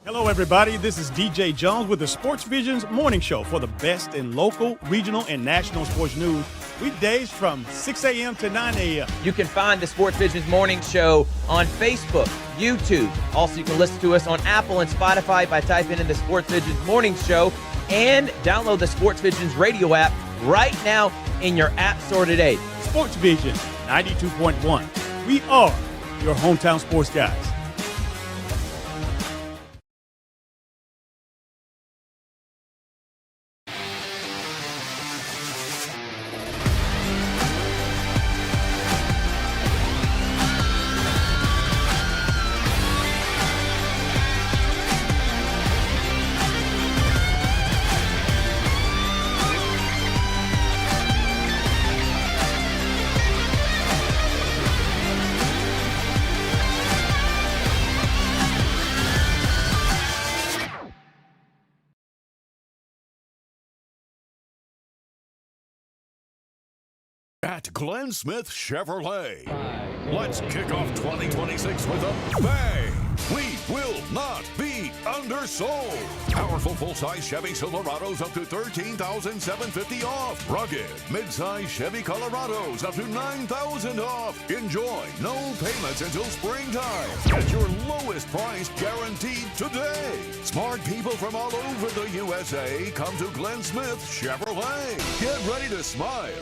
Hello, everybody. This is DJ Jones with the Sports Vision's morning show for the best in local, regional, and national sports news. Weekdays from 6 a.m. to 9 a.m. You can find the Sports Vision's morning show on Facebook, YouTube. Also, you can listen to us on Apple and Spotify by typing in the Sports Vision's morning show and download the Sports Vision's radio app right now in your app store today. Sports Vision 92.1. We are your hometown sports guys. At Glen Smith Chevrolet, let's kick off 2026 with a bang. We will not be undersold. Powerful full-size Chevy Silverados up to $13,750 off. Rugged mid-size Chevy Colorados up to $9,000 off. Enjoy no payments until springtime. Get your lowest price guaranteed today. Smart people from all over the USA come to Glen Smith Chevrolet. Get ready to smile.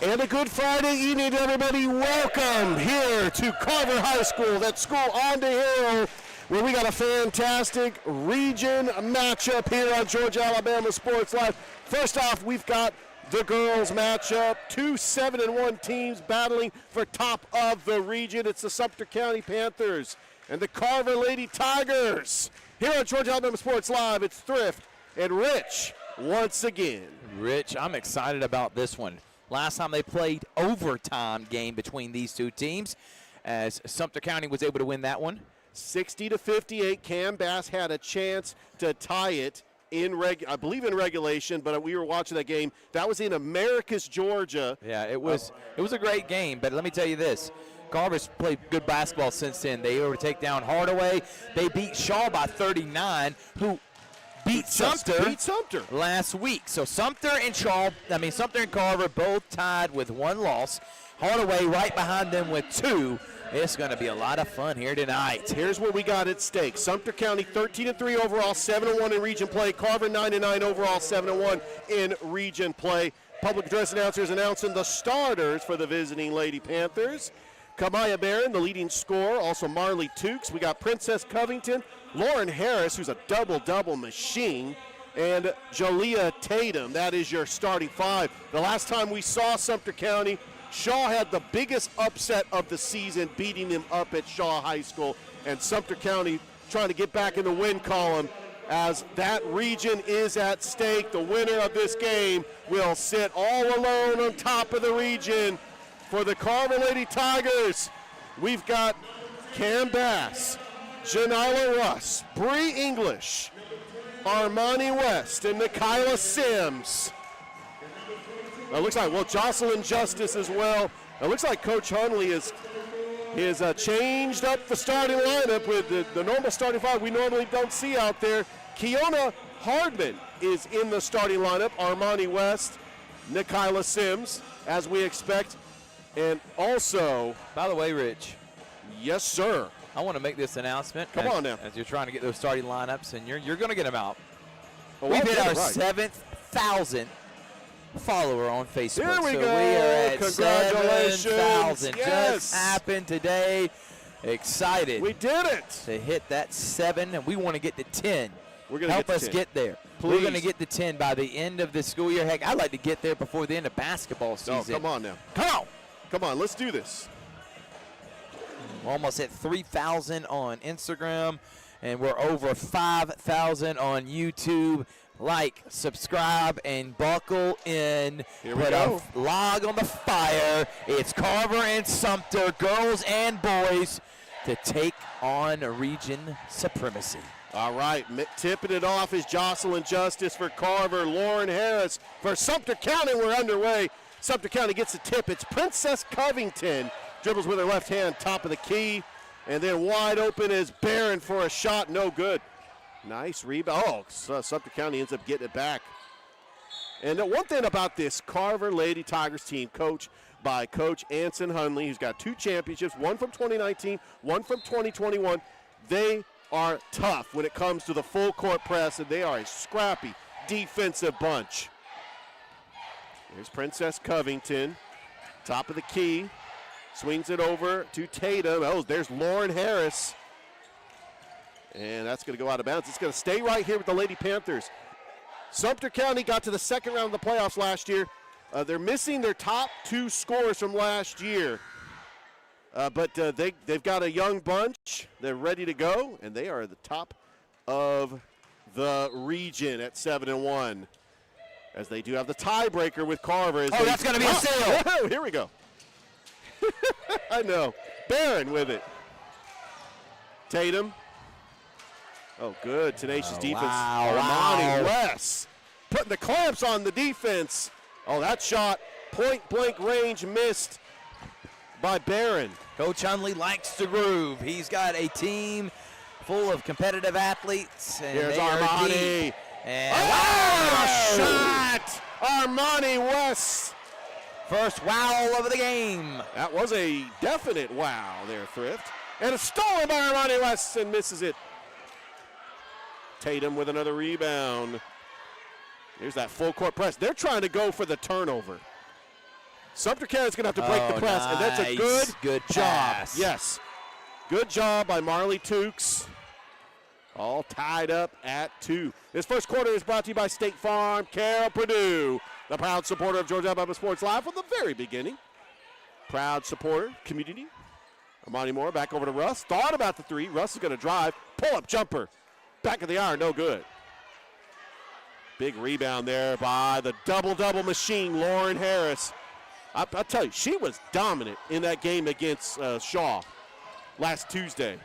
And a good Friday evening to everybody. Welcome here to Carver High School, that school on the hill, where we got a fantastic region matchup here on Georgia Alabama Sports Live. First off, we've got the girls matchup, two 7-1 teams battling for top of the region. It's the Sumter County Panthers and the Carver Lady Tigers. Here on Georgia Alabama Sports Live, it's Thrift and Rich once again. Rich, I'm excited about this one. Last time they played overtime game between these two teams, as Sumter County was able to win that one. 60-58, Cam Bass had a chance to tie it I believe in regulation, but we were watching that game. That was in Americus, Georgia. Yeah, it was a great game, but let me tell you this. Carver's played good basketball since then. They were to take down Hardaway. They beat Shaw by 39, who beat Sumter last week. So Sumter and Carver both tied with 1 loss. Hardaway right behind them with 2. It's going to be a lot of fun here tonight. Here's what we got at stake. Sumter County 13-3 overall, 7-1 in region play. Carver 9-9 overall, 7-1 in region play. Public address announcers announcing the starters for the visiting Lady Panthers. Kamaya Barron, the leading scorer. Also Marley Tukes. We got Princess Covington, Lauren Harris, who's a double-double machine, and Jalea Tatum. That is your starting 5. The last time we saw Sumter County, Shaw had the biggest upset of the season, beating them up at Shaw High School, and Sumter County trying to get back in the win column as that region is at stake. The winner of this game will sit all alone on top of the region. For the Carver Lady Tigers, we've got Cam Bass, Janila Russ, Bree English, Armani West, and Nikayla Sims. It looks like, Jocelyn Justice as well. It looks like Coach Hunley has changed up the starting lineup with the normal starting 5 we normally don't see out there. Kiona Hardman is in the starting lineup. Armani West, Nikayla Sims, as we expect. And also, by the way, Rich. Yes, sir. I want to make this announcement. Come on now. As you're trying to get those starting lineups, and you're going to get them out. Oh, We've hit our 7,000th follower on Facebook. Here we so go. We are at Congratulations. 7,000. Yes. Just happened today. Excited. We did it. To hit that 7, and we want to get to 10. We're going to help us 10. get there. Please. We're going to get to 10 by the end of the school year. Heck, I'd like to get there before the end of basketball season. Oh, come on now. Come on, let's do this. We're almost at 3,000 on Instagram, and we're over 5,000 on YouTube. Like, subscribe, and buckle in. Here we go. Put a log on the fire. It's Carver and Sumter, girls and boys, to take on region supremacy. All right, tipping it off is Jocelyn Justice for Carver, Lauren Harris for Sumter County. We're underway. Sumter County gets the tip. It's Princess Covington. Dribbles with her left hand, top of the key. And then wide open is Barron for a shot. No good. Nice rebound. Oh, Sumter County ends up getting it back. And one thing about this Carver Lady Tigers team, coached by Coach Anson Hunley, who's got 2 championships, one from 2019, one from 2021. They are tough when it comes to the full court press, and they are a scrappy defensive bunch. Here's Princess Covington, top of the key, swings it over to Tatum. Oh, there's Lauren Harris. And that's going to go out of bounds. It's going to stay right here with the Lady Panthers. Sumter County got to the second round of the playoffs last year. They're missing their top 2 scorers from last year. But they've got a young bunch. They're ready to go, and they are at the top of the region at 7-1. As they do have the tiebreaker with Carver. That's going to be a steal. Oh, here we go. I know. Barron with it. Tatum. Oh, good. Tenacious defense. Armani West putting the clamps on the defense. Oh, that shot, point-blank range, missed by Barron. Coach Hunley likes to groove. He's got a team full of competitive athletes. And here's they are Armani. deep. And shot! Armani West. First wow of the game. That was a definite wow there, Thrift. And it's stolen by Armani West and misses it. Tatum with another rebound. Here's that full court press. They're trying to go for the turnover. Sumter County's going to have to break the press, and that's a good job. Pass. Yes. Good job by Marley Tukes. All tied up at 2. This first quarter is brought to you by State Farm. Carol Purdue, the proud supporter of Georgia Alabama Sports Live from the very beginning. Proud supporter, community. Amani Moore back over to Russ. Thought about the 3. Russ is going to drive. Pull-up jumper. Back of the iron, no good. Big rebound there by the double-double machine, Lauren Harris. I'll tell you, she was dominant in that game against Shaw last Tuesday.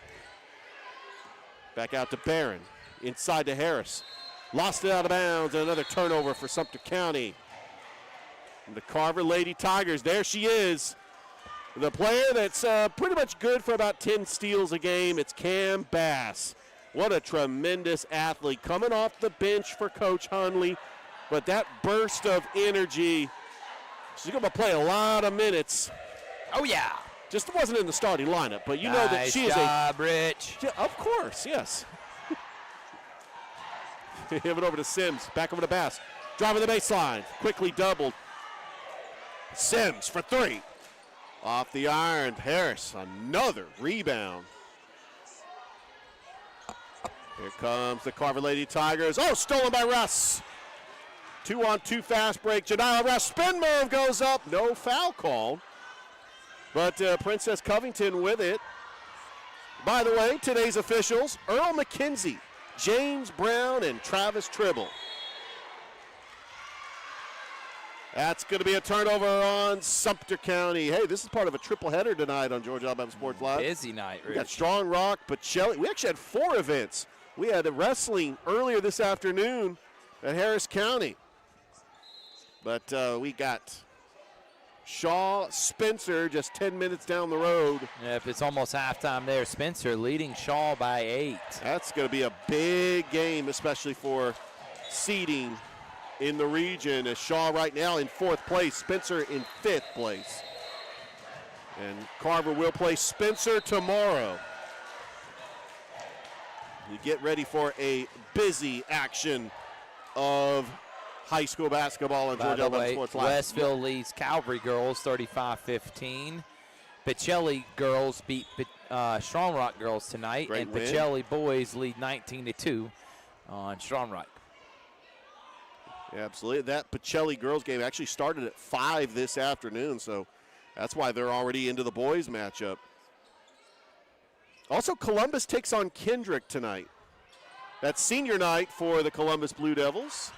Back out to Barron, inside to Harris. Lost it out of bounds, and another turnover for Sumter County. And the Carver Lady Tigers, there she is. The player that's pretty much good for about 10 steals a game, it's Cam Bass. What a tremendous athlete coming off the bench for Coach Hundley. But that burst of energy, she's going to play a lot of minutes. Oh, yeah. Just wasn't in the starting lineup, but you know that she is Rich. Of course, yes. Give it over to Sims, back over to Bass. Driving the baseline, quickly doubled. Sims for three. Off the iron, Harris, another rebound. Here comes the Carver Lady Tigers. Oh, stolen by Russ. 2-on-2 fast break. Jediah Russ, spin move goes up. No foul call. But Princess Covington with it. By the way, today's officials, Earl McKenzie, James Brown, and Travis Tribble. That's going to be a turnover on Sumter County. Hey, this is part of a triple header tonight on Georgia Alabama Sports Live. Busy night, Rich. We got Strong Rock, Pacelli. We actually had 4 events. We had wrestling earlier this afternoon at Harris County. But we got Shaw, Spencer just 10 minutes down the road. Yeah, if it's almost halftime there, Spencer leading Shaw by 8. That's going to be a big game, especially for seeding in the region, as Shaw right now in 4th place, Spencer in 5th place. And Carver will play Spencer tomorrow. You get ready for a busy action of high school basketball on Georgia Alabama Sports Live. Westville leads Calvary girls 35-15. Pacelli girls beat Strong Rock girls tonight. Great and win. Pacelli boys lead 19-2 on Strong Rock. Yeah, absolutely. That Pacelli girls game actually started at 5 this afternoon, so that's why they're already into the boys matchup. Also, Columbus takes on Kendrick tonight. That's senior night for the Columbus Blue Devils.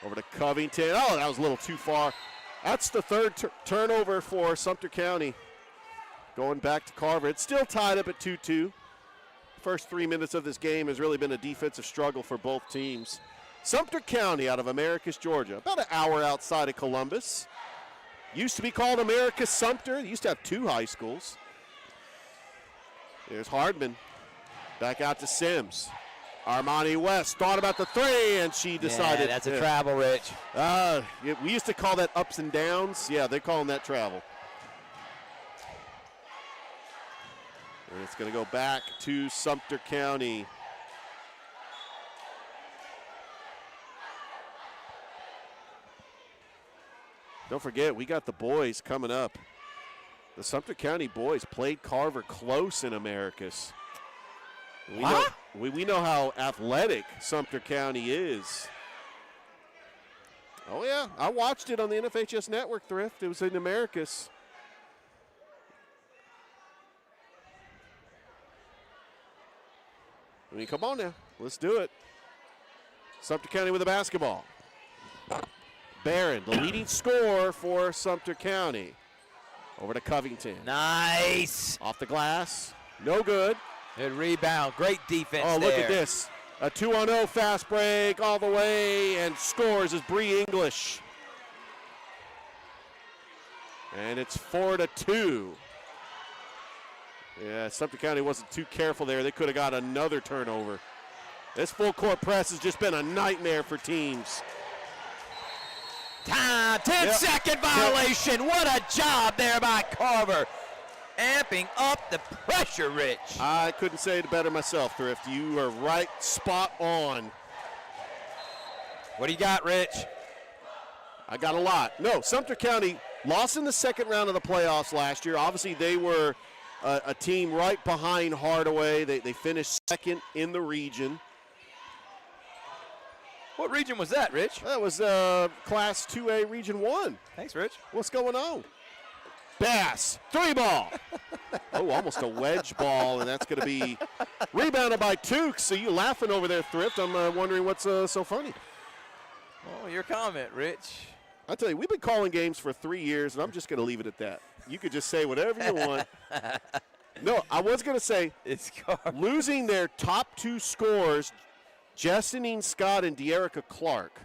Over to Covington. Oh, that was a little too far. That's the third turnover for Sumter County. Going back to Carver. It's still tied up at 2-2. First 3 minutes of this game has really been a defensive struggle for both teams. Sumter County out of Americus, Georgia, about an hour outside of Columbus. Used to be called Americus Sumter. They used to have 2 high schools. There's Hardman. Back out to Sims. Armani West thought about the 3, and she decided. Yeah, that's a travel, Rich. We used to call that ups and downs. Yeah, they're calling that travel. And it's going to go back to Sumter County. Don't forget, we got the boys coming up. The Sumter County boys played Carver close in Americus. We know how athletic Sumter County is. Oh, yeah. I watched it on the NFHS Network, Thrift. It was in Americus. I mean, come on now. Let's do it. Sumter County with the basketball. Barron, the leading scorer for Sumter County. Over to Covington. Nice. Off the glass. No good. Good rebound. Great defense Oh, there. look at this. A 2-on-0 fast break all the way, and scores is Bree English. And it's 4-2. Yeah, Sumter County wasn't too careful there. They could have got another turnover. This full court press has just been a nightmare for teams. Time, 10-second violation. What a job there by Carver. Amping up the pressure, Rich. I couldn't say it better myself, Thrift. You are right, spot on. What do you got, Rich? I got a lot. No, Sumter County lost in the second round of the playoffs last year. Obviously, they were a team right behind Hardaway. They finished second in the region. What region was that, Rich? That was Class 2A Region 1. Thanks, Rich. What's going on? Bass, 3-ball. Oh, almost a wedge ball, and that's going to be rebounded by Tukes. So you laughing over there, Thrift. I'm wondering what's so funny. Oh, your comment, Rich. I tell you, we've been calling games for 3 years, and I'm just going to leave it at that. You could just say whatever you want. No, I was going to say, It's Carver. losing their top 2 scorers, Jestinine Scott and De'Erica Clark.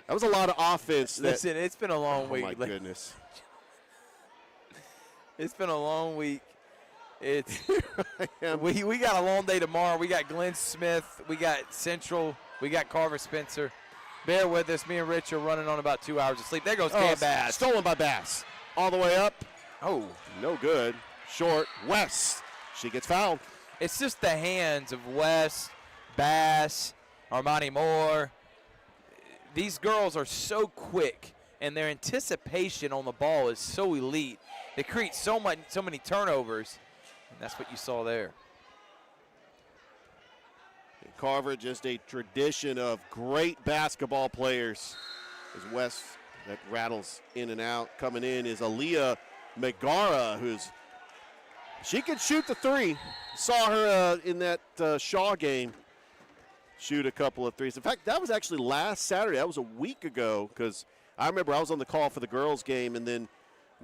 That was a lot of offense. Listen, it's been a long Oh, week. my goodness. It's been a long week. We got a long day tomorrow. We got Glen Smith. We got Central. We got Carver Spencer. Bear with us. Me and Rich are running on about 2 hours of sleep. There goes Cam Bass. Stolen by Bass. All the way up. Oh. No good. Short. West. She gets fouled. It's just the hands of West, Bass, Armani Moore. These girls are so quick, and their anticipation on the ball is so elite. They create so many turnovers, and that's what you saw there. Carver, just a tradition of great basketball players. As West that rattles in and out. Coming in is Aaliyah Megara, she could shoot the three. Saw her in that Shaw game shoot a couple of threes. In fact, that was actually last Saturday. That was a week ago, because I remember I was on the call for the girls' game, and then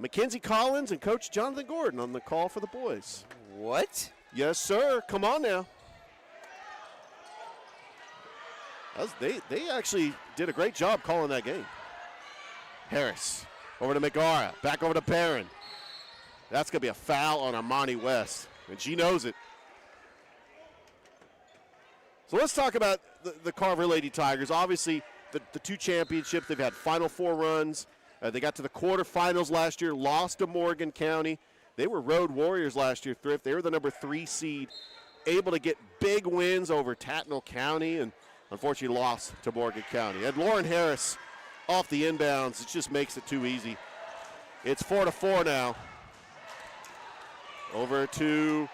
Mackenzie Collins and Coach Jonathan Gordon on the call for the boys. What? Yes, sir. Come on now. They actually did a great job calling that game. Harris over to Megara, back over to Barron. That's going to be a foul on Armani West, and she knows it. So let's talk about the Carver Lady Tigers. Obviously, the two championships, they've had Final Four runs. They got to the quarterfinals last year, lost to Morgan County. They were road warriors last year, Thrift. They were the number 3 seed, able to get big wins over Tattnall County, and unfortunately lost to Morgan County. And Lauren Harris off the inbounds. It just makes it too easy. It's 4-4 now. Over to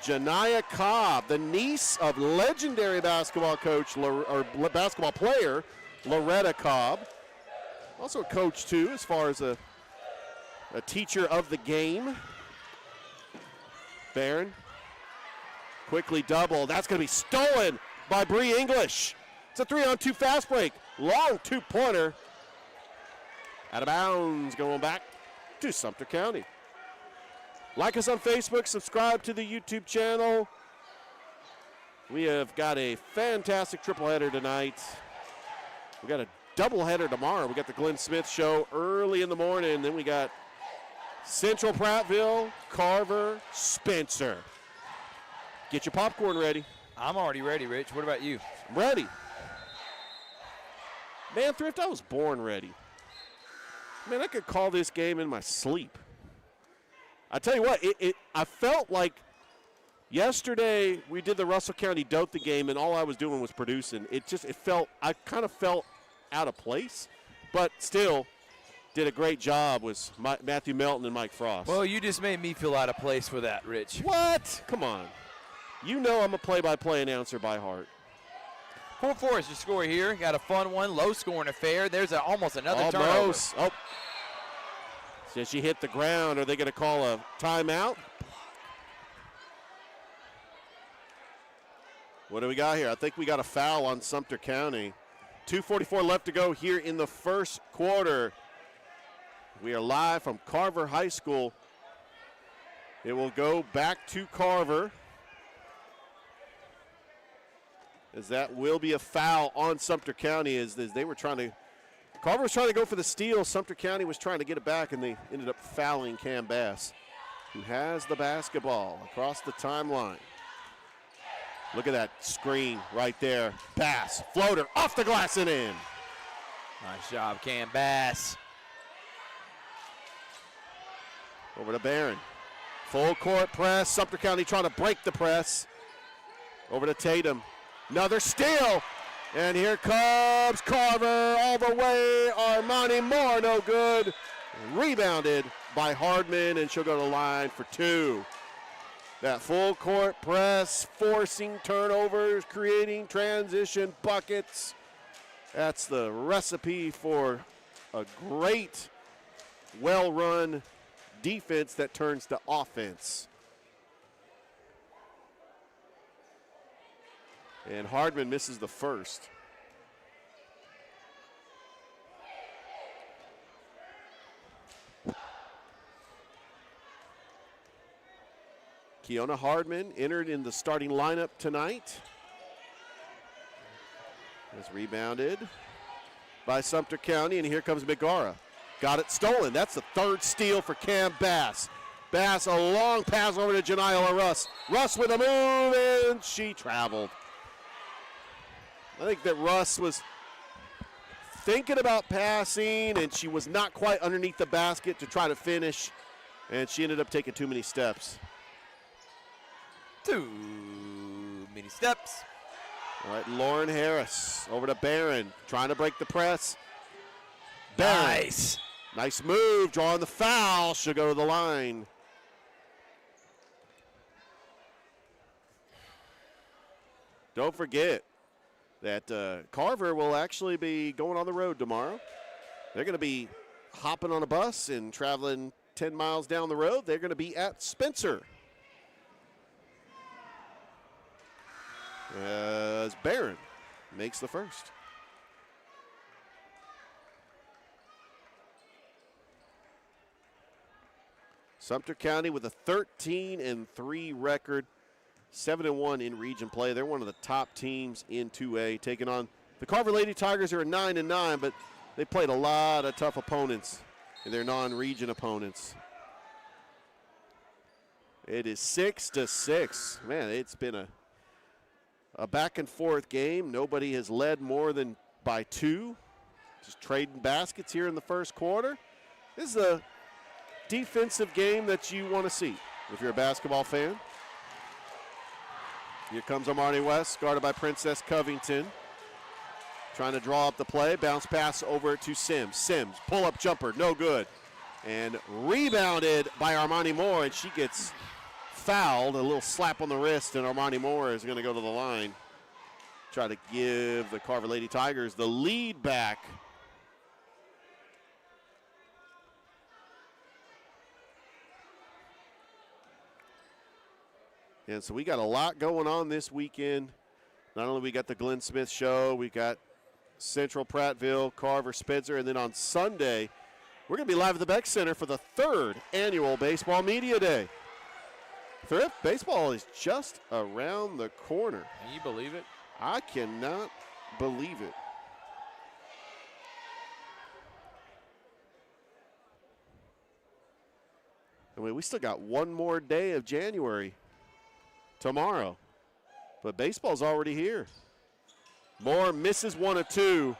Janiyah Cobb, the niece of legendary basketball coach or basketball player Loretta Cobb. Also a coach, too, as far as a teacher of the game. Barron quickly double. That's going to be stolen by Bree English. It's a 3-on-2 fast break. Long two-pointer. Out of bounds, going back to Sumter County. Like us on Facebook, subscribe to the YouTube channel. We have got a fantastic triple header tonight. We got a double header tomorrow. We got the Glen Smith show early in the morning. Then we got Central Prattville, Carver, Spencer. Get your popcorn ready. I'm already ready, Rich. What about you? I'm ready. Man, Thrift, I was born ready. Man, I could call this game in my sleep. I tell you what, I felt like yesterday we did the Russell County Dothan game, and all I was doing was producing. I kind of felt out of place, but still did a great job with Matthew Melton and Mike Frost. Well, you just made me feel out of place for that, Rich. What? Come on. You know I'm a play-by-play announcer by heart. 4-4 is your score here. Got a fun one, low-scoring affair. There's almost another turnover. Almost. Oh. So she hit the ground. Are they going to call a timeout? What do we got here? I think we got a foul on Sumter County. 2:44 left to go here in the first quarter. We are live from Carver High School. It will go back to Carver, as that will be a foul on Sumter County as they were trying to. Carver was trying to go for the steal. Sumter County was trying to get it back, and they ended up fouling Cam Bass, who has the basketball across the timeline. Look at that screen right there. Bass, floater, off the glass and in. Nice job, Cam Bass. Over to Barron. Full court press. Sumter County trying to break the press. Over to Tatum. Another steal. And here comes Carver all the way. Armani Moore, no good. Rebounded by Hardman, and she'll go to the line for 2. That full court press, forcing turnovers, creating transition buckets. That's the recipe for a great, well-run defense that turns to offense. And Hardman misses the first. Keona Hardman entered in the starting lineup tonight. Is rebounded by Sumter County, and here comes Megara. Got it stolen. That's the third steal for Cam Bass. Bass, a long pass over to Janila Russ. Russ with a move, and she traveled. I think that Russ was thinking about passing, and she was not quite underneath the basket to try to finish, and she ended up taking too many steps. Too many steps. All right, Lauren Harris over to Barron, trying to break the press. Barron. Nice move, drawing the foul. She'll go to the line. Don't forget that Carver will actually be going on the road tomorrow. They're going to be hopping on a bus and traveling 10 miles down the road. They're going to be at Spencer. As Barron makes the first. Sumter County with a 13-3 record, 7-1 in region play. They're one of the top teams in 2A, taking on the Carver Lady Tigers, who are 9-9, but they played a lot of tough opponents in their non-region opponents. It is 6-6. Man, it's been a back-and-forth game. Nobody has led more than by 2. Just trading baskets here in the first quarter. This is a defensive game that you want to see if you're a basketball fan. Here comes Armani West, guarded by Princess Covington. Trying to draw up the play. Bounce pass over to Sims. Sims, pull-up jumper, no good. And rebounded by Armani Moore, and she gets fouled. A little slap on the wrist, and Armani Moore is going to go to the line. Try to give the Carver Lady Tigers the lead back. And so we got a lot going on this weekend. Not only we got the Glen Smith show, we got Central Prattville, Carver, Spencer, and then on Sunday, we're going to be live at the Beck Center for the 3rd annual Baseball Media Day. Thrift, baseball is just around the corner. Can you believe it? I cannot believe it. I mean, we still got one more day of January tomorrow, but baseball's already here. Moore misses 1 of 2.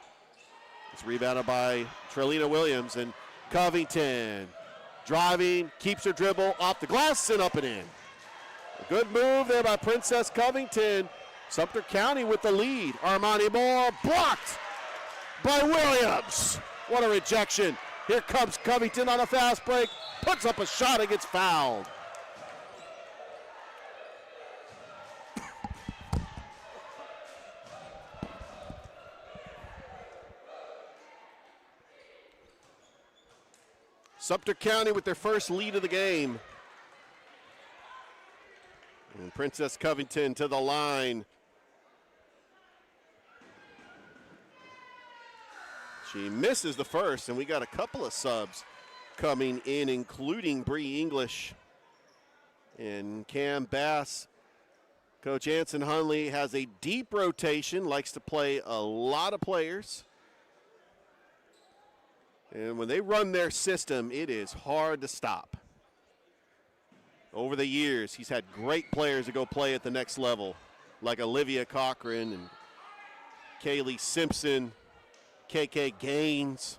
It's rebounded by Trelina Williams, and Covington driving, keeps her dribble off the glass and up and in. A good move there by Princess Covington. Sumter County with the lead. Armani Moore blocked by Williams. What a rejection. Here comes Covington on a fast break, puts up a shot and gets fouled. Sumter County with their first lead of the game. And Princess Covington to the line. She misses the first, and we got a couple of subs coming in, including Bree English and Cam Bass. Coach Anson Hunley has a deep rotation, likes to play a lot of players. And when they run their system, it is hard to stop. Over the years, he's had great players to go play at the next level, like Olivia Cochran and Kaylee Simpson, KK Gaines,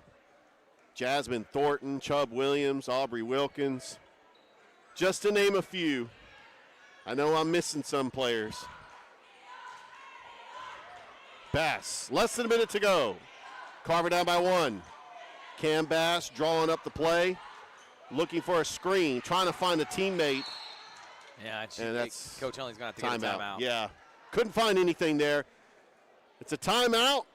Jasmine Thornton, Chubb Williams, Aubrey Wilkins, just to name a few. I know I'm missing some players. Bass, less than a minute to go. Carver down by 1. Cam Bass drawing up the play, looking for a screen, trying to find a teammate. Yeah, and that's Coach Hunley's going to have to get a timeout. Yeah, couldn't find anything there. It's a timeout.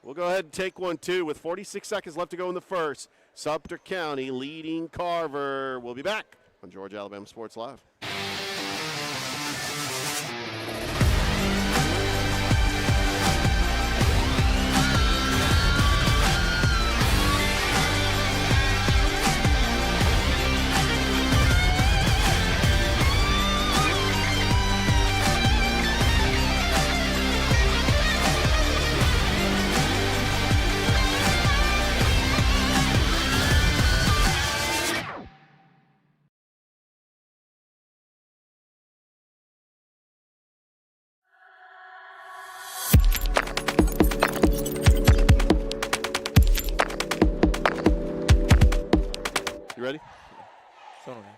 We'll go ahead and take one, too, with 46 seconds left to go in the first. Sumter County leading Carver. We'll be back on Georgia Alabama Sports Live.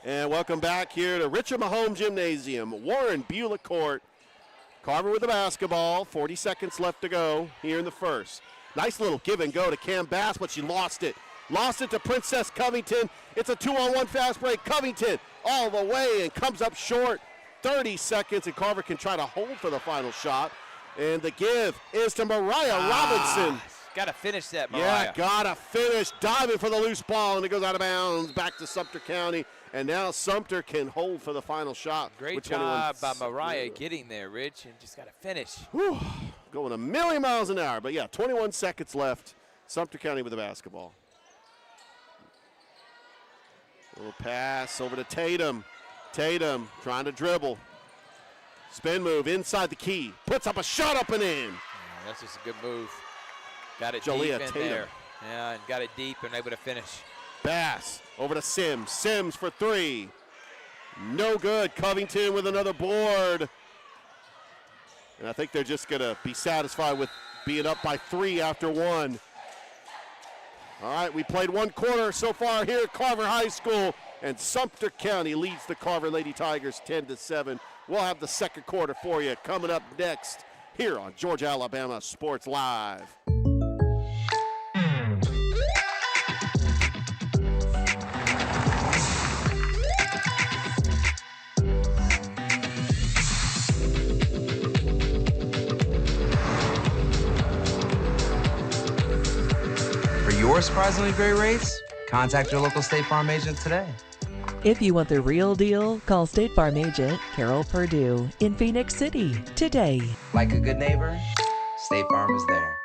And welcome back here to Richard Mahone Gymnasium, Warren Beulah Court. Carver with the basketball, 40 seconds left to go here in the first. Nice little give and go to Cam Bass, but she lost it. Lost it to Princess Covington. It's a 2-on-1 fast break. Covington all the way and comes up short. 30 seconds, and Carver can try to hold for the final shot. And the give is to Mariah Robinson. Got to finish that, Mariah. Yeah, got to finish. Diving for the loose ball, and it goes out of bounds back to Sumter County. And now Sumter can hold for the final shot. Great job by Mariah getting there, Rich, and just got to finish. Whew, going a million miles an hour. But, yeah, 21 seconds left. Sumter County with the basketball. Little pass over to Tatum. Tatum trying to dribble. Spin move inside the key. Puts up a shot up and in. Yeah, that's just a good move. Got it Jalea deep in Tatum. there. Yeah, and got it deep and able to finish. Bass over to Sims. Sims for three. No good. Covington with another board. And I think they're just going to be satisfied with being up by 3 after 1. All right, we played 1 quarter so far here at Carver High School, and Sumter County leads the Carver Lady Tigers 10-7. We'll have the second quarter for you coming up next here on Georgia Alabama Sports Live. For your surprisingly great rates, contact your local State Farm agent today. If you want the real deal, call State Farm agent Carol Perdue in Phoenix City today. Like a good neighbor, State Farm is there.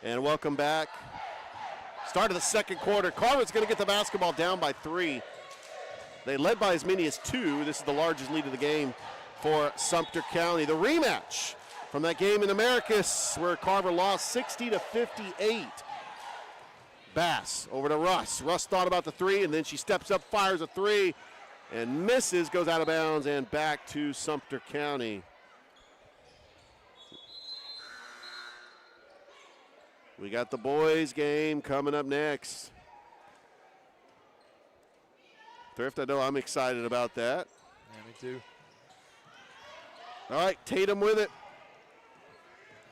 And welcome back. Start of the second quarter. Carver's going to get the basketball down by 3. They led by as many as 2. This is the largest lead of the game for Sumter County. The rematch from that game in Americus where Carver lost 60-58. Bass over to Russ. Russ thought about the 3, and then she steps up, fires a 3, and misses, goes out of bounds, and back to Sumter County. We got the boys game coming up next. Thrift, I know I'm excited about that. Yeah, me too. All right, Tatum with it.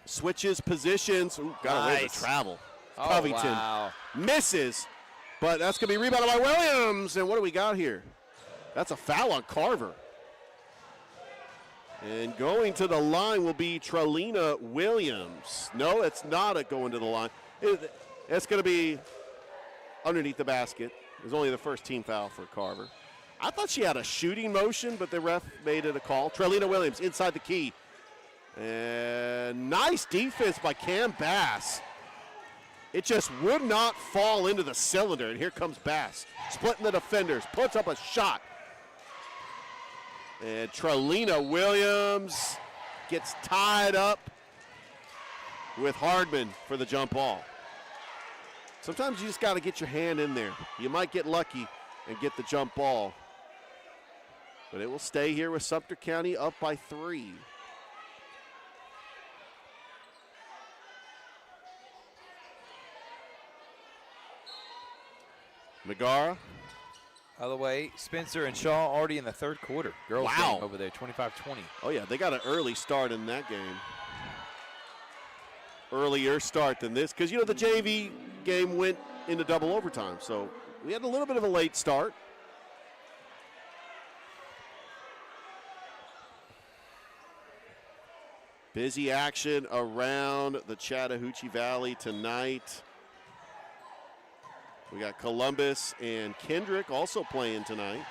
Switches positions. Ooh, got away with the travel. Oh, Covington wow. misses, but that's going to be rebounded by Williams. And what do we got here? That's a foul on Carver. And going to the line will be Trelina Williams. No, it's not a going to the line. It's going to be underneath the basket. It was only the first team foul for Carver. I thought she had a shooting motion, but the ref made it a call. Trelina Williams inside the key. And nice defense by Cam Bass. It just would not fall into the cylinder. And here comes Bass, splitting the defenders, puts up a shot. And Trelina Williams gets tied up with Hardman for the jump ball. Sometimes you just got to get your hand in there. You might get lucky and get the jump ball. But it will stay here with Sumter County up by 3. Megara. By the way, Spencer and Shaw already in the third quarter. Girls game over there, 25-20. Oh, yeah, they got an early start in that game. Earlier start than this, because, you know, the JV game went into double overtime, so we had a little bit of a late start. Busy action around the Chattahoochee Valley tonight. We got Columbus and Kendrick also playing tonight.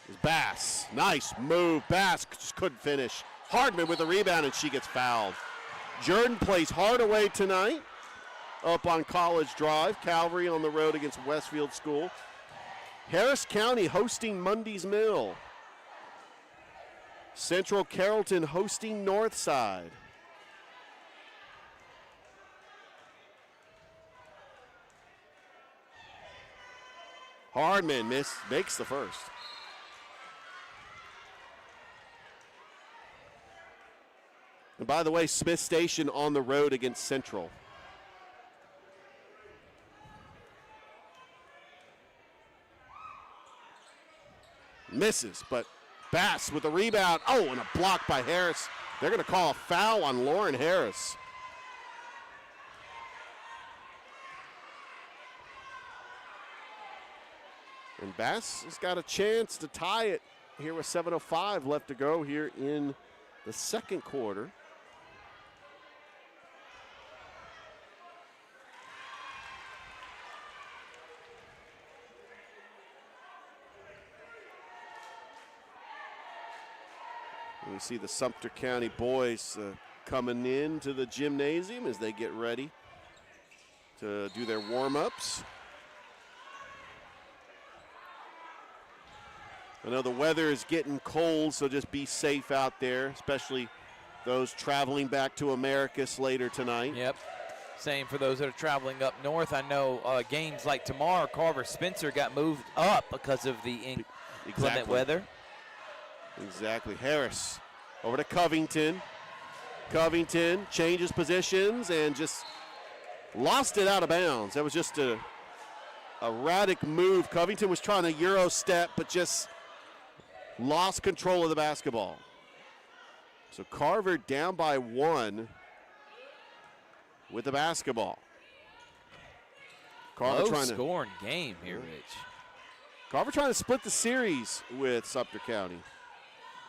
It's Bass, nice move. Bass just couldn't finish. Hardman with the rebound, and she gets fouled. Jordan plays Hardaway tonight up on College Drive. Calvary on the road against Westfield School. Harris County hosting Mundy's Mill. Central Carrollton hosting Northside. Hardman makes the first. And by the way, Smith Station on the road against Central. Misses, but Bass with the rebound. Oh, and a block by Harris. They're going to call a foul on Lauren Harris. And Bass has got a chance to tie it here with 7:05 left to go here in the second quarter. And we see the Sumter County boys coming into the gymnasium as they get ready to do their warm-ups. I know the weather is getting cold, so just be safe out there, especially those traveling back to Americus later tonight. Yep. Same for those that are traveling up north. I know games like tomorrow, Carver Spencer got moved up because of the inclement weather. Exactly. Harris over to Covington. Covington changes positions and just lost it out of bounds. That was just a erratic move. Covington was trying to Euro step, but just lost control of the basketball. So Carver down by 1 with the basketball. Carver Low trying scoring game here, Rich. Carver trying to split the series with Sumter County.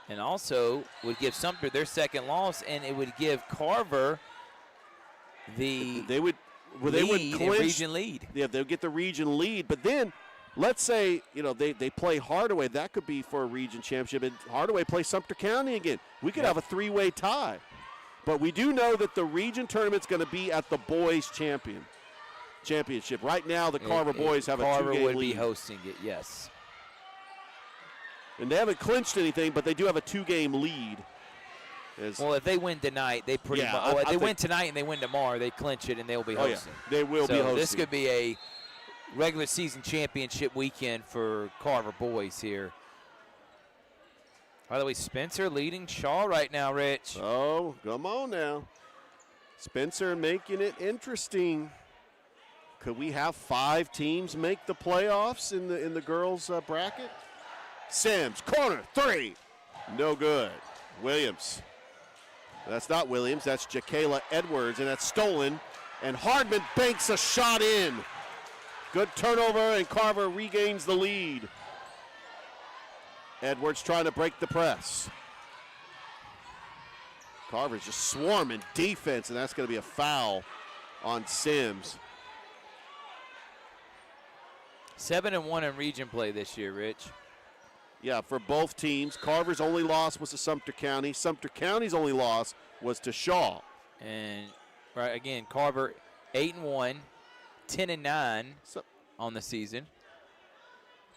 And also would give Sumter their second loss, and it would give Carver the they would clinch region lead. Yeah, they'll get the region lead. But then, let's say they play Hardaway. That could be for a region championship. And Hardaway plays Sumter County again. We could have a 3-way tie. But we do know that the region tournament's going to be at the boys' championship. Right now, the Carver boys have a 2-game lead. Carver would be hosting it. Yes. And they haven't clinched anything, but they do have a 2-game lead. Well, if they win tonight, they pretty much. If they win tonight and they win tomorrow, they clinch it and they'll be hosting. They will be hosting. This could be a regular season championship weekend for Carver boys here. By the way, Spencer leading Shaw right now, Rich. Oh, come on now. Spencer making it interesting. Could we have 5 teams make the playoffs in the girls' bracket? Sims, corner, 3. No good. Williams. That's not Williams. That's Jakayla Edwards, and that's stolen. And Hardman banks a shot in. Good turnover, and Carver regains the lead. Edwards trying to break the press. Carver's just swarming defense, and that's going to be a foul on Sims. 7-1 in region play this year, Rich. Yeah, for both teams. Carver's only loss was to Sumter County. Sumter County's only loss was to Shaw. And right again, Carver 8-1, 10-9 on the season.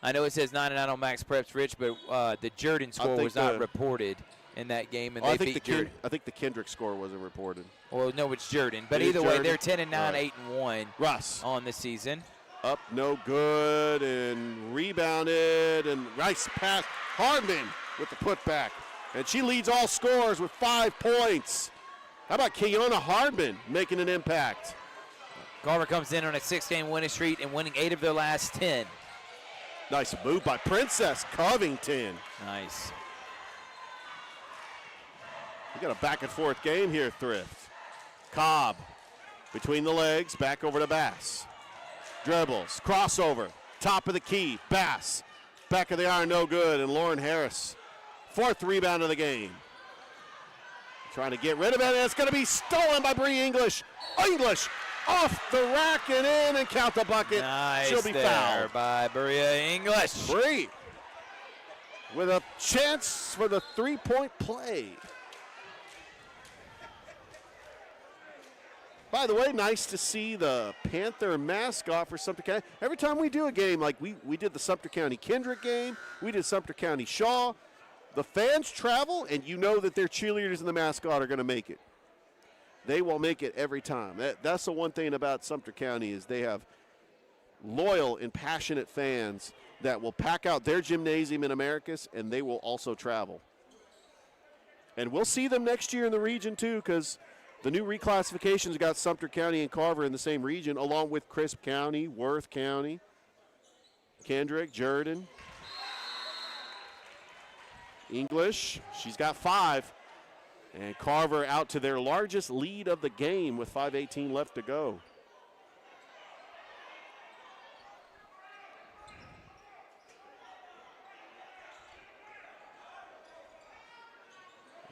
I know it says 9-9 on Max Preps, Rich, but the Jordan score was not reported in that game, and they beat Jordan. I think the Kendrick score wasn't reported. Well, no, it's Jordan. But either way, they're 10-9, 8-1 Russ on the season. Up, no good, and rebounded, and nice pass. Hardman with the putback. And she leads all scorers with 5 points. How about Keona Hardman making an impact? Carver comes in on a 6-game winning streak and winning 8 of their last 10. Nice move by Princess Covington. Nice. We got a back-and-forth game here, Thrift. Cobb between the legs, back over to Bass. Dribbles, crossover, top of the key, Bass. Back of the iron, no good, and Lauren Harris, 4th rebound of the game. Trying to get rid of it, and it's going to be stolen by Bree English. English off the rack and in, and count the bucket. Nice. She'll be fouled by Bria English. Bree with a chance for the 3-point play. By the way, nice to see the Panther mascot for Sumter County. Every time we do a game, like we did the Sumter County Kendrick game, we did Sumter County Shaw, the fans travel, and you know that their cheerleaders and the mascot are going to make it. They will make it every time. That's the one thing about Sumter County is they have loyal and passionate fans that will pack out their gymnasium in Americus, and they will also travel. And we'll see them next year in the region too, because the new reclassifications got Sumter County and Carver in the same region, along with Crisp County, Worth County, Kendrick, Jordan. English, she's got 5. And Carver out to their largest lead of the game with 5:18 left to go.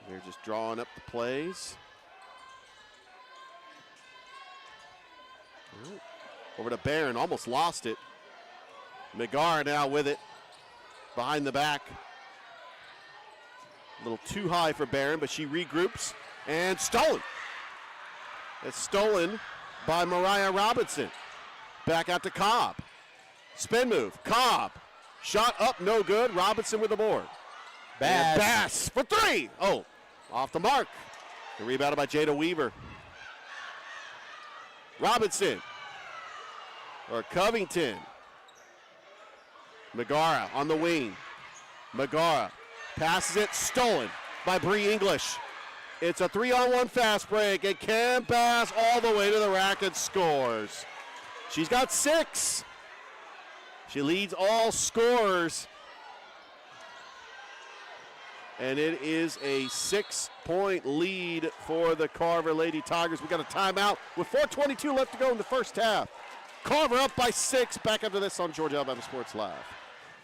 They're just drawing up the plays. Over to Barron, almost lost it. McGarr now with it, behind the back. A little too high for Barron, but she regroups, and stolen. It's stolen by Mariah Robinson. Back out to Cobb. Spin move, Cobb. Shot up, no good. Robinson with the board. Bass for 3. Oh, off the mark. The rebounded by Jada Weaver. Robinson. Or Covington. Megara on the wing. Megara passes it, stolen by Bree English. It's a 3-on-1 fast break, and Cam Bass all the way to the rack and scores. She's got 6. She leads all scorers. And it is a 6-point lead for the Carver Lady Tigers. We got a timeout with 4:22 left to go in the first half. Carver up by 6. Back after this on Georgia Alabama Sports Live.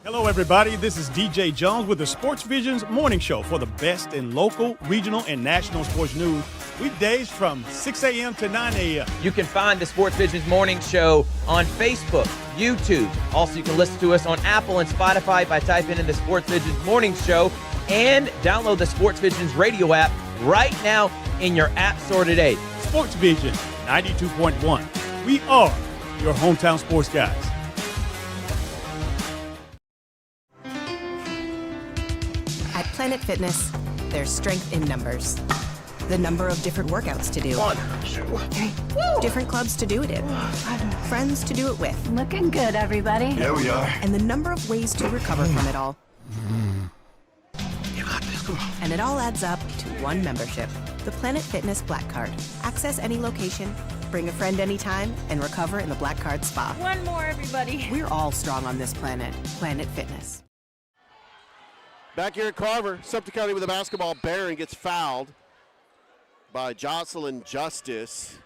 Hello, everybody. This is DJ Jones with the Sports Visions Morning Show for the best in local, regional, and national sports news. Weekdays from 6 a.m. to 9 a.m. You can find the Sports Visions Morning Show on Facebook, YouTube. Also, you can listen to us on Apple and Spotify by typing in the Sports Visions Morning Show, and download the Sports Visions radio app right now in your app store today. Sports Vision 92.1. We are your hometown sports guys. At Planet Fitness, there's strength in numbers. The number of different workouts to do. 1, 2, 3. Different clubs to do it in. Friends to do it with. Looking good, everybody. Here we are. And the number of ways to recover from it all. You got this, come on. And it all adds up to one membership. The Planet Fitness Black Card. Access any location, bring a friend anytime, and recover in the Black Card Spa. One more, everybody. We're all strong on this planet. Planet Fitness. Back here at Carver, Sumter County with the basketball. Barron gets fouled by Jocelyn Justice.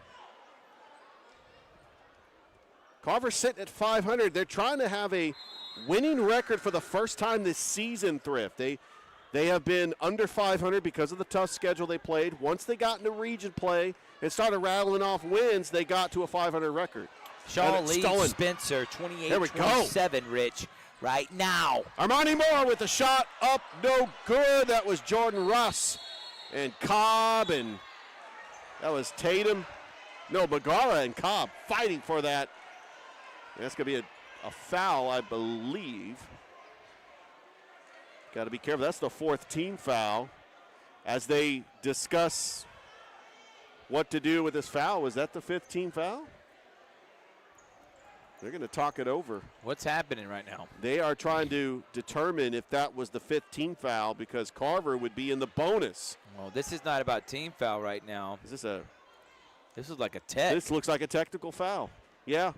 Carver sitting at 500. They're trying to have a winning record for the first time this season, Thrift. They have been under 500 because of the tough schedule they played. Once they got into region play and started rattling off wins, they got to a 500 record. Shaw leads Spencer 28-27, Rich, right now. Armani Moore with the shot up, no good. That was Jordan Russ and Cobb, and that was Tatum. No, Megara and Cobb fighting for that. And that's going to be a foul, I believe. Got to be careful. That's the 4th team foul. As they discuss what to do with this foul, was that the 5th team foul? They're going to talk it over. What's happening right now? They are trying to determine if that was the 5th team foul, because Carver would be in the bonus. Well, this is not about team foul right now. Is this a? This is like a tech. This looks like a technical foul. Yeah.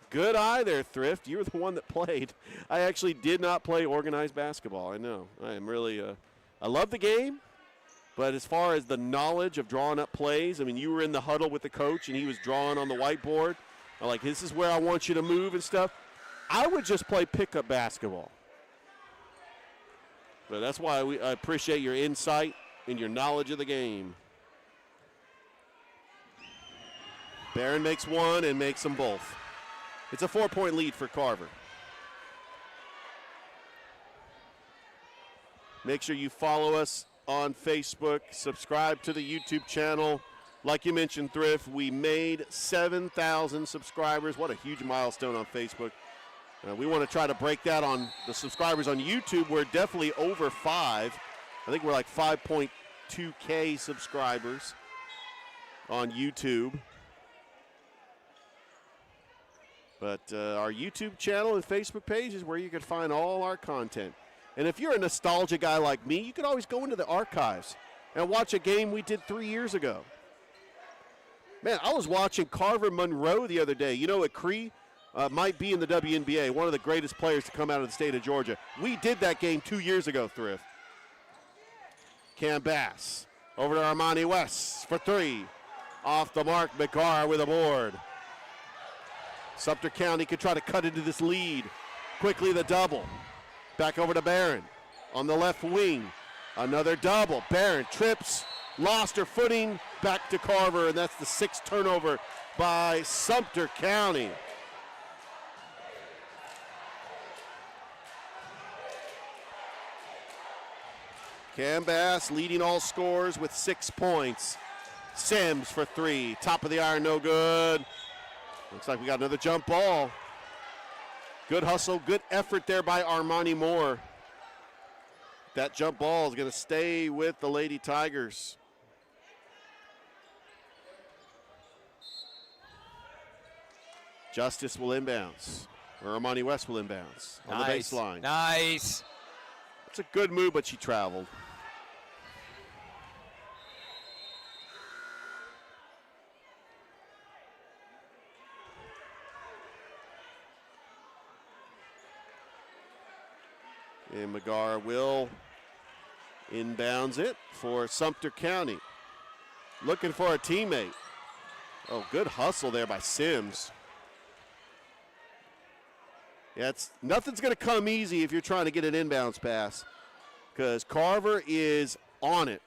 Good eye there, Thrift. You were the one that played. I actually did not play organized basketball. I know. I am really I love the game, but as far as the knowledge of drawing up plays, I mean, you were in the huddle with the coach, and he was drawing on the whiteboard. I'm like, this is where I want you to move and stuff. I would just play pickup basketball. But that's why I appreciate your insight and your knowledge of the game. Barron makes one and makes them both. It's a 4-point lead for Carver. Make sure you follow us on Facebook. Subscribe to the YouTube channel. Like you mentioned, Thrift, we made 7,000 subscribers. What a huge milestone on Facebook. We want to try to break that on the subscribers on YouTube. We're definitely over 5. I think we're like 5.2K subscribers on YouTube. But our YouTube channel and Facebook page is where you can find all our content. And if you're a nostalgia guy like me, you can always go into the archives and watch a game we did 3 years ago. Man, I was watching Carver Monroe the other day. You know, at Cree might be in the WNBA, one of the greatest players to come out of the state of Georgia. We did that game 2 years ago, Thrift. Cam Bass over to Armani West for three. Off the mark, McGarr with a board. Sumter County could try to cut into this lead. Quickly the double. Back over to Barron on the left wing. Another double. Barron trips, lost her footing, back to Carver, and that's the sixth turnover by Sumter County. Cam Bass leading all scorers with 6 points. Sims for three. Top of the iron, no good. Looks like we got another jump ball. Good hustle, good effort there by Armani Moore. That jump ball is going to stay with the Lady Tigers. Justice will inbounds, or Armani West will inbounds on the baseline. Nice. It's a good move, but she traveled. And McGarr will inbounds it for Sumter County. Looking for a teammate. Oh, good hustle there by Sims. Yeah, nothing's going to come easy if you're trying to get an inbounds pass, because Carver is on it.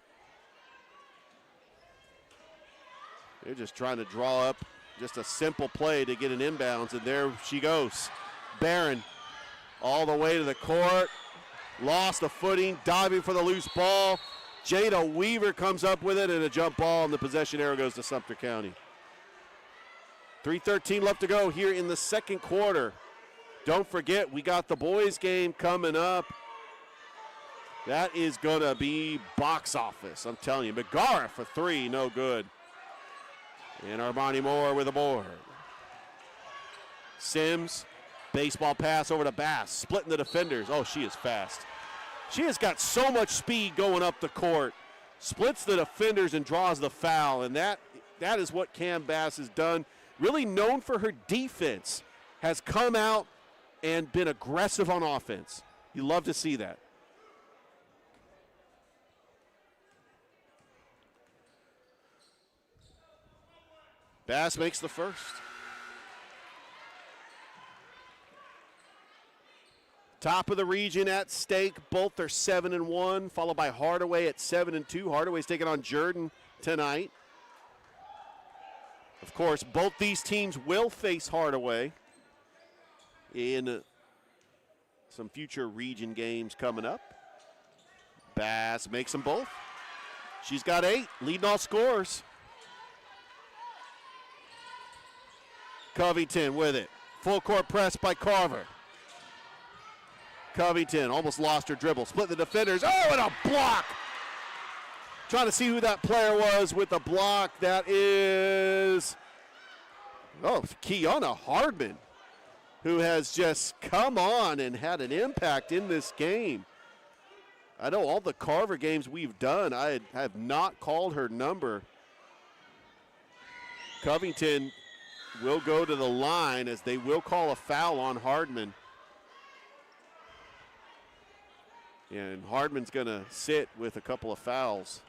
They're just trying to draw up just a simple play to get an inbounds, and there she goes. Barron all the way to the court. Lost a footing, diving for the loose ball. Jada Weaver comes up with it, and a jump ball, and the possession arrow goes to Sumter County. 3:13 left to go here in the second quarter. Don't forget, we got the boys game coming up. That is going to be box office, I'm telling you. McGarr for three, no good. And Armani Moore with a board. Sims, baseball pass over to Bass, splitting the defenders. Oh, she is fast. She has got so much speed going up the court. Splits the defenders and draws the foul, and that is what Cam Bass has done. Really known for her defense. Has come out and been aggressive on offense. You love to see that. Bass makes the first. Top of the region at stake. Both are 7-1, followed by Hardaway at 7-2. Hardaway's taking on Jordan tonight. Of course, both these teams will face Hardaway in some future region games coming up. Bass makes them both. She's got 8, leading all scorers. Covington with it. Full court press by Carver. Covington almost lost her dribble. Split the defenders. Oh, and a block. Trying to see who that player was with the block. That is, Kiana Hardman, who has just come on and had an impact in this game. I know all the Carver games we've done, I have not called her number. Covington will go to the line as they will call a foul on Hardman. And Hardman's going to sit with a couple of fouls.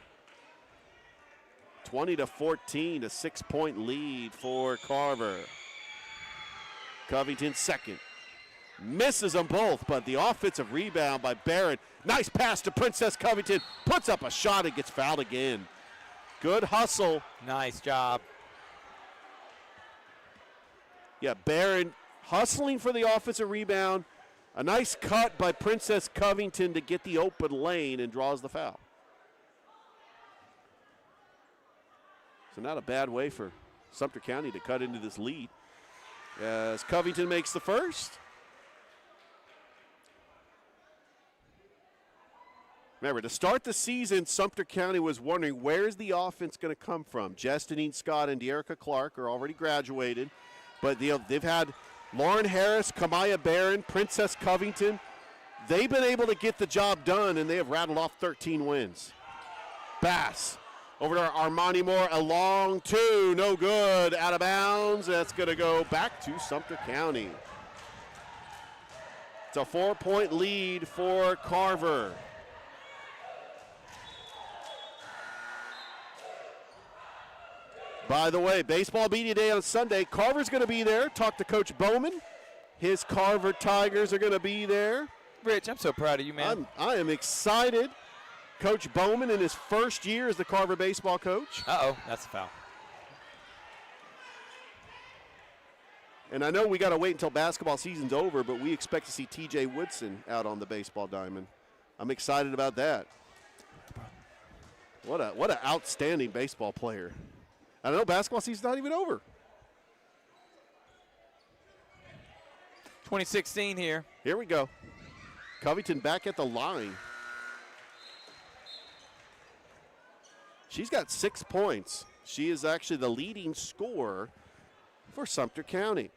20-14, a 6-point lead for Carver. Covington second. Misses them both, but the offensive rebound by Barron. Nice pass to Princess Covington. Puts up a shot and gets fouled again. Good hustle. Nice job. Yeah, Barron hustling for the offensive rebound. A nice cut by Princess Covington to get the open lane and draws the foul. So not a bad way for Sumter County to cut into this lead as Covington makes the first. Remember, to start the season, Sumter County was wondering, where's the offense going to come from? Jestinine Scott and De'Erica Clark are already graduated, but they've had Lauren Harris, Kamaya Barron, Princess Covington, they've been able to get the job done, and they have rattled off 13 wins. Bass over to Armani Moore, a long two, no good, out of bounds. That's going to go back to Sumter County. It's a 4-point lead for Carver. By the way, Baseball Media Day on Sunday. Carver's going to be there. Talk to Coach Bowman. His Carver Tigers are going to be there. Rich, I'm so proud of you, man. I am excited. Coach Bowman in his first year as the Carver baseball coach. Uh-oh, that's a foul. And I know we got to wait until basketball season's over, but we expect to see T.J. Woodson out on the baseball diamond. I'm excited about that. What an outstanding baseball player. I know basketball season's not even over. 2016 here. Here we go. Covington back at the line. She's got 6 points. She is actually the leading scorer for Sumter County.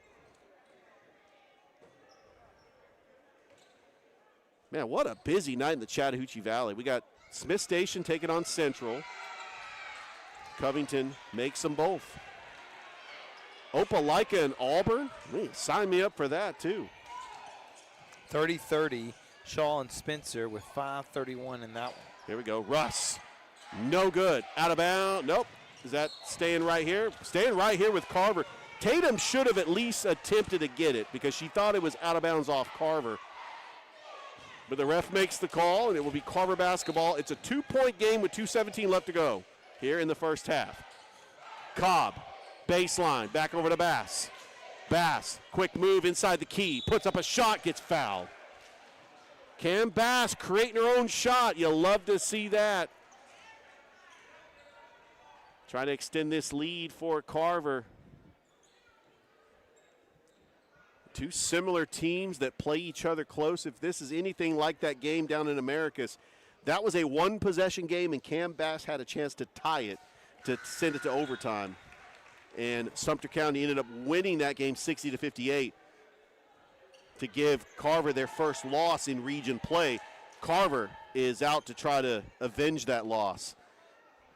Man, what a busy night in the Chattahoochee Valley. We got Smith Station taking on Central. Covington makes them both. Opelika and Auburn, sign me up for that too. 30-30, Shaw and Spencer with 5:31 in that one. Here we go, Russ. No good, out of bounds, nope. Is that staying right here? Staying right here with Carver. Tatum should have at least attempted to get it because she thought it was out of bounds off Carver. But the ref makes the call, and it will be Carver basketball. It's a 2-point game with 2:17 left to go here in the first half. Cobb, baseline, back over to Bass. Bass, quick move inside the key, puts up a shot, gets fouled. Cam Bass creating her own shot. You love to see that. Trying to extend this lead for Carver. Two similar teams that play each other close. If this is anything like that game down in Americus, that was a one-possession game, and Cam Bass had a chance to tie it, to send it to overtime. And Sumter County ended up winning that game 60-58 to give Carver their first loss in region play. Carver is out to try to avenge that loss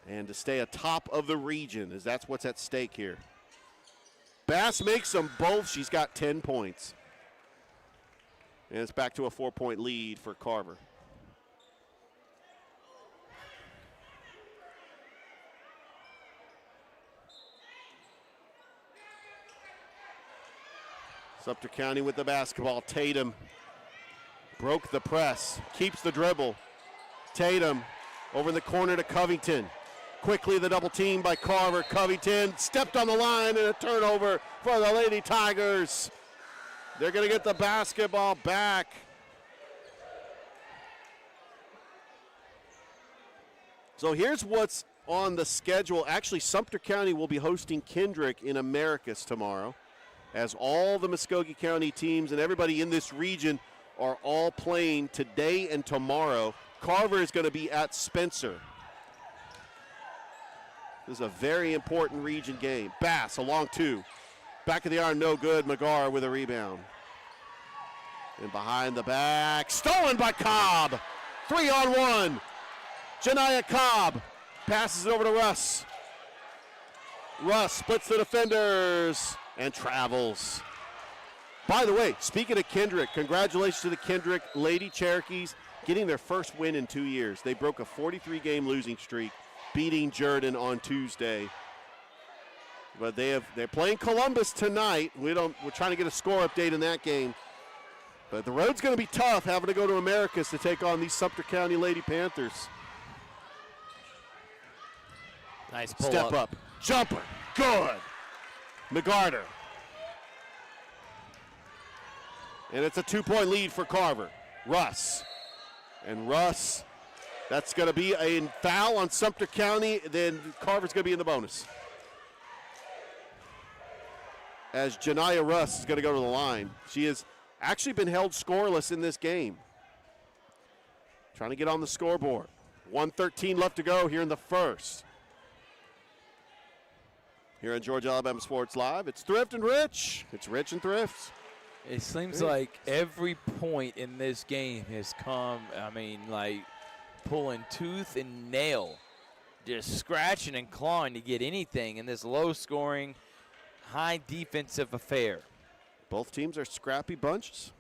and to stay atop of the region, as that's what's at stake here. Bass makes them both. She's got 10 points. And it's back to a 4-point lead for Carver. Sumter County with the basketball. Tatum broke the press, keeps the dribble. Tatum over in the corner to Covington. Quickly the double team by Carver. Covington stepped on the line and a turnover for the Lady Tigers. They're going to get the basketball back. So here's what's on the schedule. Actually, Sumter County will be hosting Kendrick in Americus tomorrow, as all the Muskogee County teams and everybody in this region are all playing today and tomorrow. Carver is going to be at Spencer. This is a very important region game. Bass, a long two. Back of the arm, no good. McGarr with a rebound. And behind the back, stolen by Cobb. 3-on-1. Janiyah Cobb passes it over to Russ. Russ splits the defenders and travels. By the way, speaking of Kendrick, congratulations to the Kendrick Lady Cherokees getting their first win in 2 years. They broke a 43-game losing streak, beating Jordan on Tuesday. But they're playing Columbus tonight. We're trying to get a score update in that game. But the road's going to be tough having to go to Americus to take on these Sumter County Lady Panthers. Nice pull Step up. Jumper. Good. McGarter. And it's a 2-point lead for Carver. Russ. And Russ, that's going to be a foul on Sumter County. Then Carver's going to be in the bonus, as Janiyah Russ is going to go to the line. She has actually been held scoreless in this game. Trying to get on the scoreboard. 1:13 left to go here in the first. Here on Georgia Alabama Sports Live, it's Thrift and Rich. It's Rich and Thrift. It seems like every point in this game has come, like pulling tooth and nail, just scratching and clawing to get anything in this low-scoring, high defensive affair. Both teams are scrappy bunches.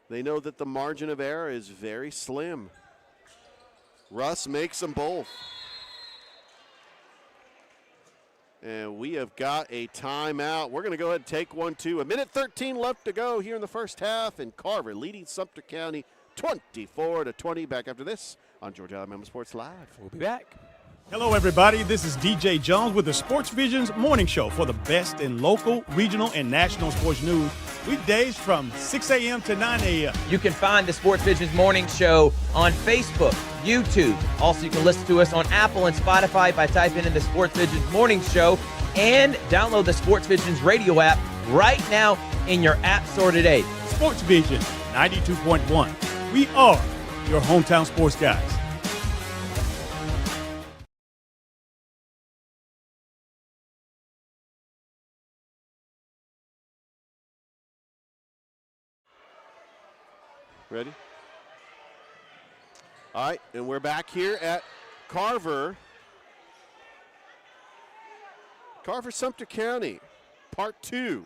They know that the margin of error is very slim. Russ makes them both. And we have got a timeout. We're going to go ahead and take one, too. 1:13 left to go here in the first half, and Carver leading Sumter County 24-20. Back after this on Georgia Alabama Sports Live. We'll be back. Hello, everybody. This is DJ Jones with the Sports Visions Morning Show for the best in local, regional, and national sports news. Weekdays from 6 a.m. to 9 a.m. You can find the Sports Visions Morning Show on Facebook, YouTube. Also, you can listen to us on Apple and Spotify by typing in the Sports Visions Morning Show, and download the Sports Visions radio app right now in your app store today. Sports Vision 92.1. We are your hometown sports guys. Ready? All right, and we're back here at Carver. Carver, Sumter County, part 2.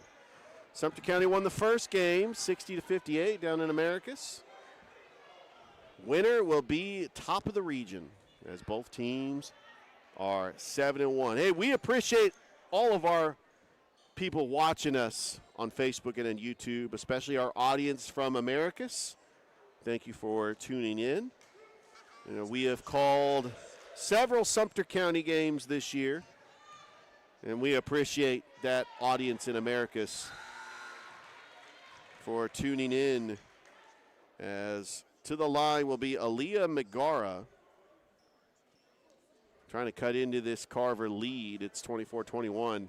Sumter County won the first game, 60-58 down in Americus. Winner will be top of the region as both teams are 7-1. Hey, we appreciate all of our people watching us on Facebook and on YouTube, especially our audience from Americus. Thank you for tuning in. You know, we have called several Sumter County games this year, and we appreciate that audience in Americus for tuning in. As to the line will be Aaliyah Megara, trying to cut into this Carver lead. It's 24-21.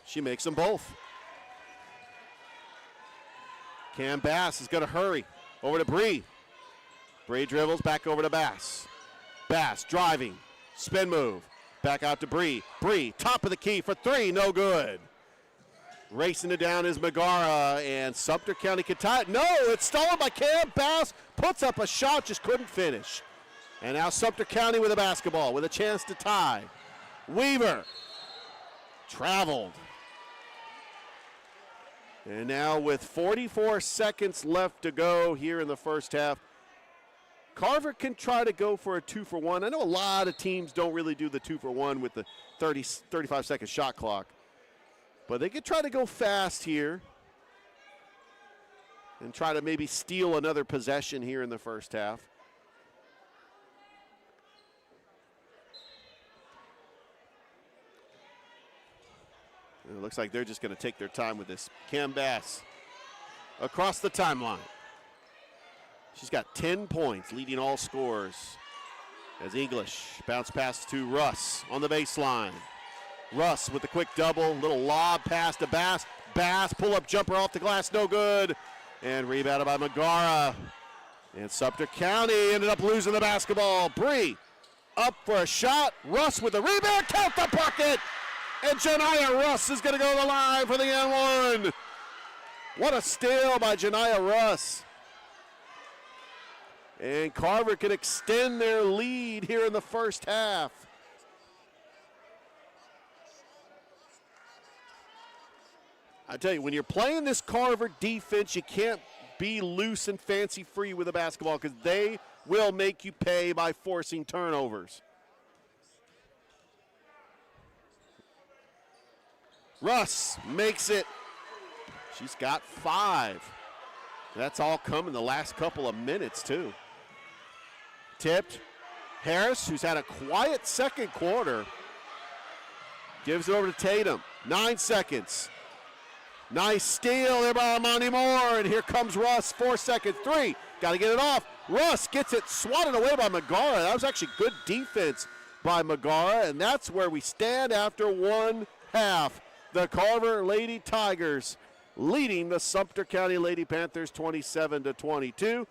She makes them both. Cam Bass is going to hurry over to Bree. Bree dribbles back over to Bass. Bass driving, spin move, back out to Bree. Bree, top of the key for 3, no good. Racing it down is Megara, and Sumter County can tie it. No, it's stolen by Cam Bass. Puts up a shot, just couldn't finish. And now Sumter County with a basketball with a chance to tie. Weaver traveled. And now with 44 seconds left to go here in the first half, Carver can try to go for a 2-for-1. I know a lot of teams don't really do the 2-for-1 with the 35-second shot clock. But they could try to go fast here and try to maybe steal another possession here in the first half. It looks like they're just going to take their time with this. Cam Bass across the timeline. She's got 10 points, leading all scorers. As English bounce pass to Russ on the baseline. Russ with the quick double, little lob pass to Bass. Bass, pull-up jumper off the glass, no good. And rebounded by Megara. And Sumter County ended up losing the basketball. Bree up for a shot. Russ with the rebound, count the bucket. And Janiah Russ is going to go to the line for the N1. What a steal by Janiah Russ. And Carver can extend their lead here in the first half. I tell you, when you're playing this Carver defense, you can't be loose and fancy free with the basketball because they will make you pay by forcing turnovers. Russ makes it. She's got 5. That's all come in the last couple of minutes, too. Tipped. Harris, who's had a quiet second quarter, gives it over to Tatum. 9 seconds. Nice steal there by Amani Moore, and here comes Russ. 4 seconds. 3. Got to get it off. Russ gets it swatted away by Megara. That was actually good defense by Megara, and that's where we stand after one half. The Carver Lady Tigers leading the Sumter County Lady Panthers 27-22.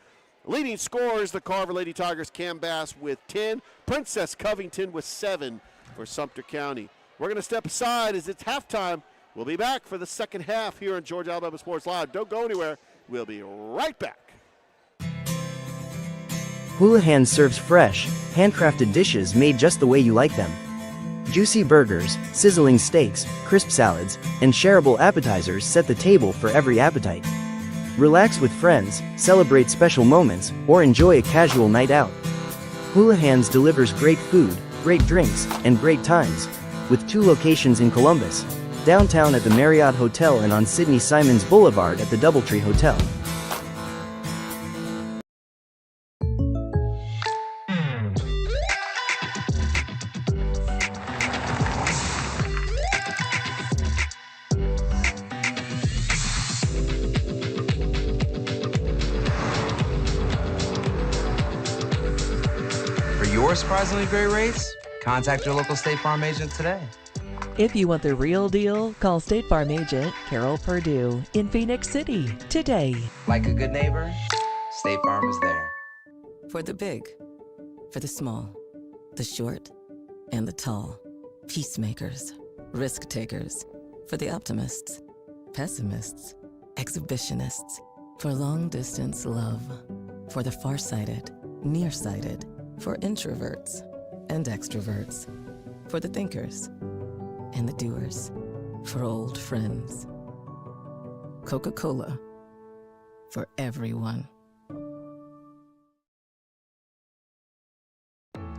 Leading scorers, the Carver Lady Tigers, Cam Bass with 10, Princess Covington with 7 for Sumter County. We're going to step aside as it's halftime. We'll be back for the second half here on Georgia Alabama Sports Live. Don't go anywhere. We'll be right back. Houlihan serves fresh, handcrafted dishes made just the way you like them. Juicy burgers, sizzling steaks, crisp salads, and shareable appetizers set the table for every appetite. Relax with friends, celebrate special moments, or enjoy a casual night out. Houlihan's delivers great food, great drinks, and great times, with 2 locations in Columbus, downtown at the Marriott Hotel and on Sidney Simons Boulevard at the Doubletree Hotel. For your surprisingly great rates, contact your local State Farm agent today. If you want the real deal, call State Farm agent Carol Perdue in Phoenix City today. Like a good neighbor, State Farm is there. For the big, for the small, the short, and the tall. Peacemakers, risk takers. For the optimists, pessimists, exhibitionists. For long distance love. For the farsighted, nearsighted. For introverts and extroverts. For the thinkers and the doers. For old friends. Coca-Cola. For everyone.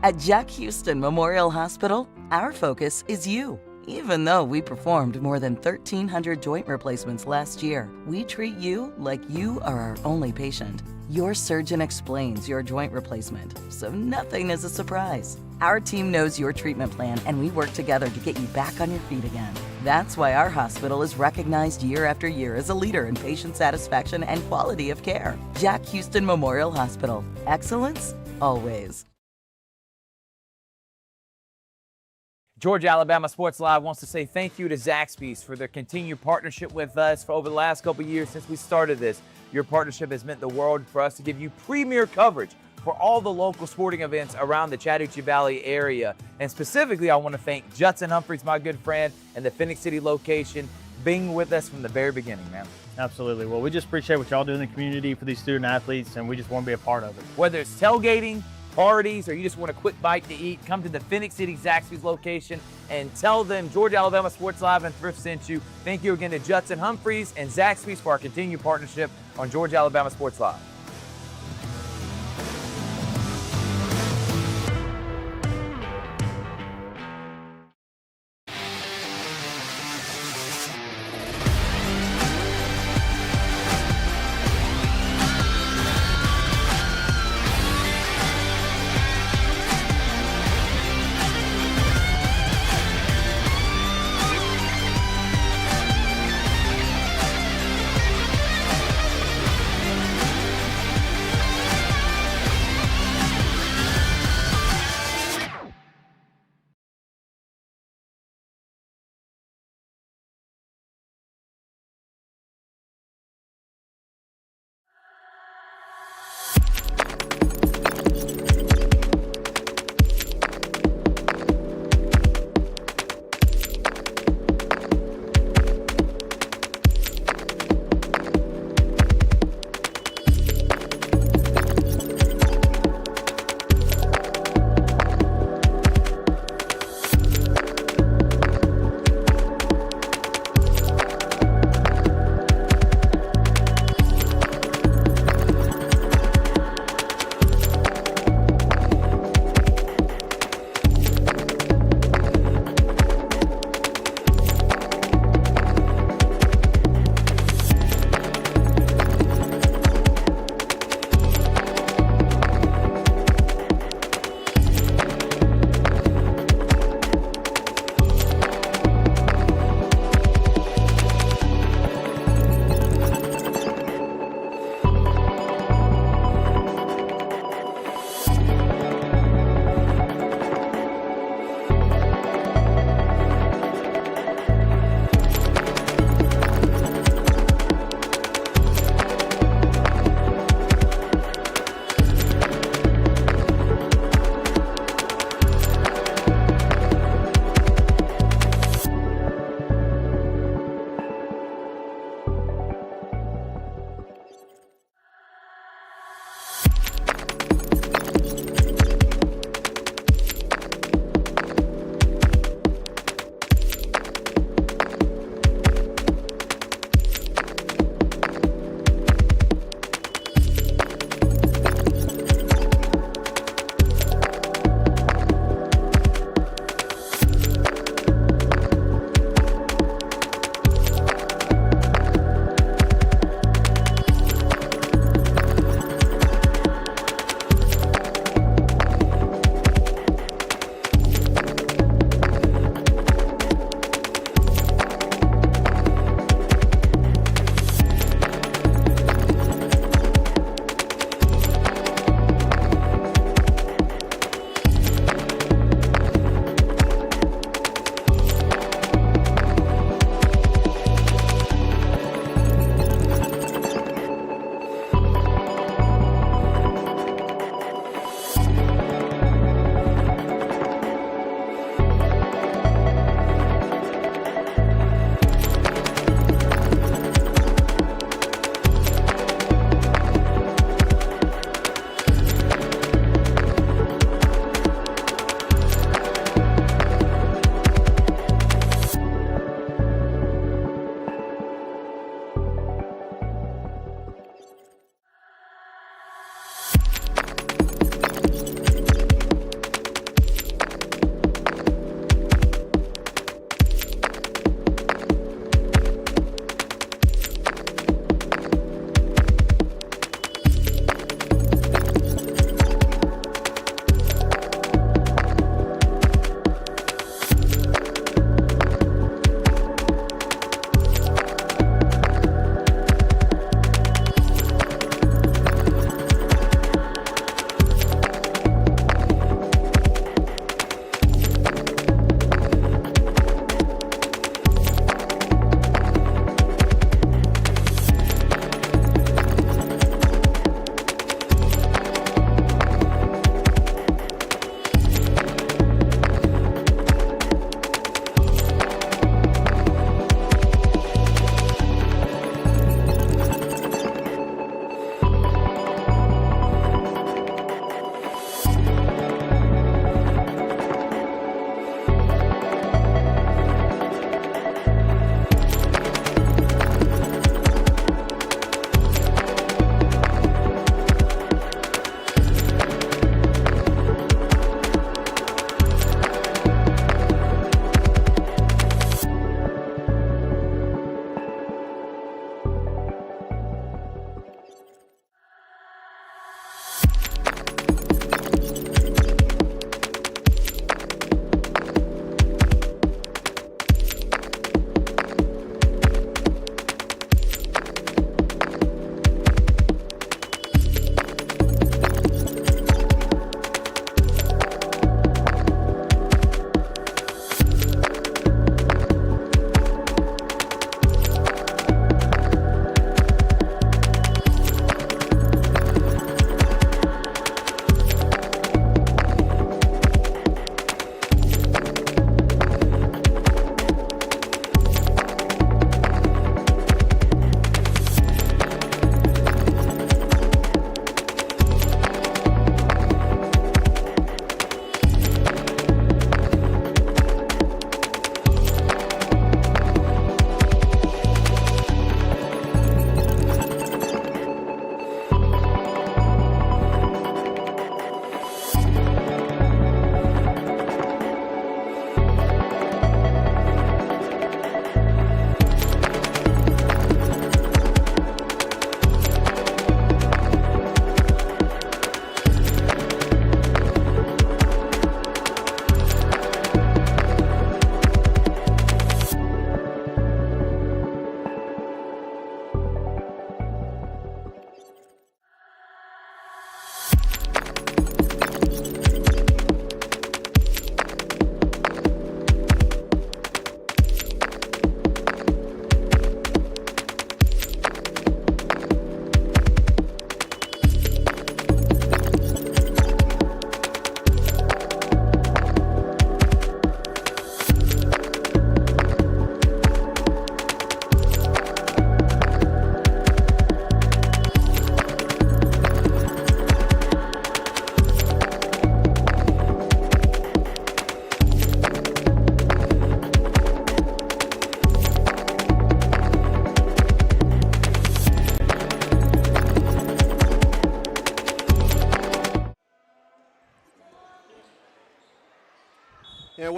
At Jack Houston Memorial Hospital, our focus is you. Even though we performed more than 1,300 joint replacements last year, we treat you like you are our only patient. Your surgeon explains your joint replacement, so nothing is a surprise. Our team knows your treatment plan, and we work together to get you back on your feet again. That's why our hospital is recognized year after year as a leader in patient satisfaction and quality of care. Jack Houston Memorial Hospital. Excellence, always. Georgia Alabama Sports Live wants to say thank you to Zaxby's for their continued partnership with us for over the last couple of years since we started this. Your partnership has meant the world for us to give you premier coverage for all the local sporting events around the Chattahoochee Valley area. And specifically, I want to thank Judson Humphreys, my good friend, and the Phoenix City location, being with us from the very beginning, man. Absolutely. Well, we just appreciate what y'all do in the community for these student athletes, and we just want to be a part of it. Whether it's tailgating, parties, or you just want a quick bite to eat, come to the Phoenix City Zaxby's location and tell them Georgia Alabama Sports Live and Thrift sent you. Thank you again to Judson Humphreys and Zaxby's for our continued partnership on Georgia Alabama Sports Live.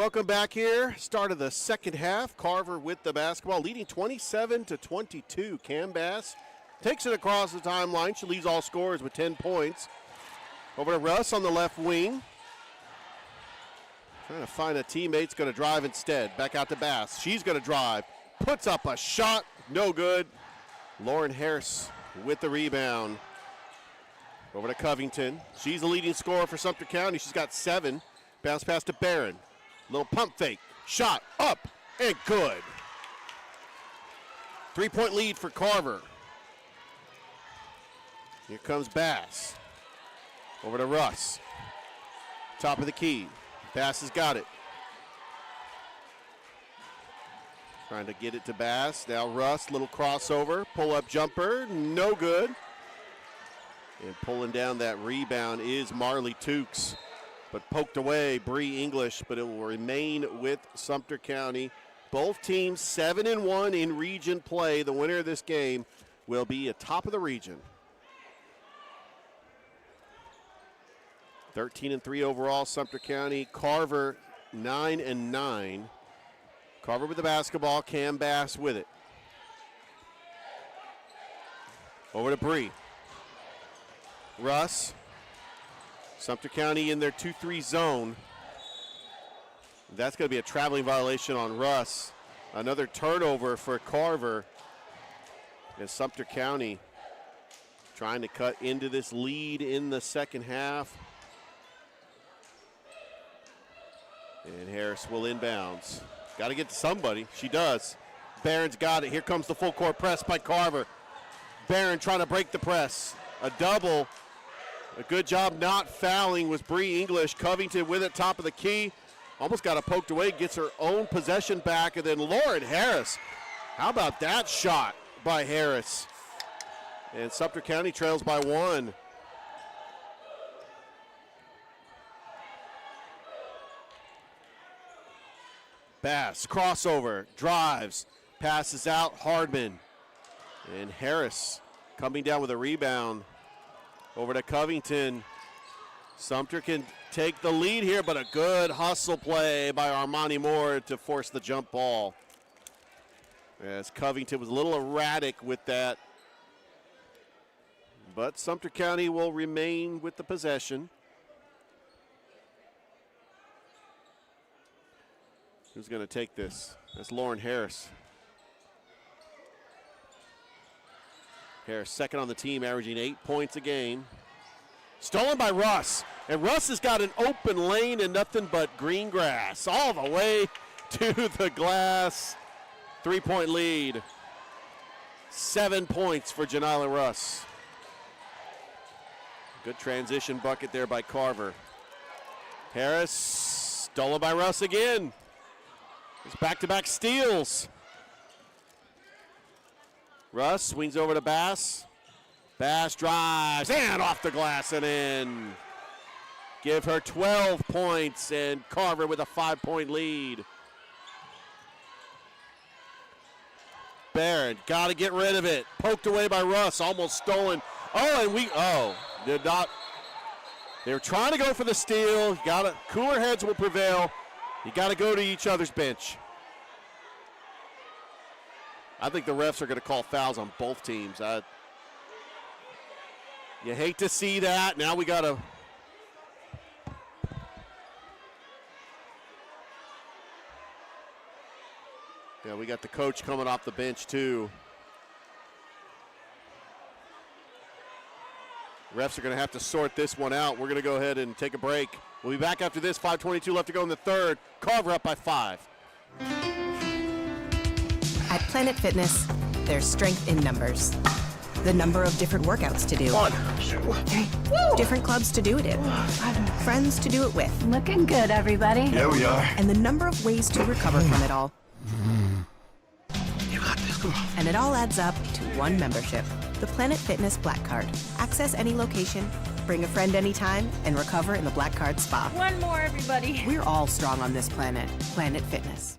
Welcome back here. Start of the second half. Carver with the basketball, leading 27-22. Cam Bass takes it across the timeline. She leads all scorers with 10 points. Over to Russ on the left wing. Trying to find a teammate's going to drive instead. Back out to Bass. She's going to drive. Puts up a shot. No good. Lauren Harris with the rebound. Over to Covington. She's the leading scorer for Sumter County. She's got 7. Bounce pass to Barron. Little pump fake. Shot up and good. 3-point lead for Carver. Here comes Bass. Over to Russ. Top of the key. Bass has got it. Trying to get it to Bass. Now Russ, little crossover. Pull-up jumper. No good. And pulling down that rebound is Marley Tukes. But poked away, Bree English, but it will remain with Sumter County. Both teams 7-1 in region play. The winner of this game will be atop of the region. 13-3 overall, Sumter County. Carver 9-9. Carver with the basketball, Cam Bass with it. Over to Bree. Russ. Sumter County in their 2-3 zone. That's going to be a traveling violation on Russ. Another turnover for Carver. And Sumter County trying to cut into this lead in the second half. And Harris will inbounds. Got to get to somebody. She does. Barron's got it. Here comes the full court press by Carver. Barron trying to break the press. A double. A good job not fouling was Bree English. Covington with it, top of the key. Almost got it poked away, gets her own possession back, and then Lauren Harris. How about that shot by Harris? And Sumter County trails by 1. Bass, crossover, drives, passes out, Hardman. And Harris coming down with a rebound. Over to Covington. Sumter can take the lead here, but a good hustle play by Armani Moore to force the jump ball. As Covington was a little erratic with that. But Sumter County will remain with the possession. Who's going to take this? That's Lauren Harris. Harris second on the team, averaging 8 points a game. Stolen by Russ. And Russ has got an open lane and nothing but green grass all the way to the glass. 3-point lead. 7 points for Janila Russ. Good transition bucket there by Carver. Harris stolen by Russ again. It's back-to-back steals. Russ swings over to Bass. Bass drives and off the glass and in. Give her 12 points and Carver with a 5-point lead. Barron, got to get rid of it. Poked away by Russ, almost stolen. Did not. They were trying to go for the steal. Cooler heads will prevail. You got to go to each other's bench. I think the refs are going to call fouls on both teams. You hate to see that. Now we got to. Yeah, we got the coach coming off the bench too. Refs are going to have to sort this one out. We're going to go ahead and take a break. We'll be back after this. 5:22 left to go in the third. Carver up by 5. At Planet Fitness, there's strength in numbers. The number of different workouts to do. 1, 2, 3. Woo! Different clubs to do it in. Friends to do it with. Looking good, everybody. Here we are. And the number of ways to recover from it all. You got this, come on. And it all adds up to one membership. The Planet Fitness Black Card. Access any location, bring a friend anytime, and recover in the Black Card Spa. One more, everybody. We're all strong on this planet. Planet Fitness.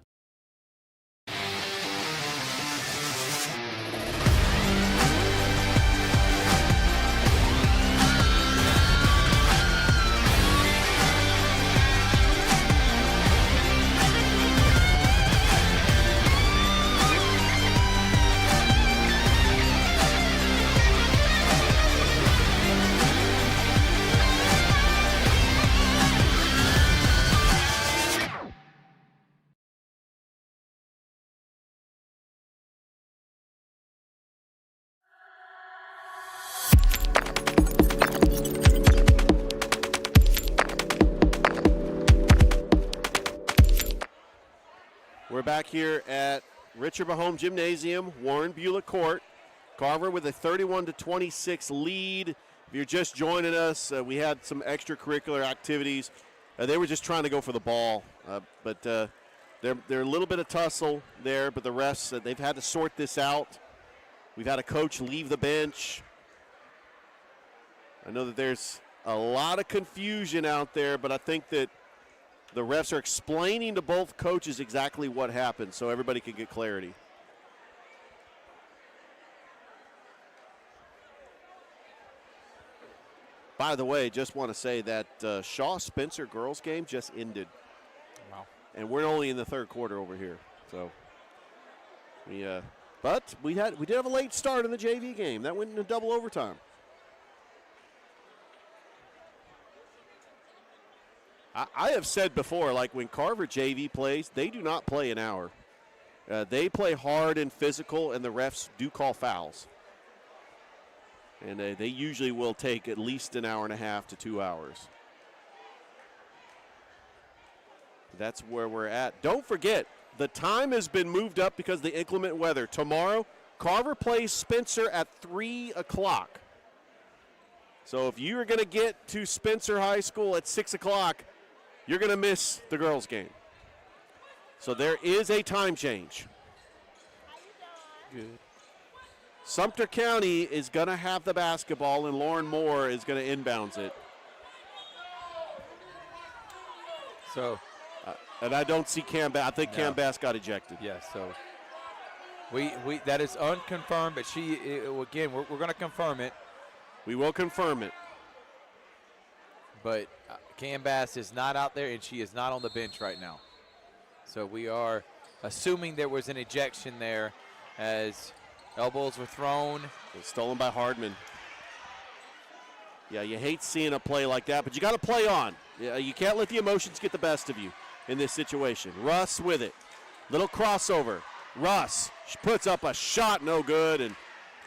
We're back here at Richard Mahone Gymnasium, Warren Beulah Court. Carver with a 31-26 lead. If you're just joining us, we had some extracurricular activities. They were just trying to go for the ball, but they're a little bit of tussle there, but the refs, they've had to sort this out. We've had a coach leave the bench. I know that there's a lot of confusion out there, but I think that the refs are explaining to both coaches exactly what happened so everybody can get clarity. By the way, just want to say that Shaw-Spencer girls game just ended. Wow. And we're only in the third quarter over here. So, but we did have a late start in the JV game. That went into double overtime. I have said before, like when Carver JV plays, they do not play an hour. They play hard and physical, and the refs do call fouls. And they usually will take at least an hour and a half to 2 hours. That's where we're at. Don't forget, the time has been moved up because of the inclement weather. Tomorrow, Carver plays Spencer at 3 o'clock. So if you're going to get to Spencer High School at 6 o'clock, you're going to miss the girls' game. So there is a time change. Good. Sumter County is going to have the basketball, and Lauren Moore is going to inbounds it. So, and I don't see Cam Bass. I think Cam Bass got ejected. Yeah, so we that is unconfirmed, but again, we're going to confirm it. We will confirm it. But Cam Bass is not out there, and she is not on the bench right now. So we are assuming there was an ejection there as elbows were thrown. It's stolen by Hardman. Yeah, you hate seeing a play like that, but you got to play on. Yeah, you can't let the emotions get the best of you in this situation. Russ with it. Little crossover. Russ puts up a shot, no good, and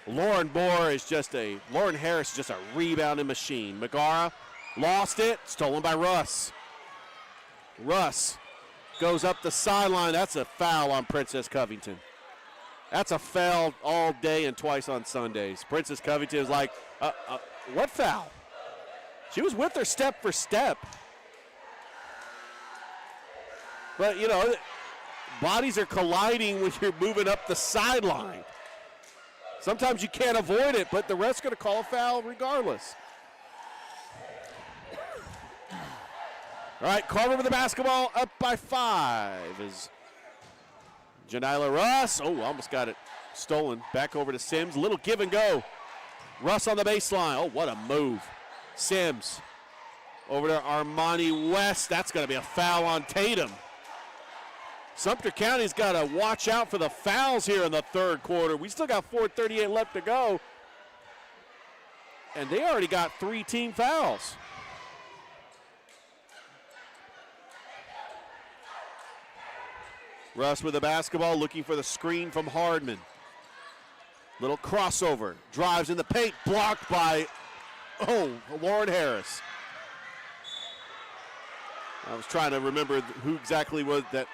Lauren Harris is just a rebounding machine. Megara lost it, stolen by Russ. Russ goes up the sideline. That's a foul on Princess Covington. That's a foul all day and twice on Sundays. Princess Covington is like, what foul? She was with her step for step. But, bodies are colliding when you're moving up the sideline. Sometimes you can't avoid it, but the ref's going to call a foul regardless. All right, Carver with the basketball, up by 5 is Janila Russ. Oh, almost got it stolen. Back over to Sims. Little give and go. Russ on the baseline. Oh, what a move. Sims over to Armani West. That's going to be a foul on Tatum. Sumter County's got to watch out for the fouls here in the third quarter. We still got 4:38 left to go. And they already got 3 team fouls. Russ with the basketball, looking for the screen from Hardman. Little crossover, drives in the paint, blocked by, Lauren Harris. I was trying to remember who exactly was that.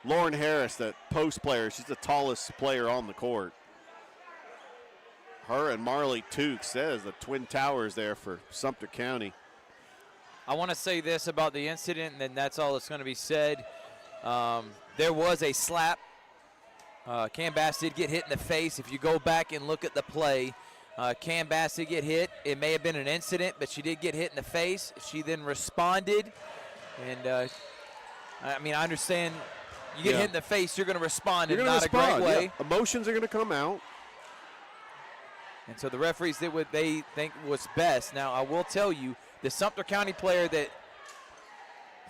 Lauren Harris, that post player, she's the tallest player on the court. Her and Marley Tukes, says the Twin Towers there for Sumter County. I want to say this about the incident, and then that's all that's going to be said. There was a slap. Cam Bass did get hit in the face. If you go back and look at the play, Cam Bass did get hit. It may have been an incident, but she did get hit in the face. She then responded. And, I understand you get hit in the face, you're going to respond in not a great way. Yeah. Emotions are going to come out. And so the referees did what they think was best. Now, I will tell you, the Sumter County player that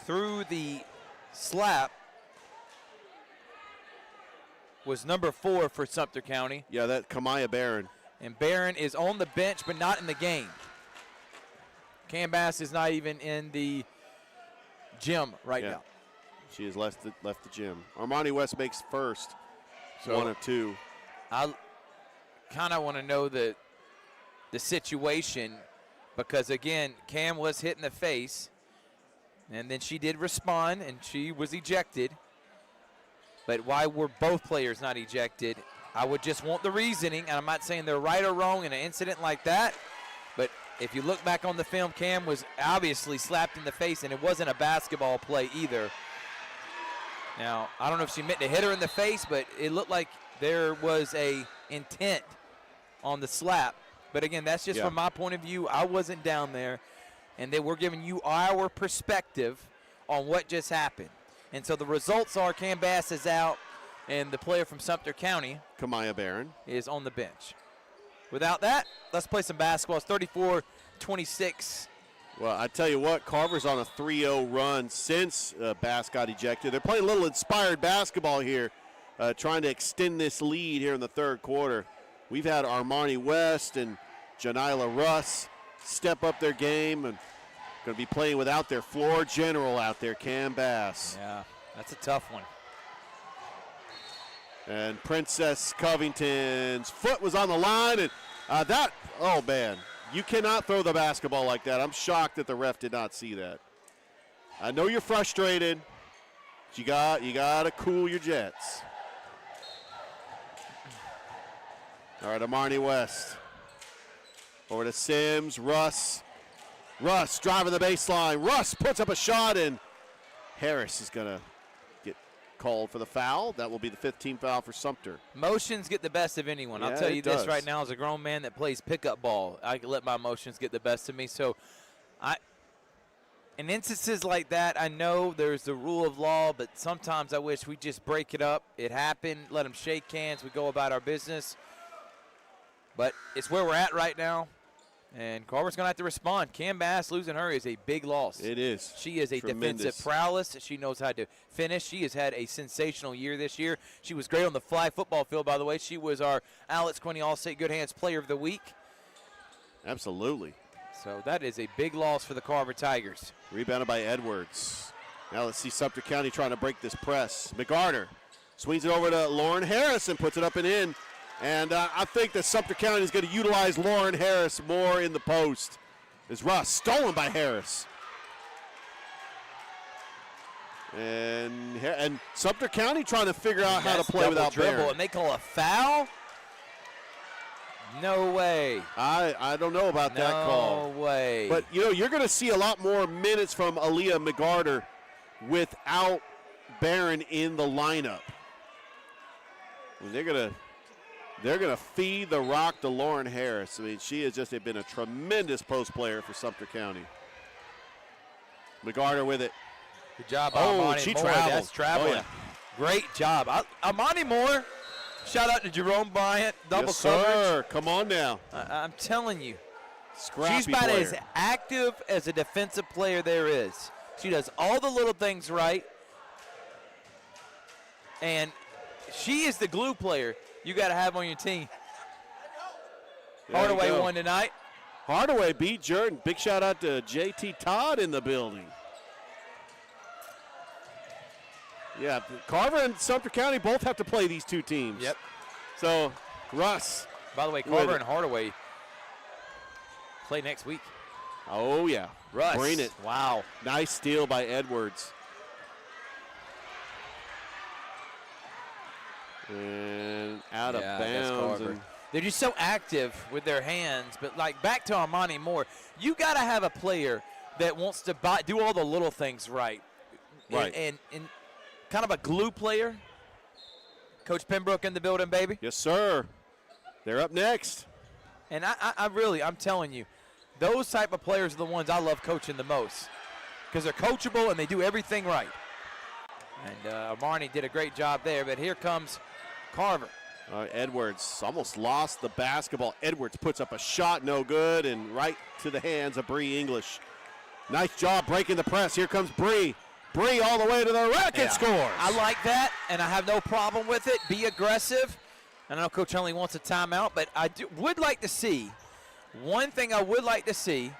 threw the slap was number 4 for Sumter County. Yeah, that Kamaya Barron. And Barron is on the bench, but not in the game. Cam Bass is not even in the gym right now. She has left the gym. Armani West makes first. So 1 of 2. I kind of want to know the situation because, again, Cam was hit in the face, and then she did respond, and she was ejected. But why were both players not ejected? I would just want the reasoning, and I'm not saying they're right or wrong in an incident like that, but if you look back on the film, Cam was obviously slapped in the face, and it wasn't a basketball play either. Now, I don't know if she meant to hit her in the face, but it looked like there was a intent on the slap. But again, that's just from my point of view. I wasn't down there, and we're giving you our perspective on what just happened. And so the results are Cam Bass is out, and the player from Sumter County, Kamaya Barron, is on the bench. Without that, let's play some basketball. It's 34-26. Well, I tell you what, Carver's on a 3-0 run since Bass got ejected. They're playing a little inspired basketball here, trying to extend this lead here in the third quarter. We've had Armani West and Janila Russ step up their game and going to be playing without their floor general out there, Cam Bass. Yeah, that's a tough one. And Princess Covington's foot was on the line, and oh man, you cannot throw the basketball like that. I'm shocked that the ref did not see that. I know you're frustrated, but you got to cool your jets. All right, Armani West. Over to Sims, Russ. Russ driving the baseline. Russ puts up a shot, and Harris is going to get called for the foul. That will be the 15th foul for Sumter. Motions get the best of anyone. I'll tell you this right now, as a grown man that plays pickup ball, I can let my emotions get the best of me. So in instances like that, I know there's the rule of law, but sometimes I wish we just break it up. It happened. Let them shake hands. We go about our business. But it's where we're at right now, and Carver's going to have to respond. Cam Bass losing her is a big loss. It is. She is a defensive prowess. She knows how to finish. She has had a sensational year this year. She was great on the flag football field, by the way. She was our Alex Quinney All-State Good Hands Player of the Week. Absolutely. So that is a big loss for the Carver Tigers. Rebounded by Edwards. Now let's see Sumter County trying to break this press. McGarter swings it over to Lauren Harris and puts it up and in. And I think that Sumter County is going to utilize Lauren Harris more in the post. Is Russ stolen by Harris. And Sumter County trying to figure out how to play without dribble. And they call a foul? No way. I don't know about that call. No way. But, you're going to see a lot more minutes from Aaliyah McGarter without Barron in the lineup. And they're going to feed the rock to Lauren Harris. I mean, she has just been a tremendous post player for Sumter County. McGarter with it. Good job, Armani Moore. traveled. That's traveling. Oh, yeah. Great job. Armani Moore, shout out to Jerome Bryant. Double yes, coverage. Sir. Come on now. I'm telling you. Scrappy She's about player. as active as a defensive player there is. She does all the little things right. And she is the glue player you got to have on your team. Hardaway won tonight. Hardaway beat Jordan. Big shout out to JT Todd in the building. Yeah, Carver and Sumter County both have to play these two teams. Yep. So, Russ. By the way, Carver and Hardaway play next week. Oh, yeah. Russ. Bring it. Wow. Nice steal by Edwards. And out of bounds. They're just so active with their hands. But, back to Armani Moore, you got to have a player that wants to do all the little things right. Right. And kind of a glue player. Coach Pembroke in the building, baby. Yes, sir. They're up next. And I'm telling you, those type of players are the ones I love coaching the most because they're coachable and they do everything right. And Armani did a great job there, but here comes Carver. Edwards almost lost the basketball. Edwards puts up a shot, no good, and right to the hands of Bree English. Nice job breaking the press. Here comes Bree. Bree all the way to the rack and scores. I like that, and I have no problem with it. Be aggressive. I know Coach Hunley wants a timeout, but I would like to see, one thing I would like to see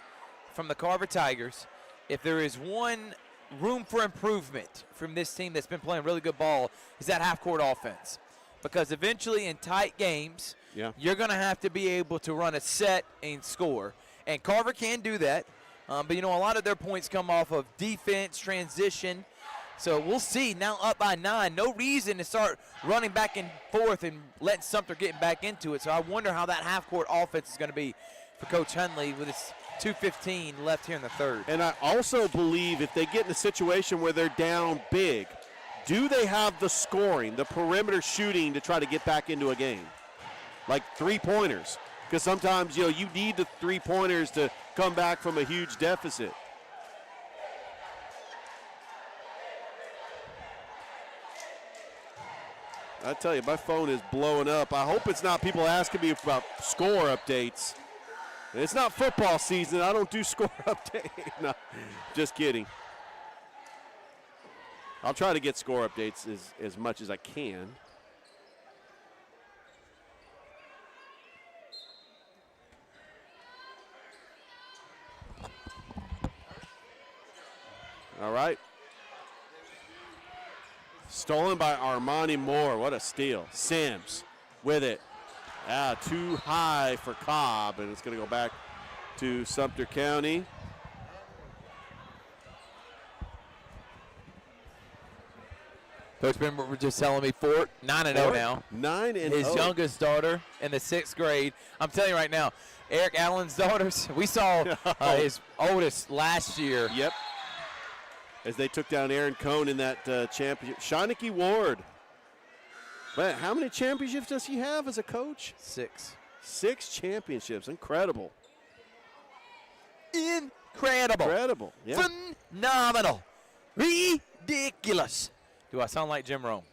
from the Carver Tigers, if there is one room for improvement from this team that's been playing really good ball, is that half-court offense. Because eventually in tight games, you're going to have to be able to run a set and score. And Carver can do that. But, a lot of their points come off of defense, transition. So we'll see. Now up by 9. No reason to start running back and forth and letting Sumter get back into it. So I wonder how that half-court offense is going to be for Coach Hundley with his 2:15 left here in the third. And I also believe if they get in a situation where they're down big, do they have the scoring, the perimeter shooting to try to get back into a game? Like three-pointers. Because sometimes, you need the three-pointers to come back from a huge deficit. I tell you, my phone is blowing up. I hope it's not people asking me about score updates. It's not football season. I don't do score updates. No, just kidding. I'll try to get score updates as much as I can. All right. Stolen by Armani Moore. What a steal. Sims with it. Too high for Cobb, and it's going to go back to Sumter County. Coach Ben were just telling me 9-0 now. 9-0. His youngest daughter in the 6th grade. I'm telling you right now, Eric Allen's daughters, we saw his oldest last year. Yep. As they took down Aaron Cohn in that championship. Shawnee Ward. Man, how many championships does he have as a coach? 6. 6 championships. Incredible. Incredible. Yeah. Phenomenal. Ridiculous. Do I sound like Jim Rome?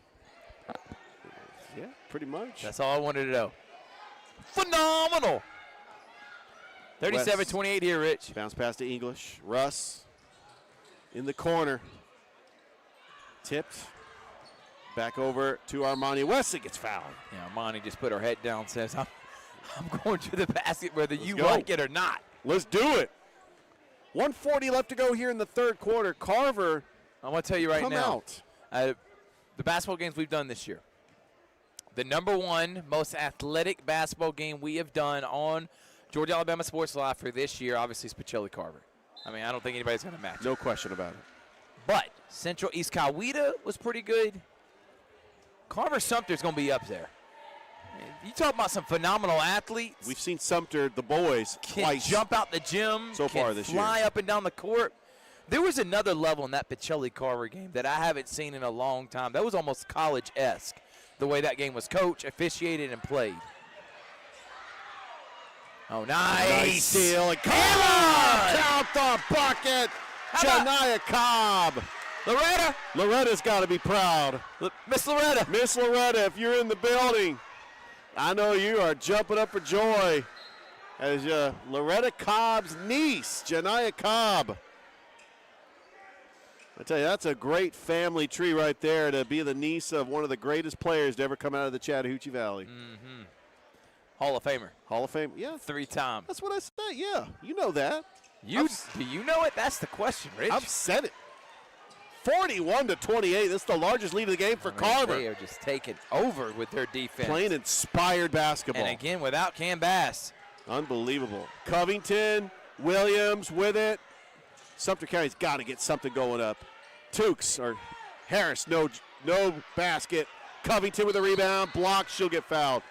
Yeah, pretty much. That's all I wanted to know. Phenomenal. 37-28 here, Rich. Bounce pass to English. Russ in the corner. Tipped. Back over to Armani. Wesley gets fouled. Yeah, Armani just put her head down, says, I'm going to the basket whether you go. like it or not. Let's do it. 1:40 left to go here in the third quarter. Carver, I'm going to tell you right now. Out. The basketball games we've done this year, the number 1 most athletic basketball game we have done on Georgia Alabama Sports Live for this year, obviously, is Pacelli Carver. I mean, I don't think anybody's going to match it. No question about it. But Central East Coweta was pretty good. Carver Sumter's going to be up there. You talk about some phenomenal athletes. We've seen Sumter, the boys, twice. Jump out the gym. So far this year. Fly up and down the court. There was another level in that Pacelli Carver game that I haven't seen in a long time. That was almost college-esque, the way that game was coached, officiated, and played. Oh, nice steal. And count the bucket. Janiyah Cobb. Loretta's got to be proud. Miss Loretta. Miss Loretta, if you're in the building, I know you are jumping up for joy as Loretta Cobb's niece, Janiyah Cobb. I tell you, that's a great family tree right there to be the niece of one of the greatest players to ever come out of the Chattahoochee Valley. Mm-hmm. Hall of Famer. Hall of Fame, yeah. 3 times. That's what I said, yeah. You know that. Do you know it? That's the question, Rich. I've said it. 41-28. This is the largest lead of the game for Carver. They are just taking over with their defense. Playing inspired basketball. And again, without Cam Bass. Unbelievable. Covington, Williams with it. Sumter County's got to get something going up. Tukes or Harris, no basket. Covington with a rebound, blocked, she'll get fouled.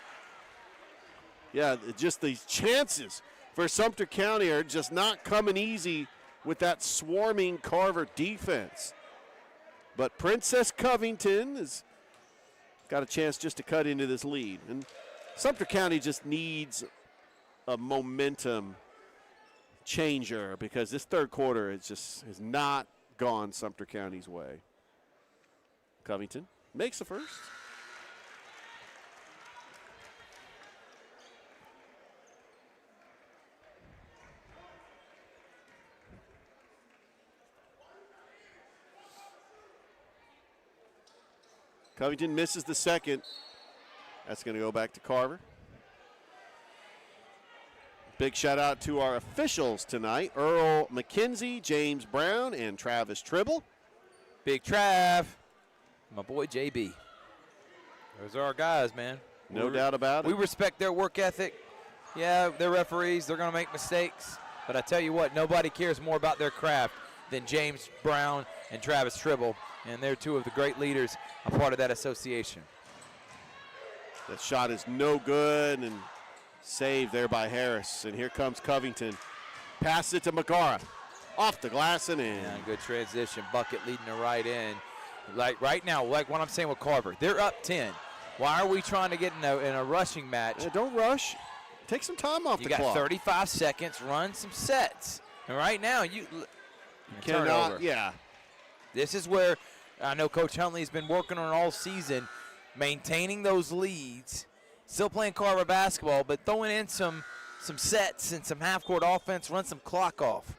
Yeah, just these chances for Sumter County are just not coming easy with that swarming Carver defense. But Princess Covington has got a chance just to cut into this lead. And Sumter County just needs a momentum changer because this third quarter has not gone Sumter County's way. Covington makes the first. Covington misses the second. That's going to go back to Carver. Big shout out to our officials tonight, Earl McKenzie, James Brown, and Travis Tribble. Big Trav. My boy JB. Those are our guys, man. No doubt about it. We respect their work ethic. Yeah, they're referees. They're going to make mistakes. But I tell you what, nobody cares more about their craft than James Brown and Travis Tribble. And they're two of the great leaders, a part of that association. That shot is no good, and saved there by Harris. And here comes Covington. Pass it to McGara. Off the glass and in. Yeah, good transition. Bucket leading the right end. Like right now, like what I'm saying with Carver, they're up 10. Why are we trying to get in a rushing match? Yeah, don't rush. Take some time off the clock. You got 35 seconds. Run some sets. And right now, you cannot. Yeah. This is where I know Coach Huntley's been working on all season, maintaining those leads. Still playing Carver basketball, but throwing in some sets and some half-court offense, run some clock off.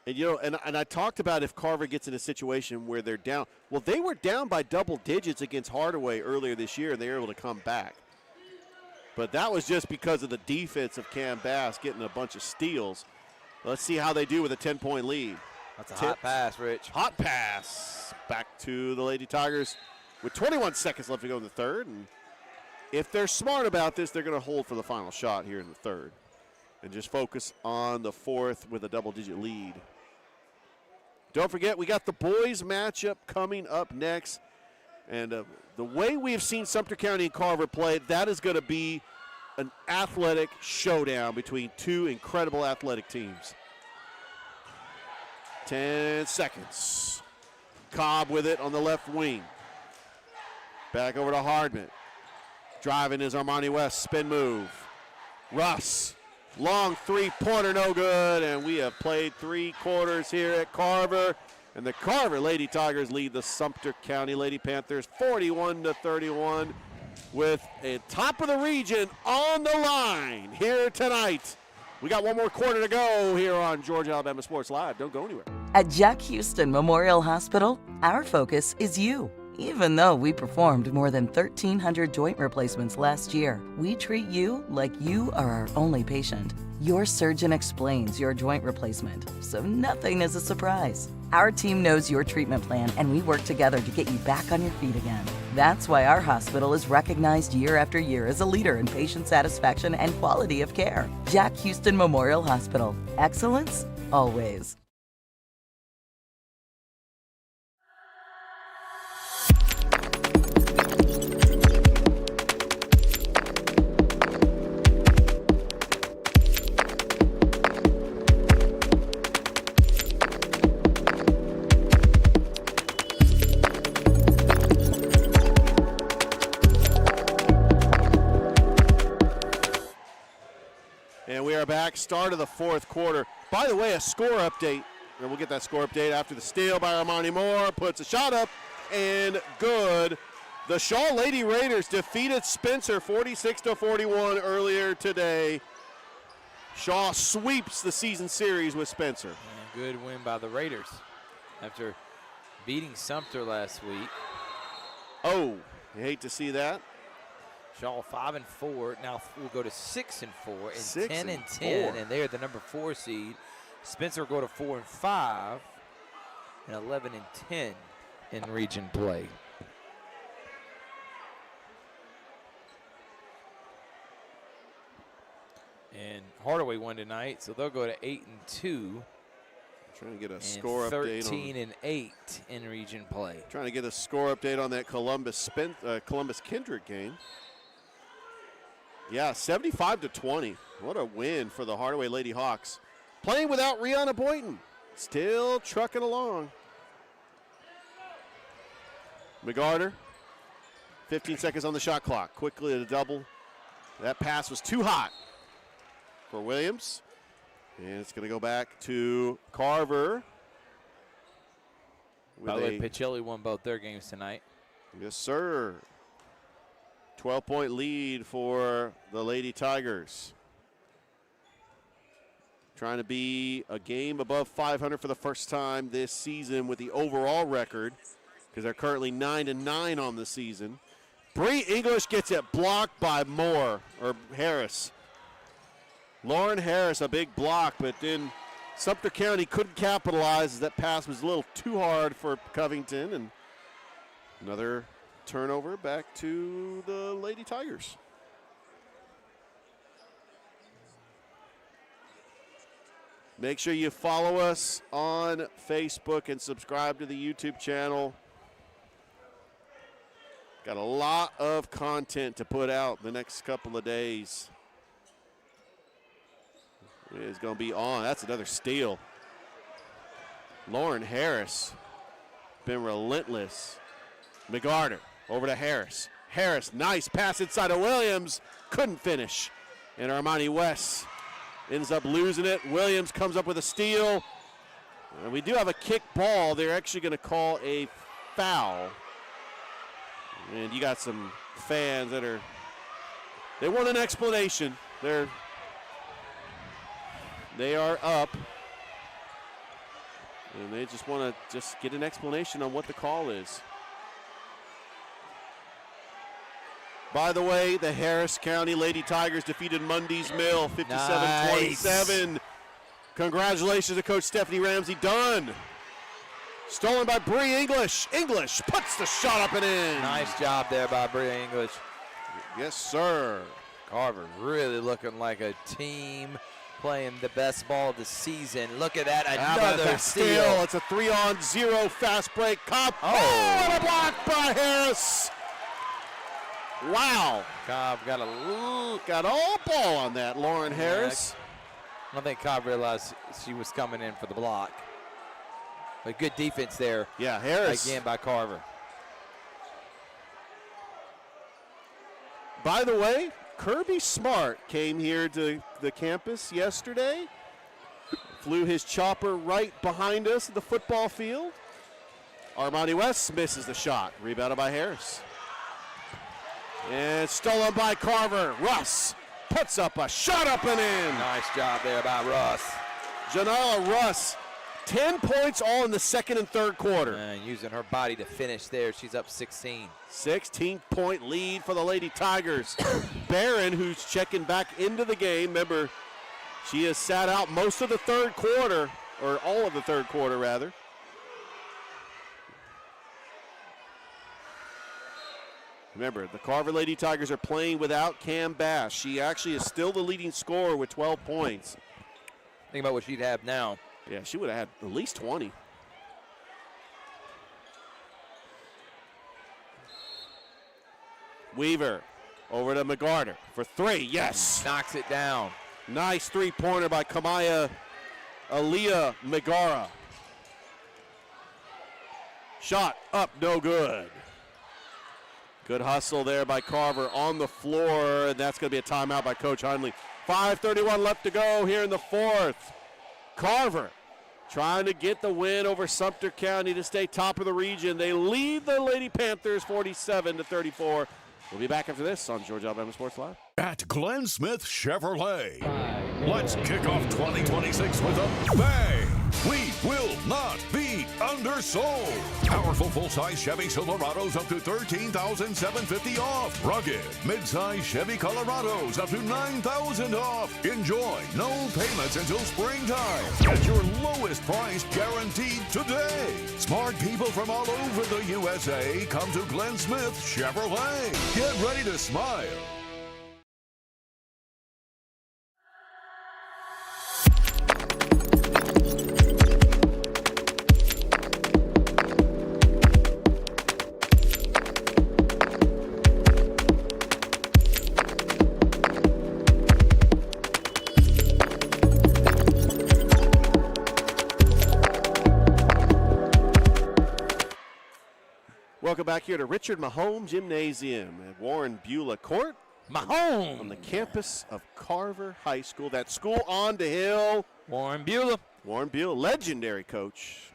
And, and I talked about if Carver gets in a situation where they're down. Well, they were down by double digits against Hardaway earlier this year, and they were able to come back. But that was just because of the defense of Cam Bass getting a bunch of steals. Let's see how they do with a 10-point lead. That's a hot pass, Rich. Hot pass. Back to the Lady Tigers with 21 seconds left to go in the third. And if they're smart about this, they're going to hold for the final shot here in the third and just focus on the fourth with a double-digit lead. Don't forget, we got the boys matchup coming up next. And the way we have seen Sumter County and Carver play, that is going to be an athletic showdown between two incredible athletic teams. 10 seconds. Cobb with it on the left wing. Back over to Hardman. Driving is Armani West, spin move. Russ. Long three-pointer, no good, and we have played 3 quarters here at Carver. And the Carver Lady Tigers lead the Sumter County Lady Panthers 41-31 with a top of the region on the line here tonight. We got one more quarter to go here on Georgia Alabama Sports Live. Don't go anywhere. At Jack Houston Memorial Hospital, our focus is you. Even though we performed more than 1,300 joint replacements last year, we treat you like you are our only patient. Your surgeon explains your joint replacement, so nothing is a surprise. Our team knows your treatment plan, and we work together to get you back on your feet again. That's why our hospital is recognized year after year as a leader in patient satisfaction and quality of care. Jack Houston Memorial Hospital. Excellence, always. And we are back, start of the fourth quarter. By the way, a score update, and we'll get that score update after the steal by Armani Moore. Puts a shot up, and good. The Shaw Lady Raiders defeated Spencer 46-41 earlier today. Shaw sweeps the season series with Spencer. And good win by the Raiders after beating Sumter last week. Oh, you hate to see that. Shaw 5-4. Now we'll go to 6-4 and 6 10 and 10, 4. and they're the number 4 seed. Spencer will go to 4-5 and 11-10 in region play. And Hardaway won tonight, so they'll go to 8-2. Trying to get a score update. 13-8 in region play. Trying to get a score update on that Columbus Kindred game. Yeah, 75-20. What a win for the Hardaway Lady Hawks. Playing without Rihanna Boynton. Still trucking along. McGarter, 15 seconds on the shot clock. Quickly to double. That pass was too hot for Williams. And it's going to go back to Carver. By the way, Pichelli won both their games tonight. Yes, sir. 12-point lead for the Lady Tigers. Trying to be a game above 500 for the first time this season with the overall record, because they're currently 9-9 on the season. Bree English gets it blocked by Harris. Lauren Harris, a big block, but then Sumter County couldn't capitalize as that pass was a little too hard for Covington. And another turnover back to the Lady Tigers. Make sure you follow us on Facebook and subscribe to the YouTube channel. Got a lot of content to put out the next couple of days. It's going to be on. That's another steal. Lauren Harris been relentless. McGarter over to Harris. Harris, nice pass inside of Williams. Couldn't finish. And Armani West ends up losing it. Williams comes up with a steal. And we do have a kick ball. They're actually going to call a foul. And you got some fans that they want an explanation. They are up. And they just want to get an explanation on what the call is. By the way, the Harris County Lady Tigers defeated Mundy's Mill 57-27. Congratulations to Coach Stephanie Ramsey. Done. Stolen by Bree English. English puts the shot up and in. Nice job there by Bree English. Yes, sir. Carver really looking like a team playing the best ball of the season. Look at that, another steal. It's a 3-on-0 fast break. Cobb. Oh, and a block by Harris. Wow. Cobb got all ball on that, Lauren Harris. I don't think Cobb realized she was coming in for the block. But good defense there. Yeah, Harris. Again by Carver. By the way, Kirby Smart came here to the campus yesterday. Flew his chopper right behind us at the football field. Armani West misses the shot. Rebounded by Harris. And stolen by Carver. Russ puts up a shot up and in. Nice job there by Russ. Janala Russ, 10 points all in the second and third quarter. And using her body to finish there. She's up 16. 16-point lead for the Lady Tigers. Barron, who's checking back into the game. Remember, she has sat out most of the third quarter, or all of the third quarter, rather. Remember, the Carver Lady Tigers are playing without Cam Bass. She actually is still the leading scorer with 12 points. Think about what she'd have now. Yeah, she would have had at least 20. Weaver over to McGarter for three. Yes. Knocks it down. Nice three-pointer by Kamaya Aaliyah Megara. Shot up, no good. Good hustle there by Carver on the floor, and that's going to be a timeout by Coach Hundley. 5:31 left to go here in the fourth. Carver trying to get the win over Sumter County to stay top of the region. They lead the Lady Panthers 47-34. We'll be back after this on Georgia Alabama Sports Live. At Glen Smith Chevrolet, let's kick off 2026 with a bang. We will not be undersold. Powerful full-size Chevy Silverados up to $13,750 off. Rugged mid-size Chevy Colorados up to $9,000 off. Enjoy no payments until springtime. Get your lowest price guaranteed today. Smart people from all over the USA come to Glen Smith Chevrolet. Get ready to smile. Welcome back here to Richard Mahone Gymnasium at Warren Beulah Court. Mahone! On the campus of Carver High School. That school on the hill. Warren Beulah. Warren Beulah, legendary coach.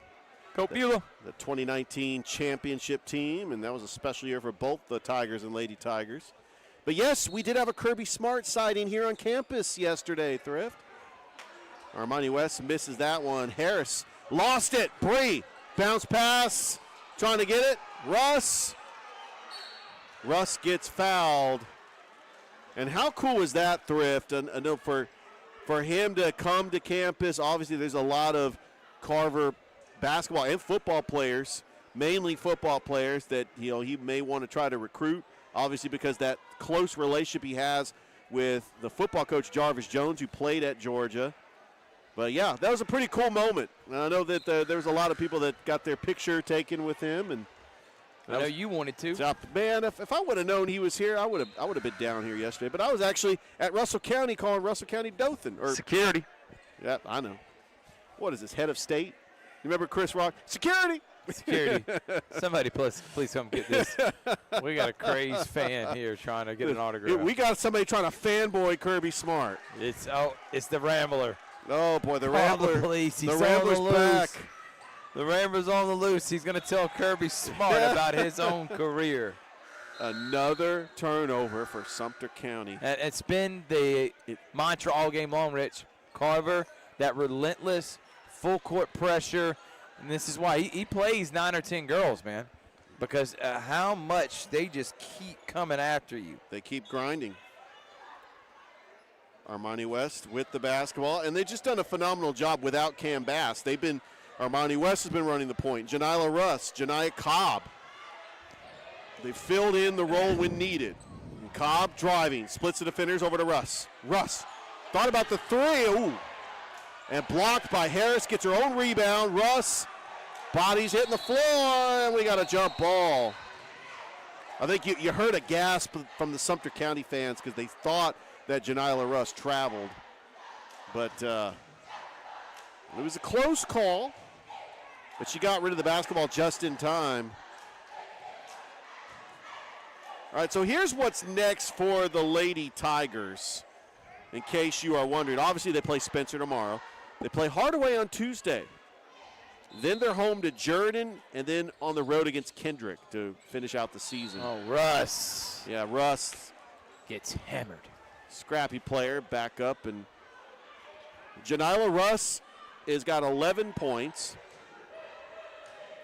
Coach Beulah. The 2019 championship team, and that was a special year for both the Tigers and Lady Tigers. But yes, we did have a Kirby Smart sighting here on campus yesterday, Thrift. Armani West misses that one. Harris lost it. Bree, bounce pass, trying to get it. Russ gets fouled. And how cool is that, Thrift? And I know for him to come to campus, obviously there's a lot of Carver basketball and football players, mainly football players that he may want to try to recruit, obviously because that close relationship he has with the football coach Jarvis Jones, who played at Georgia. But yeah, that was a pretty cool moment. And I know that there's a lot of people that got their picture taken with him, and I know you wanted to. Man, if I would have known he was here, I would have been down here yesterday. But I was actually at Russell County calling Russell County Dothan. Security. Yep, I know. What is this, head of state? You remember Chris Rock? Security. Security. Somebody please come get this. We got a crazed fan here trying to get an autograph. We got somebody trying to fanboy Kirby Smart. It's the Rambler. Oh, boy, the Rambler. The police. He's the Rambler's on the loose. back. The Rambler's on the loose. He's going to tell Kirby Smart about his own career. Another turnover for Sumter County. And it's been the mantra all game long, Rich. Carver, that relentless full court pressure. And this is why he plays 9 or 10 girls, man, because how much they just keep coming after you. They keep grinding. Armani West with the basketball, and they've just done a phenomenal job without Cam Bass. Armani West has been running the point. Janiyah Russ, Janiah Cobb. They filled in the role when needed. And Cobb driving, splits the defenders over to Russ. Russ thought about the three. Ooh. And blocked by Harris, gets her own rebound. Russ, body's hitting the floor, and we got a jump ball. I think you heard a gasp from the Sumter County fans because they thought that Janiyah Russ traveled. But it was a close call, but she got rid of the basketball just in time. All right, so here's what's next for the Lady Tigers, in case you are wondering. Obviously, they play Spencer tomorrow. They play Hardaway on Tuesday. Then they're home to Jordan, and then on the road against Kendrick to finish out the season. Oh, Russ. Yeah, Russ gets hammered. Scrappy player, back up. And Janiyah Russ has got 11 points.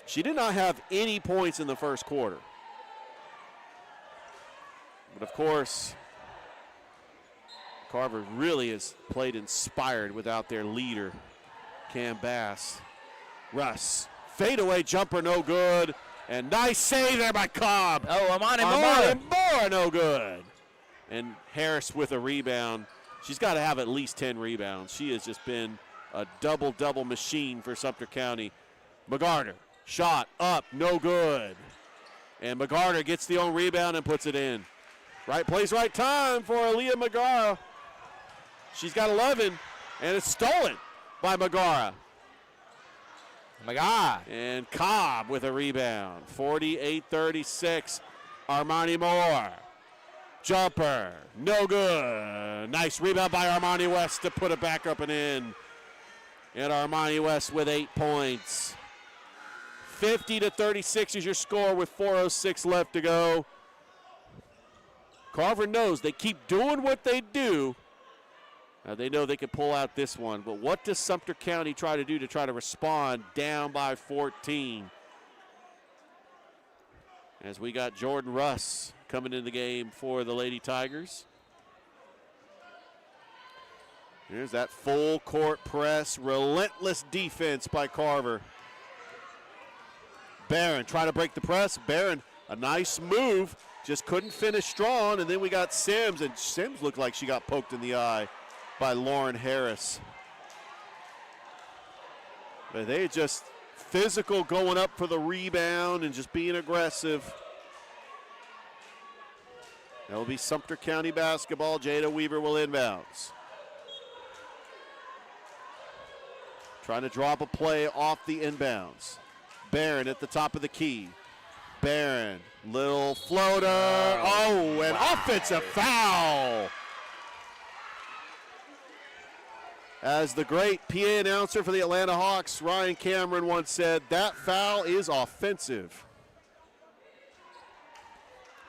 She did not have any points in the first quarter. But, of course, Carver really has played inspired without their leader, Cam Bass. Russ, fadeaway jumper, no good. And nice save there by Cobb. Oh, Armani Moore, no good. And Harris with a rebound. She's got to have at least 10 rebounds. She has just been a double-double machine for Sumter County. McGarter, shot up, no good. And McGarter gets the own rebound and puts it in. Right place, right time for Aaliyah McGarra. She's got 11, and it's stolen by McGarra. And Cobb with a rebound. 48-36. Armani Moore. Jumper. No good. Nice rebound by Armani West to put it back up and in. And Armani West with 8 points. 50-36 is your score with 4:06 left to go. Carver knows they keep doing what they do. They know they can pull out this one, but what does Sumter County try to do to try to respond down by 14? As we got Jordan Russ coming in the game for the Lady Tigers. Here's that full court press, relentless defense by Carver. Barron trying to break the press. Barron, a nice move, just couldn't finish strong, and then we got Sims, and Sims looked like she got poked in the eye by Lauren Harris. But they just physical, going up for the rebound and just being aggressive. That will be Sumter County basketball. Jada Weaver will inbounds. Trying to drop a play off the inbounds. Barron at the top of the key. Barron, little floater. Oh, an offensive foul. As the great PA announcer for the Atlanta Hawks, Ryan Cameron, once said, that foul is offensive.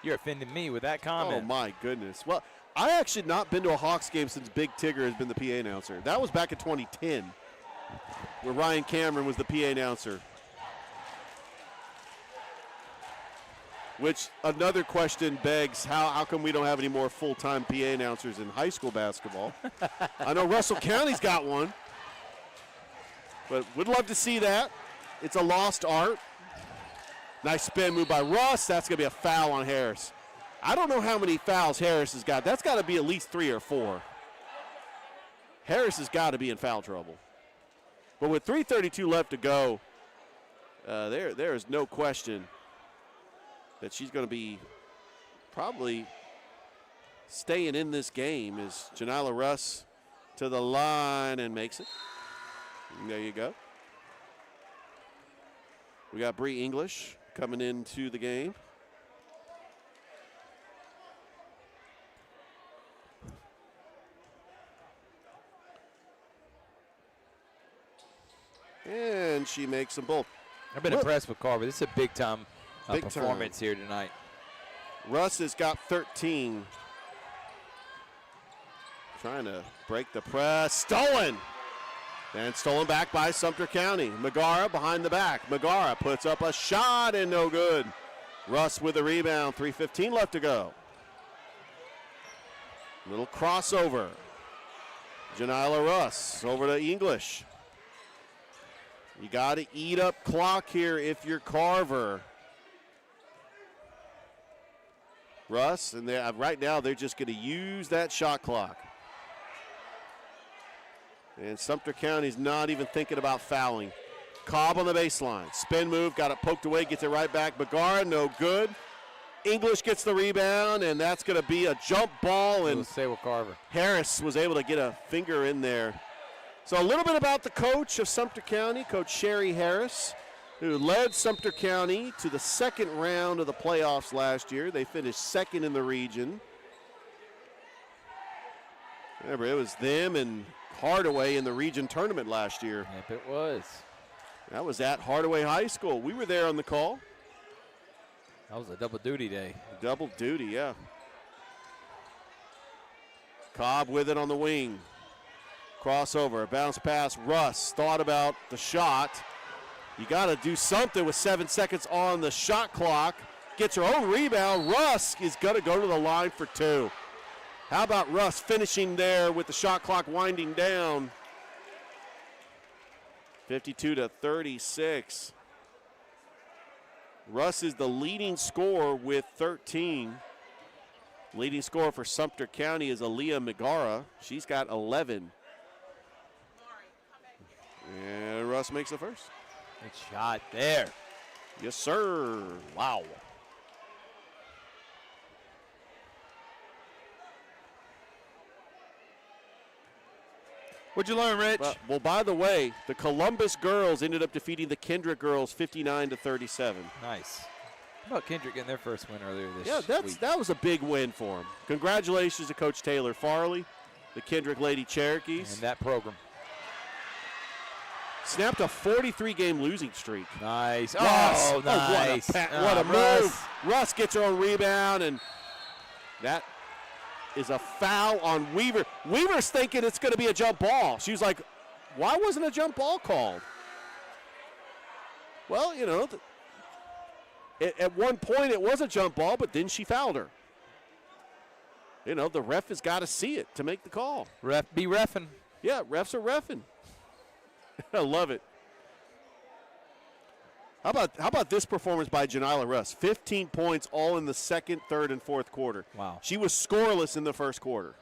You're offending me with that comment. Oh, my goodness. Well, I actually not been to a Hawks game since Big Tigger has been the PA announcer. That was back in 2010, where Ryan Cameron was the PA announcer. Which another question begs, how come we don't have any more full-time PA announcers in high school basketball? I know Russell County's got one, but would love to see that. It's a lost art. Nice spin move by Russ. That's going to be a foul on Harris. I don't know how many fouls Harris has got. That's got to be at least 3 or 4. Harris has got to be in foul trouble. But with 3:32 left to go, there is no question that she's going to be probably staying in this game is Janila Russ to the line and makes it. And there you go. We got Bree English coming into the game. And she makes them both. I've been impressed with Carver. This is a big-time performance here tonight. Russ has got 13. Trying to break the press. Stolen. And stolen back by Sumter County. Megara behind the back. Megara puts up a shot and no good. Russ with the rebound. 3:15 left to go. Little crossover. Janila Russ over to English. You got to eat up clock here if you're Carver. Russ, and right now they're just going to use that shot clock. And Sumter County's not even thinking about fouling. Cobb on the baseline. Spin move, got it poked away, gets it right back. Megara, no good. English gets the rebound, and that's going to be a jump ball. And stay with Carver. Harris was able to get a finger in there. So a little bit about the coach of Sumter County, Coach Sherry Harris, who led Sumter County to the second round of the playoffs last year. They finished second in the region. Remember, it was them and Hardaway in the region tournament last year. Yep, it was. That was at Hardaway High School. We were there on the call. That was a double duty day. Double duty, yeah. Cobb with it on the wing. Crossover, bounce pass. Russ thought about the shot. You got to do something with 7 seconds on the shot clock. Gets her own rebound. Russ is going to go to the line for two. How about Russ finishing there with the shot clock winding down? 52-36. Russ is the leading scorer with 13. Leading scorer for Sumter County is Aaliyah Megara. She's got 11. And Russ makes the first. Good shot there. Yes, sir. Wow. What'd you learn, Rich? Well, by the way, the Columbus girls ended up defeating the Kendrick girls 59-37. Nice. How about Kendrick getting their first win earlier this week? That was a big win for them. Congratulations to Coach Taylor Farley, the Kendrick Lady Cherokees. And that program. Snapped a 43-game losing streak. Nice. Russ. Oh, nice. What a move. Russ gets her own rebound, and that is a foul on Weaver. Weaver's thinking it's going to be a jump ball. She was like, why wasn't a jump ball called? Well, you know, at one point it was a jump ball, but then she fouled her. You know, the ref has got to see it to make the call. Ref be reffing. Yeah, refs are reffing. I love it. How about this performance by Janila Russ? 15 points all in the second, third, and fourth quarter. Wow. She was scoreless in the first quarter.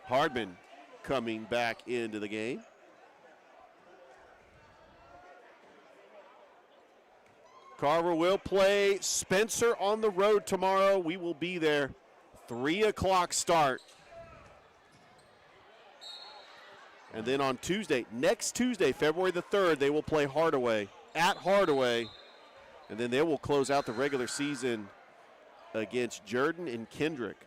Hardman coming back into the game. Carver will play Spencer on the road tomorrow. We will be there. 3 o'clock start. And then on Tuesday, next Tuesday, February the 3rd, they will play Hardaway at Hardaway. And then they will close out the regular season against Jordan and Kendrick.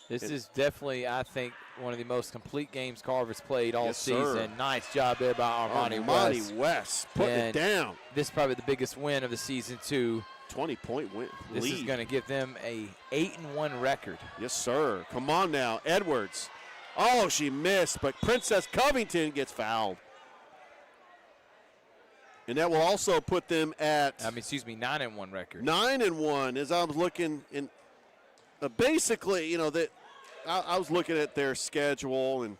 This is definitely, I think, one of the most complete games Carver's played all season. Sir. Nice job there by Armani West putting it down. This is probably the biggest win of the season, too. 20-point win. This is going to give them a 8-1 record. Yes, sir. Come on now. Edwards. Oh, she missed, but Princess Covington gets fouled. And that will also put them at 9-1 record. 9-1 as I was looking in. Basically, you know, that I was looking at their schedule, and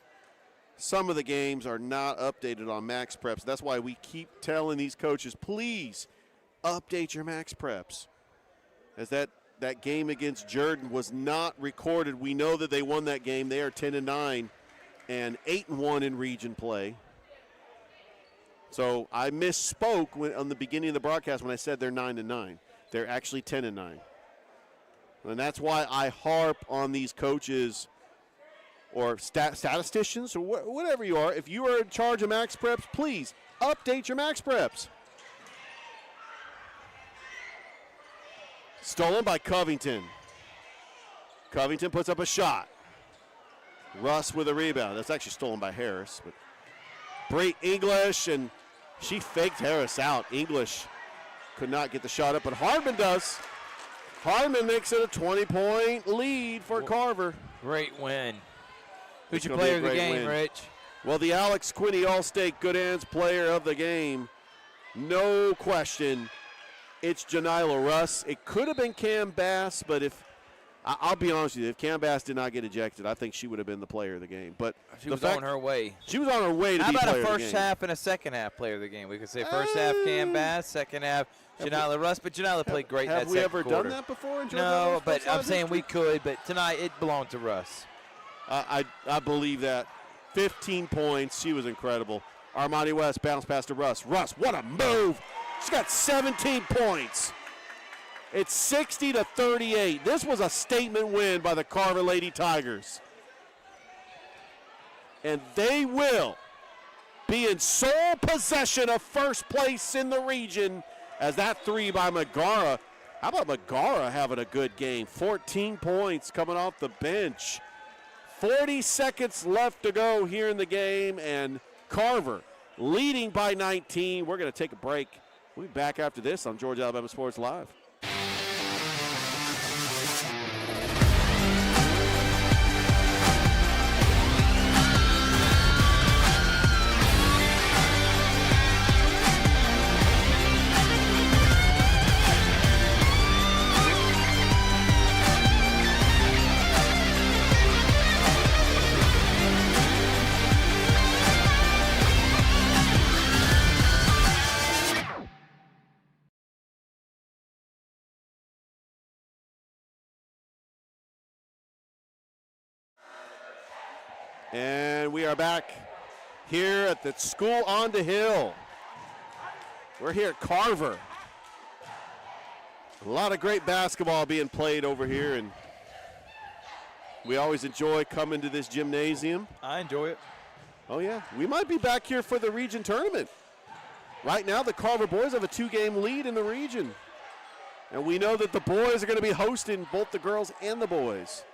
some of the games are not updated on Max Preps. That's why we keep telling these coaches, please update your Max Preps. As that game against Jordan was not recorded. We know that they won that game. They are 10-9 and 8-1 in region play. So I misspoke on the beginning of the broadcast when I said they're 9-9. They're actually 10-9. And that's why I harp on these coaches or statisticians or whatever you are. If you are in charge of Max Preps, please update your Max Preps. Stolen by Covington. Covington puts up a shot. Russ with a rebound. That's actually stolen by Harris. But Bree English, and she faked Harris out. English could not get the shot up, but Hardman does. Hardman makes it a 20-point lead for Carver. Great win. Who's your player of the game, Rich? Well, the Alex Quinney All-State Good Hands player of the game, no question, it's Janila Russ. It could have been Cam Bass, but I'll be honest with you, if Cam Bass did not get ejected, I think she would have been the player of the game. But she was on her way. She was on her way to be player of the game. How about a first half and a second half player of the game? We could say first half Cam Bass, second half Janila Russ, but Janila played great in that second quarter. Have we ever done that before in Georgia? No, but I'm saying we could, but tonight it belonged to Russ. I believe that. 15 points. She was incredible. Armani West bounce pass to Russ. Russ, what a move. She's got 17 points. It's 60-38. This was a statement win by the Carver Lady Tigers. And they will be in sole possession of first place in the region as that three by Megara. How about Megara having a good game? 14 points coming off the bench. 40 seconds left to go here in the game, and Carver leading by 19. We're going to take a break. We'll be back after this on Georgia Alabama Sports Live. And we are back here at the school on the hill. We're here at Carver. A lot of great basketball being played over here, and we always enjoy coming to this gymnasium. I enjoy it. Oh, yeah. We might be back here for the region tournament. Right now, the Carver boys have a 2-game lead in the region. And we know that the boys are going to be hosting both the girls and the boys.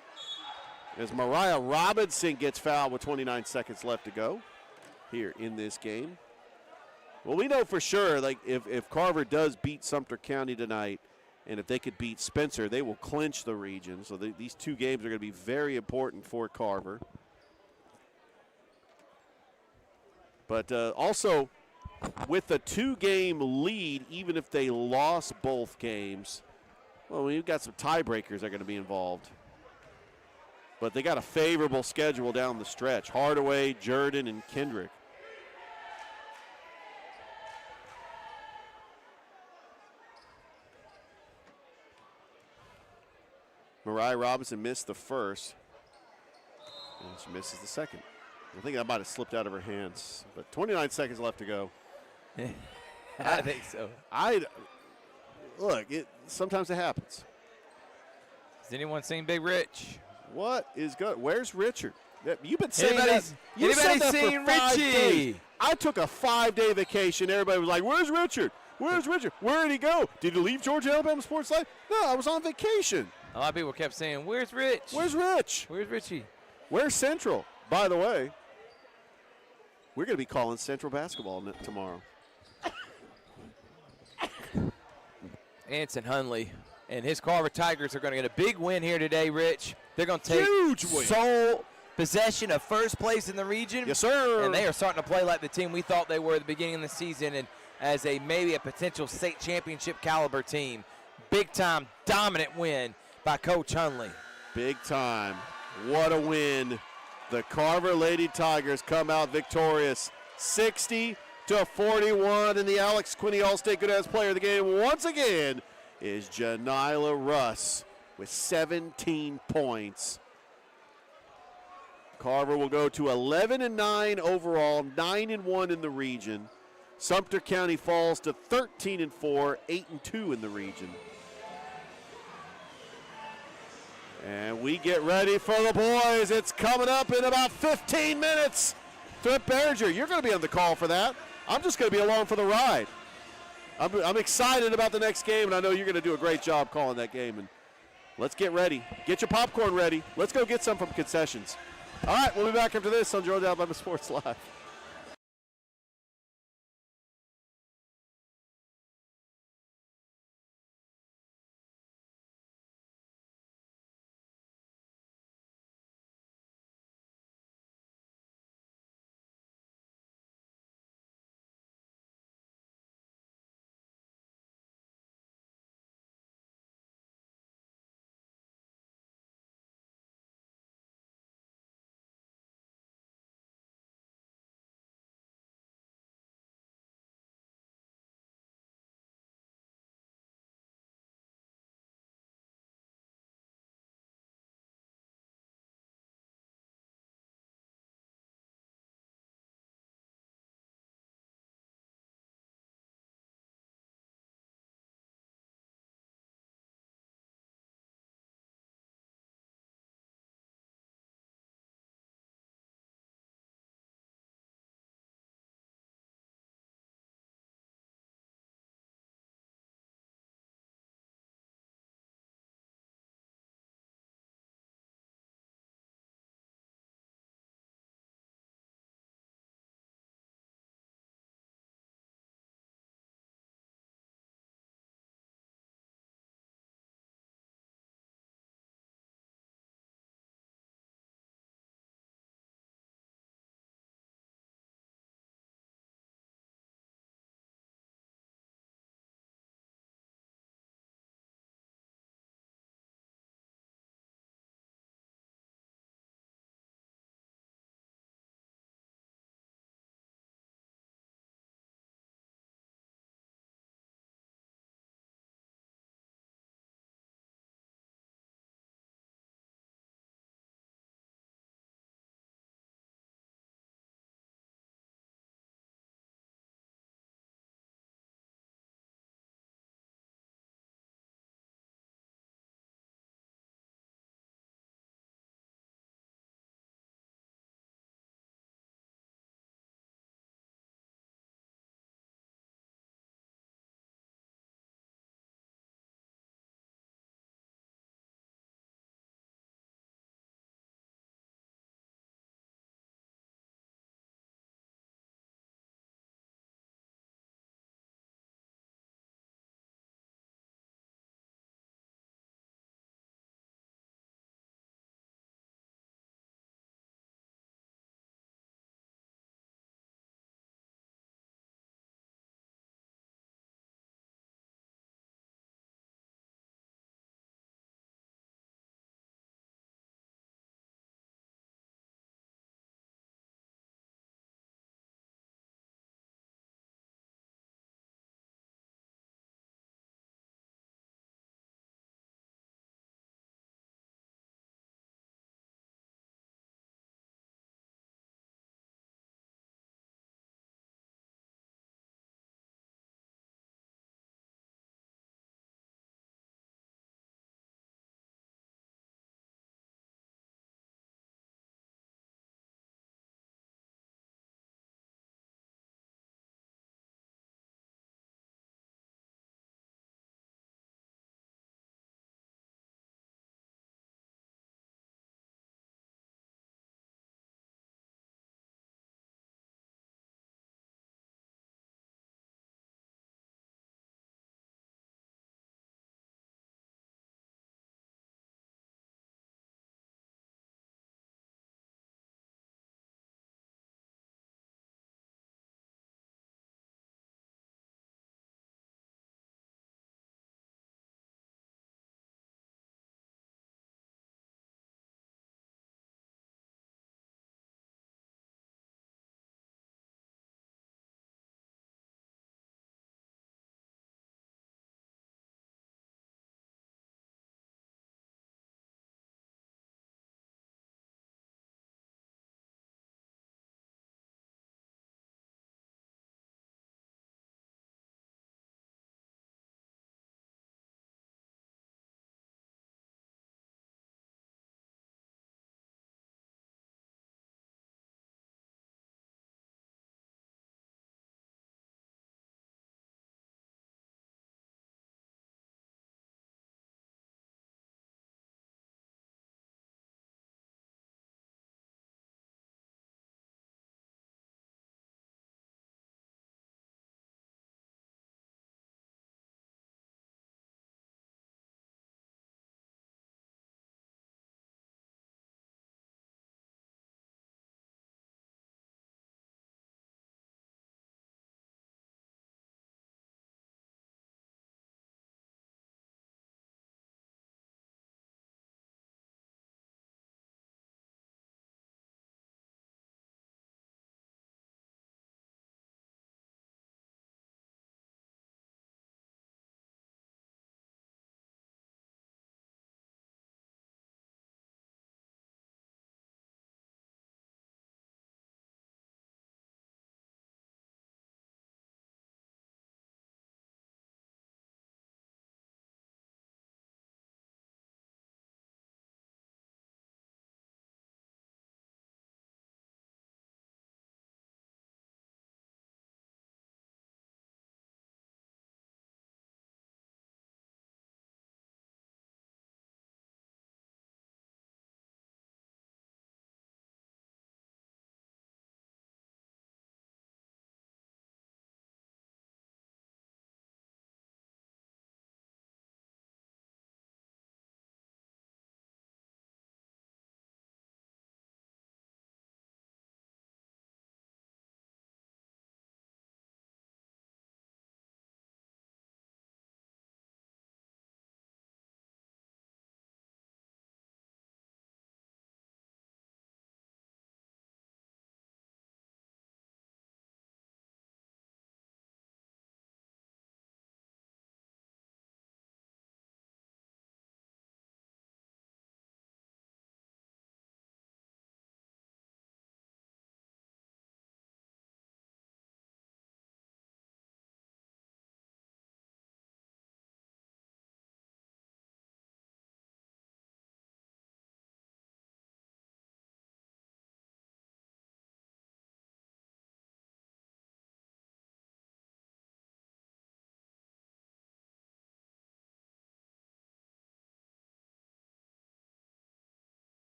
As Mariah Robinson gets fouled with 29 seconds left to go here in this game. Well, we know for sure, like, if Carver does beat Sumter County tonight, and if they could beat Spencer, they will clinch the region. So these two games are going to be very important for Carver. But also, with a 2-game lead, even if they lost both games, well, we've got some tiebreakers that are going to be involved. But they got a favorable schedule down the stretch. Hardaway, Jordan, and Kendrick. Mariah Robinson missed the first. And she misses the second. I think that might have slipped out of her hands. But 29 seconds left to go. I think so. Look, sometimes it happens. Has anyone seen Big Rich? What is good? Where's Richard? You've been saying anybody seen Richie? I took a 5-day vacation. Everybody was like, where's Richard? Where's Richard? Where did he go? Did he leave Georgia Alabama Sports Live? No, I was on vacation. A lot of people kept saying, where's Rich? Where's Rich? Where's Richie? Where's Central? By the way, we're going to be calling Central basketball tomorrow. Anson Hunley and his Carver Tigers are going to get a big win here today, Rich. They're going to take sole possession of first place in the region. Yes, sir. And they are starting to play like the team we thought they were at the beginning of the season, and as maybe a potential state championship caliber team. Big-time, dominant win by Coach Hunley. Big time. What a win. The Carver Lady Tigers come out victorious, 60-41, and the Alex Quinney All-State Good Hands player of the game once again is Janila Russ with 17 points. Carver will go to 11-9 overall, 9-1 in the region. Sumter County falls to 13-4, 8-2 in the region. And we get ready for the boys. It's coming up in about 15 minutes. Trent Behringer, you're going to be on the call for that. I'm just going to be along for the ride. I'm excited about the next game, and I know you're going to do a great job calling that game. And let's get ready. Get your popcorn ready. Let's go get some from concessions. All right, we'll be back after this on Georgia Alabama Sports Live.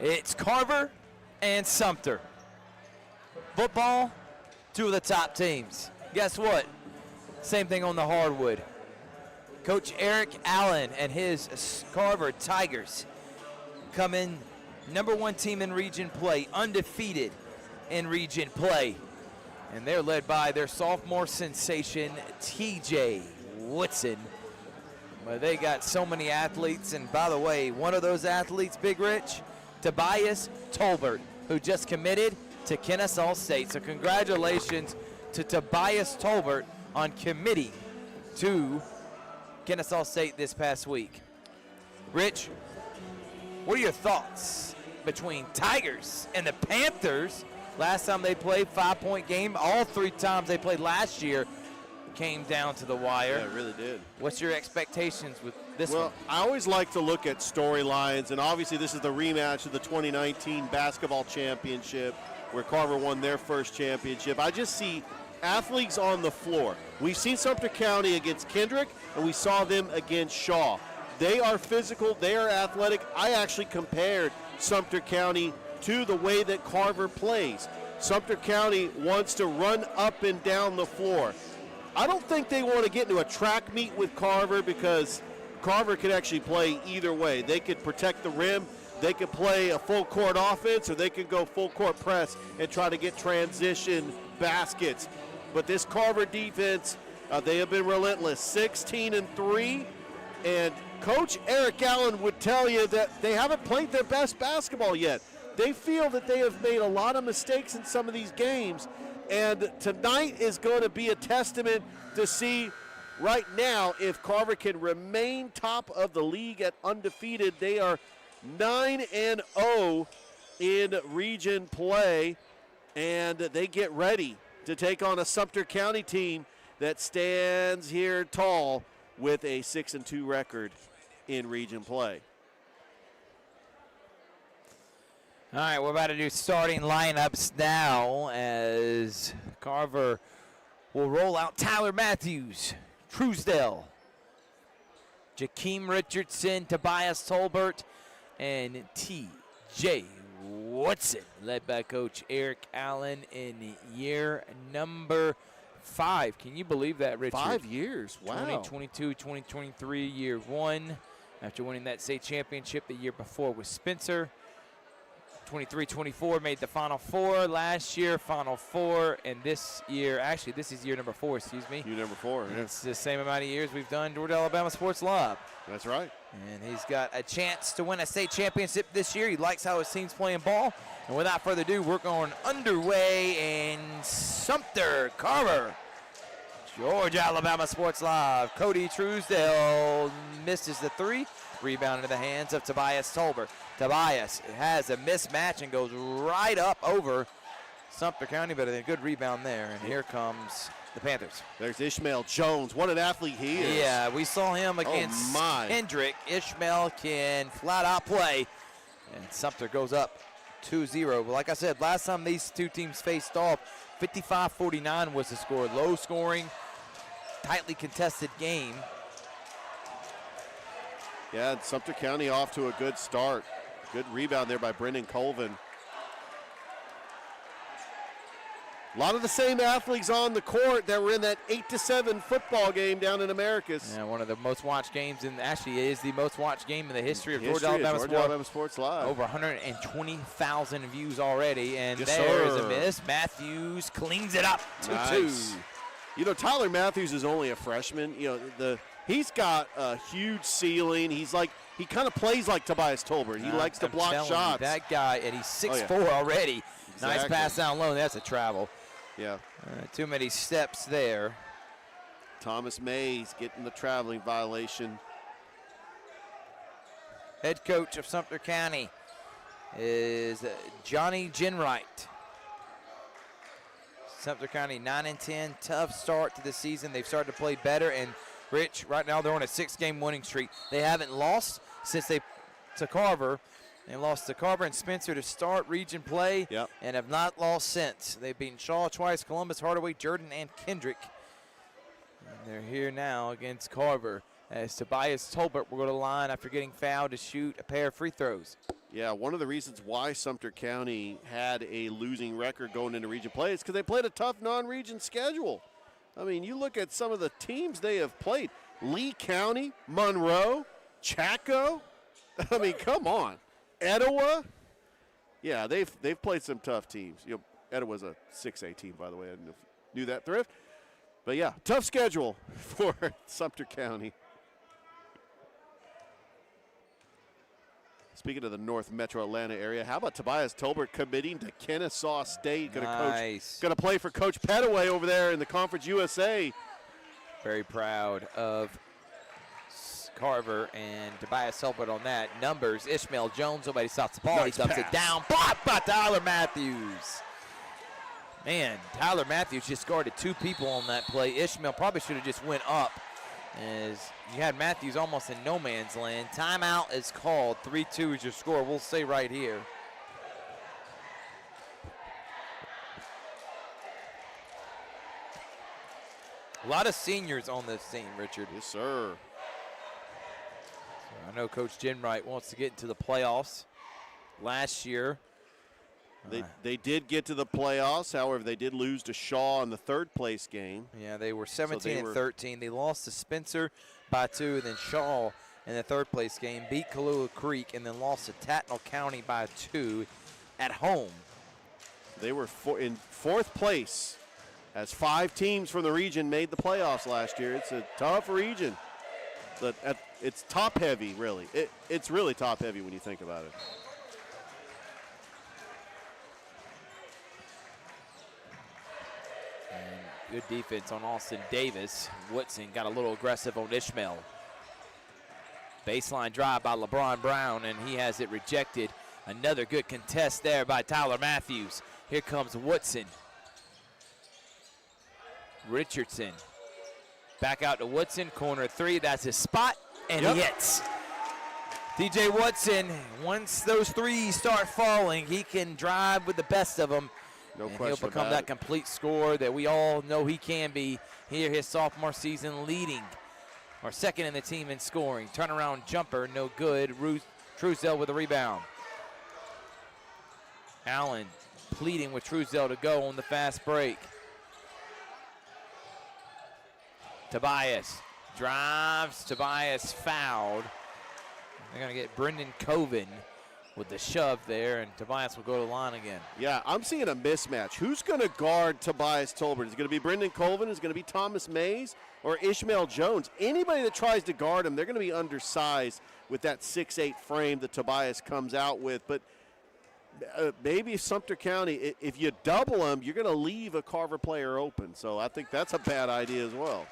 It's Carver and Sumter. Football, two of the top teams. Guess what? Same thing on the hardwood. Coach Eric Allen and his Carver Tigers come in #1 team in region play, undefeated in region play. And they're led by their sophomore sensation, TJ Woodson. But they got so many athletes, and by the way, one of those athletes, Big Rich, Tobias Tolbert, who just committed to Kennesaw State. So congratulations to Tobias Tolbert on committing to Kennesaw State this past week. Rich, what are your thoughts between Tigers and the Panthers? Last time they played, 5-point game. All 3 times they played last year came down to the wire. Yeah, it really did. What's your expectations with this one? Well, I always like to look at storylines, and obviously this is the rematch of the 2019 basketball championship where Carver won their first championship. I just see athletes on the floor. We've seen Sumter County against Kendrick, and we saw them against Shaw. They are physical, they are athletic. I actually compared Sumter County to the way that Carver plays. Sumter County wants to run up and down the floor. I don't think they want to get into a track meet with Carver because Carver could actually play either way. They could protect the rim, they could play a full court offense, or they could go full court press and try to get transition baskets. But this Carver defense, they have been relentless, 16-3, and Coach Eric Allen would tell you that they haven't played their best basketball yet. They feel that they have made a lot of mistakes in some of these games, and tonight is going to be a testament to see right now if Carver can remain top of the league at undefeated. They are 9-0 in region play, and they get ready to take on a Sumter County team that stands here tall with a 6-2 record in region play. All right, we're about to do starting lineups now as Carver will roll out Tyler Matthews, Truesdale, Jakeem Richardson, Tobias Tolbert, and T.J. Woodson, led by Coach Eric Allen in year number 5. Can you believe that, Richard? 5 years, wow. 2022, 2023, year 1, after winning that state championship the year before with Spencer. 23-24 made the Final Four last year, Final Four, and this year, actually this is year number 4, excuse me. Year number 4, yeah. It's the same amount of years we've done Georgia Alabama Sports Live. That's right. And he's got a chance to win a state championship this year. He likes how his team's playing ball. And without further ado, we're going underway in Sumter, Carver. Georgia Alabama Sports Live. Cody Truesdale misses the 3. Rebound into the hands of Tobias Tolbert. Tobias has a mismatch and goes right up over Sumter County, but a good rebound there. And here comes the Panthers. There's Ishmael Jones. What an athlete he is. Yeah, we saw him against Kendrick. Ishmael can flat out play. And Sumter goes up 2-0. Like I said, last time these two teams faced off, 55-49 was the score. Low scoring, tightly contested game. Yeah, Sumter County off to a good start. Good rebound there by Brendan Colvin. A lot of the same athletes on the court that were in that 8-7 football game down in Americas. Yeah, one of the most watched games, and actually it is the most watched game in the history of Georgia Alabama Sports Live. Over 120,000 views already, and yes, there is sir. a miss. Matthews cleans it up 2-2. Nice. You know, Tyler Matthews is only a freshman. You know, he's got a huge ceiling. He's like, he kind of plays like Tobias Tolbert. He likes to block shots. That guy, and he's 6'4" already. Exactly. Nice pass down low. That's a travel. Yeah. Too many steps there. Thomas Mays getting the traveling violation. Head coach of Sumter County is Johnny Genwright. Sumter County 9-10, tough start to the season. They've started to play better, and Rich, right now they're on a 6-game winning streak. They haven't lost since to Carver. They lost to Carver and Spencer to start region play, and have not lost since. They've beaten Shaw twice, Columbus, Hardaway, Jordan, and Kendrick. And they're here now against Carver as Tobias Tolbert will go to the line after getting fouled to shoot a pair of free throws. Yeah, one of the reasons why Sumter County had a losing record going into region play is because they played a tough non-region schedule. I mean, you look at some of the teams they have played. Lee County, Monroe, Chaco. I mean, come on. Etowah. Yeah, they've played some tough teams. You know, Etowah's a 6A team, by the way. I didn't know if you knew that, Thrift. But, yeah, tough schedule for Sumter County. Speaking of the North Metro Atlanta area, how about Tobias Tolbert committing to Kennesaw State? Going to play for Coach Petaway over there in the Conference USA. Very proud of Carver and Tobias Tolbert on that. Numbers, Ishmael Jones, nobody stops the ball. Nice he dumps pass. it down. Blocked by Tyler Matthews. Man, Tyler Matthews just guarded 2 people on that play. Ishmael probably should have just went up, as you had Matthews almost in no man's land. Timeout is called. 3-2 is your score. We'll stay right here. A lot of seniors on this team, Richard. Yes, sir. So I know Coach Jenwright wants to get into the playoffs. Last year, They did get to the playoffs. However, they did lose to Shaw in the third-place game. yeah, they were 17-13. They lost to Spencer by 2, and then Shaw in the third-place game beat Kahlua Creek, and then lost to Tattnall County by 2 at home. They were in fourth place as 5 teams from the region made the playoffs last year. It's a tough region. But it's top-heavy, really. It's really top-heavy when you think about it. Good defense on Austin Davis. Woodson got a little aggressive on Ishmael. Baseline drive by LeBron Brown, and he has it rejected. Another good contest there by Tyler Matthews. Here comes Woodson. Richardson. Back out to Woodson, corner 3. That's his spot, and he hits. DJ Woodson, once those threes start falling, he can drive with the best of them. No and question he'll become about that it. complete scorer that we all know he can be here his sophomore season, leading or second in the team in scoring. Turnaround jumper, no good. Truesdale with a rebound. Allen pleading with Truesdale to go on the fast break. Tobias drives. Tobias fouled. They're going to get Brendan Coven with the shove there, and Tobias will go to the line again. Yeah, I'm seeing a mismatch. Who's going to guard Tobias Tolbert? Is it going to be Brendan Colvin? Is it going to be Thomas Mays or Ishmael Jones? Anybody that tries to guard him, they're going to be undersized with that 6'8" frame that Tobias comes out with. But maybe Sumter County, if you double him, you're going to leave a Carver player open. So I think that's a bad idea as well.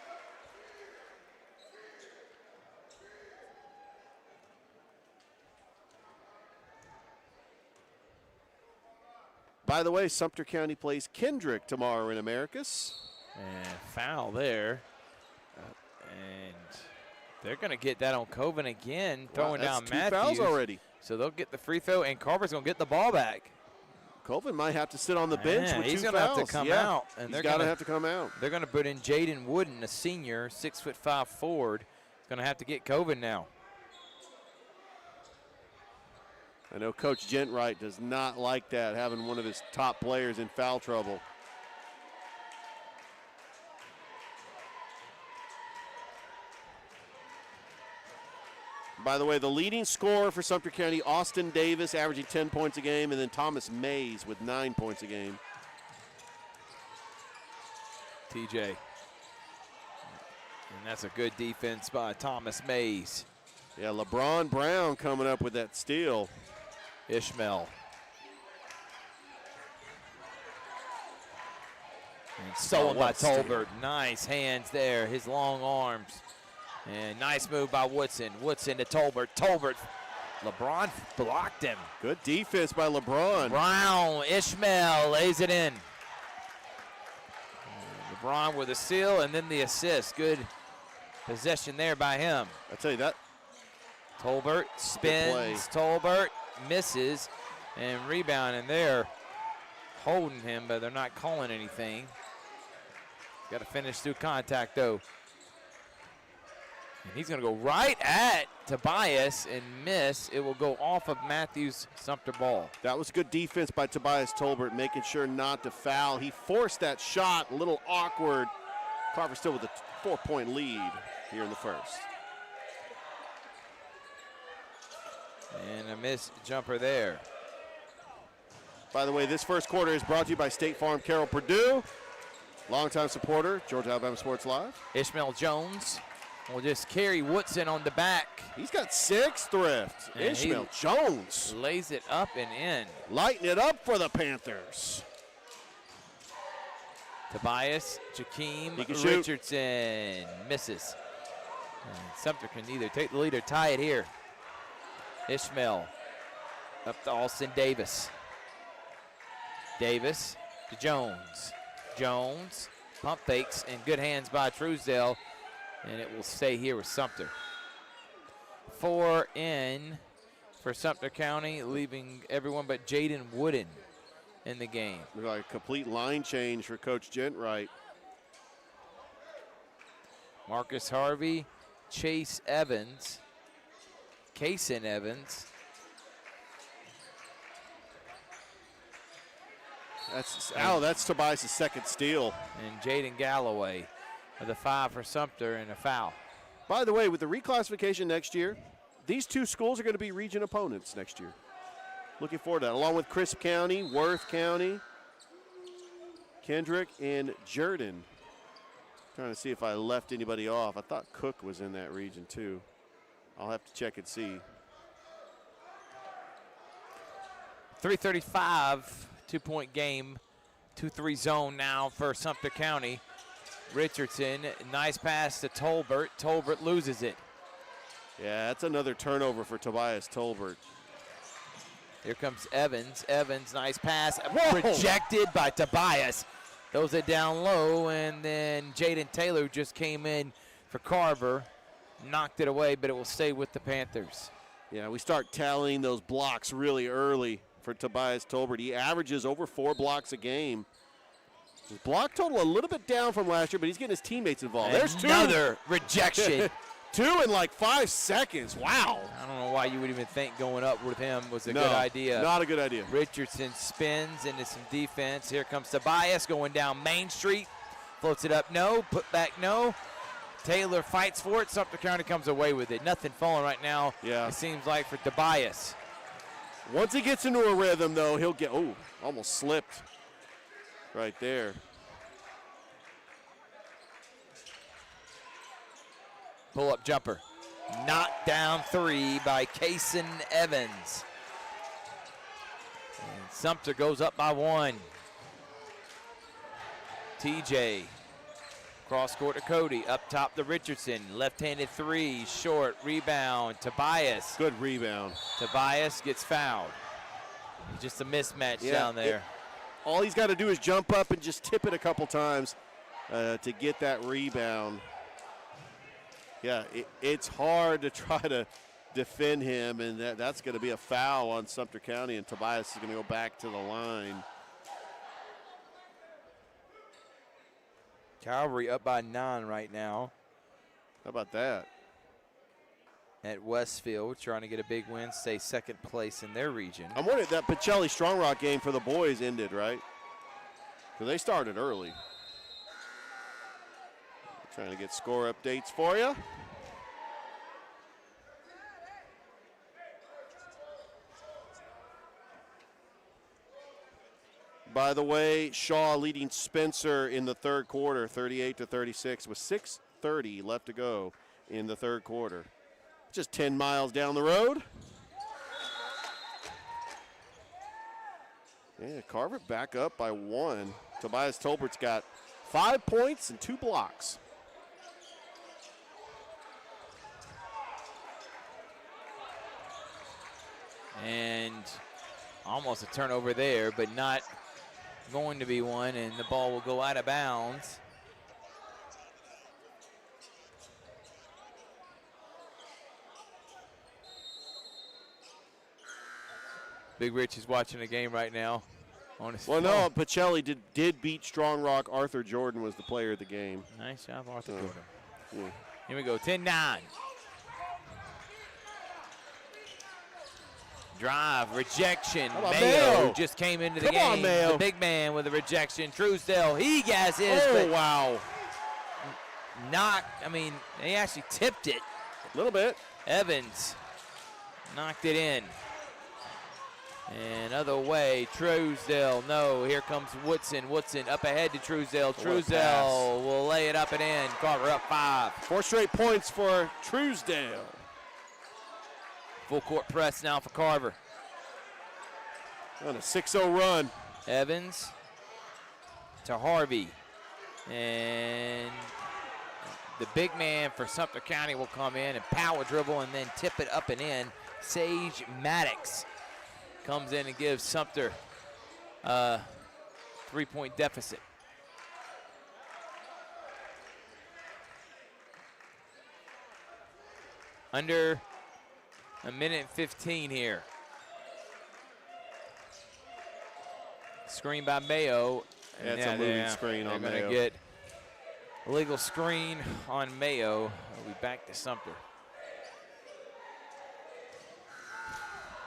By the way, Sumter County plays Kendrick tomorrow in Americus. And foul there. And they're going to get that on Coven again, throwing down That's Matthews. 2 fouls already. So they'll get the free throw, and Carver's going to get the ball back. Coven might have to sit on the bench with 2 he's fouls. going to have to come out. And He's they're got to gonna have to come out. They're going to put in Jaden Wooden, a senior, 6'5" forward. He's going to have to get Coven now. I know Coach Gentwright does not like that, having one of his top players in foul trouble. By the way, the leading scorer for Sumter County, Austin Davis, averaging 10 points a game, and then Thomas Mays with 9 points a game. TJ. And that's a good defense by Thomas Mays. Yeah, LeBron Brown coming up with that steal. Ishmael. And stolen by Tolbert. Nice hands there, his long arms. And nice move by Woodson. Woodson to Tolbert. Tolbert. LeBron blocked him. Good defense by LeBron. Brown. Ishmael lays it in. LeBron with a steal and then the assist. Good possession there by him. I tell you that. Tolbert spins. Tolbert misses and rebound, and they're holding him, but they're not calling anything. Got to finish through contact, though. And he's going to go right at Tobias and miss. It will go off of Matthews' Sumter ball. That was good defense by Tobias Tolbert, making sure not to foul. He forced that shot, a little awkward. Carver still with a 4-point lead here in the first. And a missed jumper there. By the way, this first quarter is brought to you by State Farm Carroll Purdue. Longtime supporter, Georgia Alabama Sports Live. Ishmael Jones will just carry Woodson on the back. He's got 6 thrift. And Ishmael Jones lays it up and in. Lighting it up for the Panthers. Tobias, Jakeem Richardson misses. And Sumter can either take the lead or tie it here. Ishmael up to Alston Davis. Davis to Jones. Jones, pump fakes, and good hands by Truesdale, and it will stay here with Sumter. 4 in for Sumter County, leaving everyone but Jaden Wooden in the game. Looks like a complete line change for Coach Gentwright. Marcus Harvey, Chase Evans, Kaysen Evans. That's Tobias' second steal. And Jaden Galloway with a 5 for Sumter and a foul. By the way, with the reclassification next year, these 2 schools are going to be region opponents next year. Looking forward to that, along with Crisp County, Worth County, Kendrick, and Jordan. Trying to see if I left anybody off. I thought Cook was in that region too. I'll have to check and see. 3:35. 2-point game, 2-3 zone now for Sumter County. Richardson, nice pass to Tolbert. Tolbert loses it. Yeah, that's another turnover for Tobias Tolbert. Here comes Evans. Evans, nice pass. Rejected by Tobias. Throws it down low, and then Jaden Taylor just came in for Carver. Knocked it away, but it will stay with the Panthers. Yeah, we start tallying those blocks really early for Tobias Tolbert. He averages over 4 blocks a game. His block total a little bit down from last year, but he's getting his teammates involved. There's 2. Another rejection. 2 in like 5 seconds. Wow. I don't know why you would even think going up with him was a good idea. Not a good idea. Richardson spins into some defense. Here comes Tobias going down Main Street. Floats it up, no. Put back, no. Taylor fights for it. Sumter County comes away with it. Nothing falling right now, it seems like, for Tobias. Once he gets into a rhythm, though, he'll get, almost slipped right there. Pull-up jumper. Knocked down 3 by Kaysen Evans. And Sumter goes up by 1. TJ. Cross court to Cody. Up top to Richardson. Left-handed 3. Short. Rebound. Tobias. Good rebound. Tobias gets fouled. Just a mismatch down there. All he's got to do is jump up and just tip it a couple times to get that rebound. Yeah, it's hard to try to defend him, and that's going to be a foul on Sumter County, and Tobias is going to go back to the line. Calvary up by 9 right now. How about that? At Westfield, trying to get a big win, stay second place in their region. I'm wondering if that Pacelli Strong Rock game for the boys ended, right? Because they started early. Trying to get score updates for you. By the way, Shaw leading Spencer in the third quarter, 38-36, with 6:30 left to go in the third quarter. Just 10 miles down the road. Yeah, Carver back up by 1. Tobias Tolbert's got 5 points and 2 blocks. And almost a turnover there, but not going to be one, and the ball will go out of bounds. Big Rich is watching the game right now. On his phone. No, Pacelli did beat Strong Rock. Arthur Jordan was the player of the game. Nice job, Arthur Jordan. Yeah. Here we go, 10-9. Drive, rejection. Mayo just came into the game. Come on, Mayo. The big man with a rejection. Truesdale, he gas his. Oh, but wow. He actually tipped it. A little bit. Evans knocked it in. And other way, Truesdale, no, here comes Woodson. Woodson up ahead to Truesdale. Truesdale will lay it up and in. Carver up 5. 4 straight points for Truesdale. Full court press now for Carver. On a 6-0 run. Evans to Harvey. And the big man for Sumter County will come in and power dribble and then tip it up and in. Sage Maddox comes in and gives Sumter a 3-point deficit. Under a minute and 15 here. Screen by Mayo. That's a moving screen on Mayo. They're going to get a legal screen on Mayo. We'll be back to Sumter.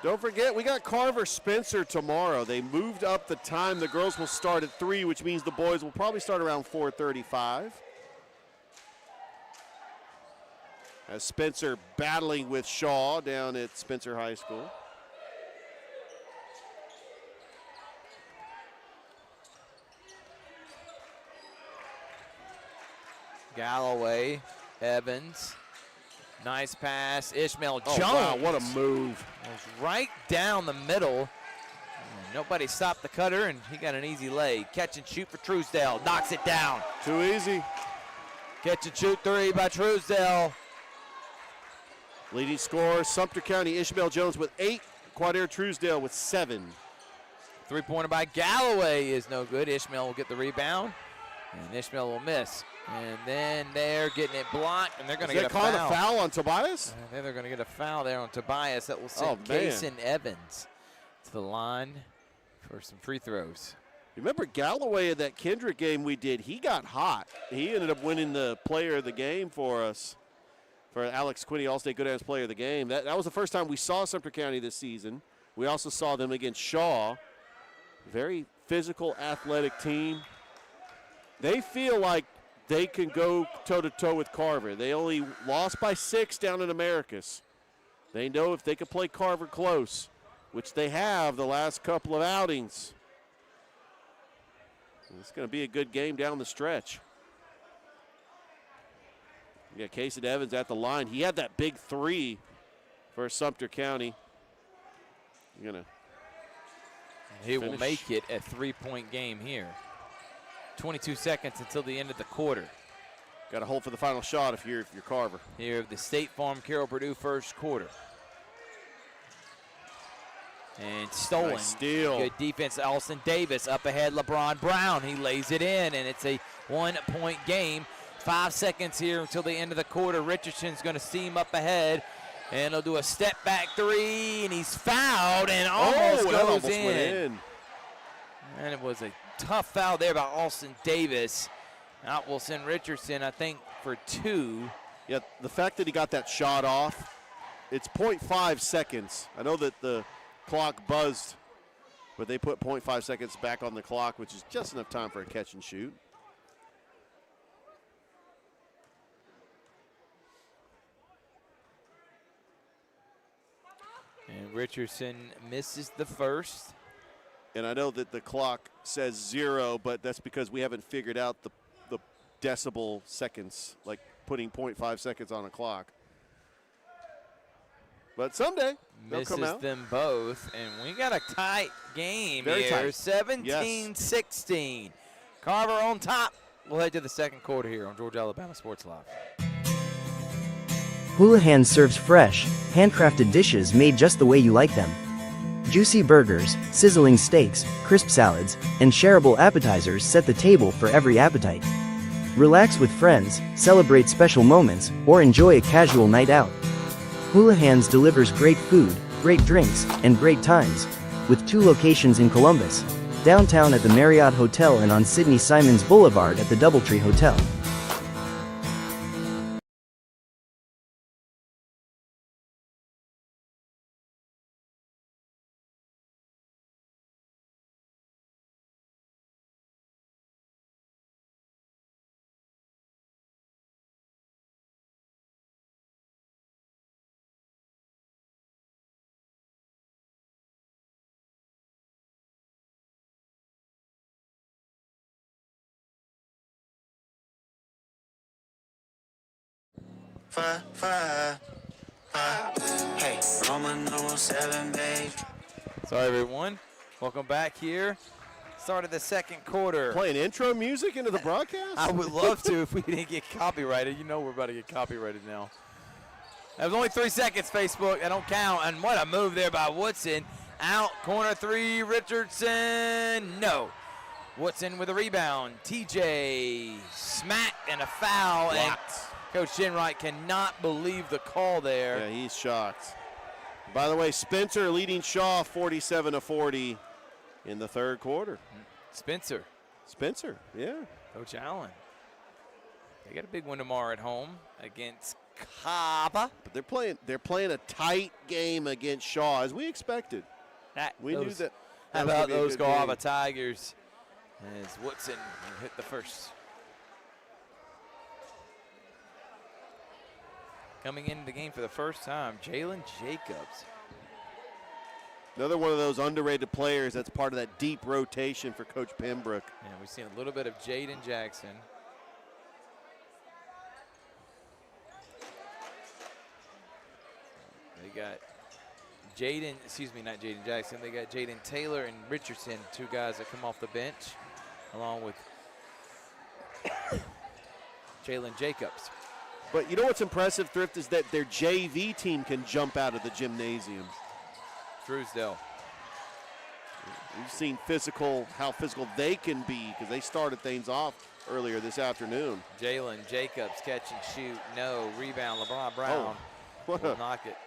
Don't forget, we got Carver Spencer tomorrow. They moved up the time. The girls will start at 3, which means the boys will probably start around 4:35. As Spencer battling with Shaw down at Spencer High School. Galloway, Evans, nice pass. Ishmael Jones. Wow, what a move. Was right down the middle. Nobody stopped the cutter, and he got an easy lay. Catch and shoot for Truesdale. Knocks it down. Too easy. Catch and shoot 3 by Truesdale. Leading scorer, Sumter County, Ishmael Jones with 8. Quadair Truesdale with 7. 3-pointer by Galloway is no good. Ishmael will get the rebound, and Ishmael will miss. And then they're getting it blocked, and they're going to get a foul. Is that calling a foul on Tobias? I think they're going to get a foul there on Tobias. That will send Kason Evans to the line for some free throws. Remember Galloway in that Kendrick game we did, he got hot. He ended up winning the player of the game for us. For Alex Quinney, All-State Good Hands Player of the Game. That was the first time we saw Sumter County this season. We also saw them against Shaw. Very physical, athletic team. They feel like they can go toe-to-toe with Carver. They only lost by 6 down in Americus. They know if they can play Carver close, which they have the last couple of outings, it's going to be a good game down the stretch. We got Kason Evans at the line. He had that big 3 for Sumter County. He will make it a 3-point game here. 22 seconds until the end of the quarter. Got to hold for the final shot if you're Carver. Here of the State Farm Carroll Purdue first quarter. And stolen. Nice steal. Good defense. Alston Davis up ahead. LeBron Brown. He lays it in, and it's a 1-point game. 5 seconds here until the end of the quarter. Richardson's going to steam up ahead, and he'll do a step-back 3, and he's fouled and almost goes in. And it was a tough foul there by Alston Davis. Out will send Richardson, I think, for 2. Yeah, the fact that he got that shot off, it's 0.5 seconds. I know that the clock buzzed, but they put 0.5 seconds back on the clock, which is just enough time for a catch and shoot. And Richardson misses the first. And I know that the clock says 0, but that's because we haven't figured out the decibel seconds, like putting 0.5 seconds on a clock. But someday they'll come out. Misses them both, and we got a tight game Very here. tight. 17-16. Carver on top. We'll head to the second quarter here on Georgia Alabama Sports Live. Houlihan serves fresh, handcrafted dishes made just the way you like them. Juicy burgers, sizzling steaks, crisp salads, and shareable appetizers set the table for every appetite. Relax with friends, celebrate special moments, or enjoy a casual night out. Houlihan's delivers great food, great drinks, and great times, with 2 locations in Columbus, downtown at the Marriott Hotel and on Sidney Simons Boulevard at the Doubletree Hotel. Hey, Roman numeral 7, babe. Sorry, everyone. Welcome back here. Start of the second quarter. Playing intro music into the broadcast? I would love to if we didn't get copyrighted. You know we're about to get copyrighted now. That was only 3 seconds, Facebook. That don't count. And what a move there by Woodson. Out, corner three, Richardson. No. Woodson with a rebound. TJ smacked and a foul. Blocked. And Coach Shinwright cannot believe the call there. Yeah, he's shocked. By the way, Spencer leading Shaw 47-40 in the third quarter. Spencer, yeah. Coach Allen. They got a big one tomorrow at home against Carver. But they're playing a tight game against Shaw, as we expected. We knew that. How about those Carver Tigers? As Woodson hit the first. Coming into the game for the first time, Jalen Jacobs. Another one of those underrated players that's part of that deep rotation for Coach Pembroke. Yeah, we've seen a little bit of Jaden Jackson. They got not Jaden Jackson. They got Jaden Taylor and Richardson, two guys that come off the bench, along with Jalen Jacobs. But you know what's impressive, Thrift, is that their JV team can jump out of the gymnasium. Truesdale. We've seen how physical they can be because they started things off earlier this afternoon. Jalen Jacobs catch and shoot, no. Rebound, LeBron Brown will knock it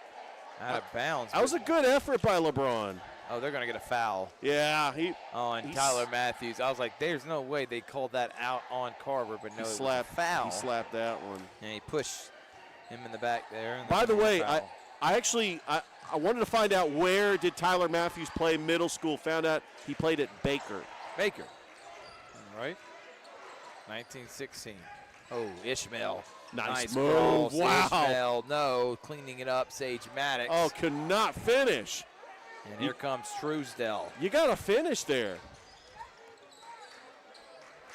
out of bounds. That was a good effort by LeBron. Oh, they're going to get a foul. Yeah. On Tyler Matthews. I was like, there's no way they called that out on Carver, but no, it was a foul. He slapped that one. And he pushed him in the back there. By the way, I wanted to find out where did Tyler Matthews play middle school. Found out he played at Baker. All right. 1916. Oh, Ishmael. Nice move. Cross. Wow. Ishmael, no. Cleaning it up, Sage Maddox. Oh, could not finish. And here comes Truesdale. You got to finish there.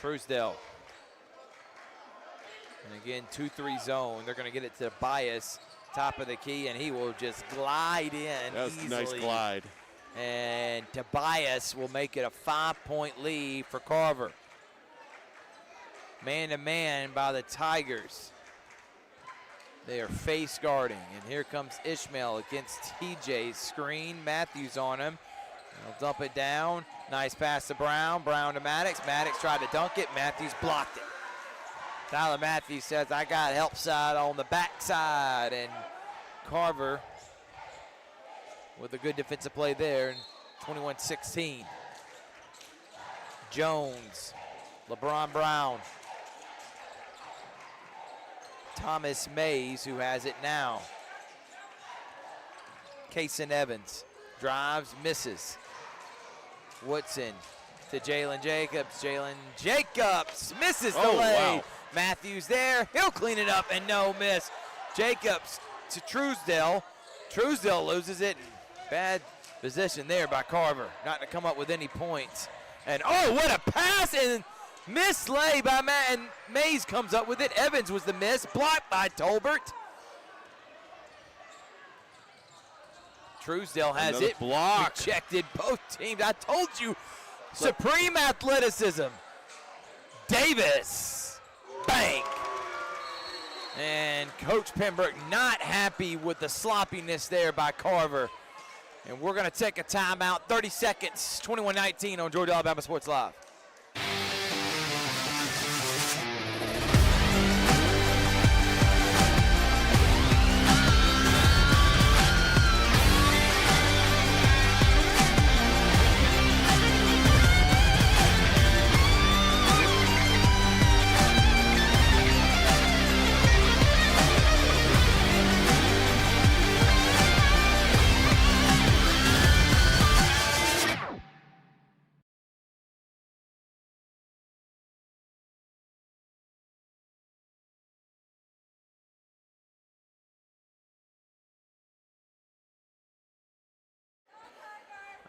Truesdale. And again, 2-3 zone. They're going to get it to Bias, top of the key, and he will just glide in. That was easily. a nice glide. And Tobias will make it a 5-point lead for Carver. Man-to-man by the Tigers. They are face guarding, and here comes Ishmael against TJ's screen. Matthews on him. He'll dump it down. Nice pass to Brown. Brown to Maddox. Maddox tried to dunk it. Matthews blocked it. Tyler Matthews says, I got help side on the backside, and Carver with a good defensive play there, and 21-16. Jones, LeBron Brown, Thomas Mays, who has it now. Kaysen Evans drives, misses. Woodson to Jalen Jacobs. Jalen Jacobs misses the lay. Wow. Matthews there. He'll clean it up and no miss. Jacobs to Truesdale. Truesdale loses it. Bad position there by Carver. Not to come up with any points. And oh, what a pass and mislay by Matt. And Mays comes up with it. Evans was the miss. Blocked by Tolbert. Truesdale has Another it block. rejected. Both teams. I told you, supreme athleticism. Davis, bang. And Coach Pembroke not happy with the sloppiness there by Carver. And we're going to take a timeout. 30 seconds, 21-19 on Georgia Alabama Sports Live.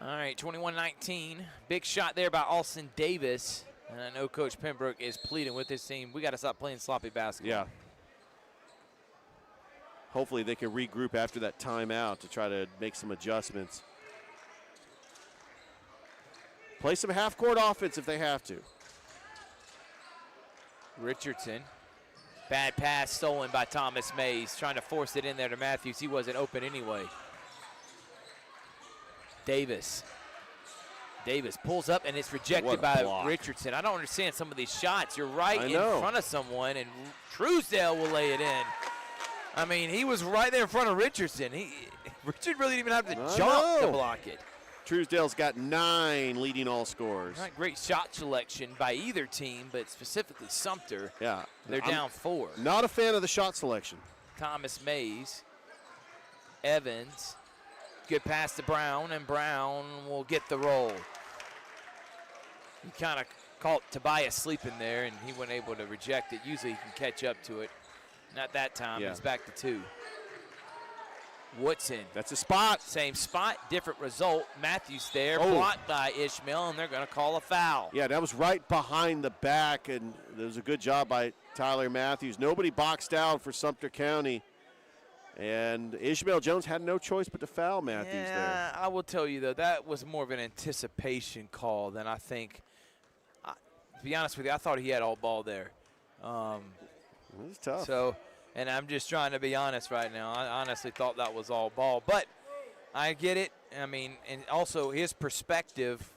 All right, 21-19. Big shot there by Alston Davis. And I know Coach Pembroke is pleading with his team. We got to stop playing sloppy basketball. Yeah. hopefully they can regroup after that timeout to try to make some adjustments. Play some half-court offense if they have to. Richardson. Bad pass stolen by Thomas Mays, trying to force it in there to Matthews. He wasn't open anyway. Davis pulls up, and it's rejected by block. Richardson. I don't understand some of these shots. You're right in front of someone, and Truesdale will lay it in. I mean, he was right there in front of Richardson. Richard really didn't even have to jump to block it. Truesdale's got 9 leading all scorers. Not great shot selection by either team, but specifically Sumter. Yeah. They're down 4. Not a fan of the shot selection. Thomas Mays. Evans. Good pass to Brown, and Brown will get the roll. He kind of caught Tobias sleeping there, and he wasn't able to reject it. Usually he can catch up to it. Not that time. Yeah. He's back to 2. Woodson. That's a spot. Same spot, different result. Matthews there, blocked by Ishmael, and they're going to call a foul. Yeah, that was right behind the back, and there was a good job by Tyler Matthews. Nobody boxed out for Sumter County, and Ishmael Jones had no choice but to foul Matthews there. I will tell you, though, that was more of an anticipation call than I think. To be honest with you, I thought he had all ball there. It was tough. So, and I'm just trying to be honest right now. I honestly thought that was all ball, but I get it. I mean, and also his perspective.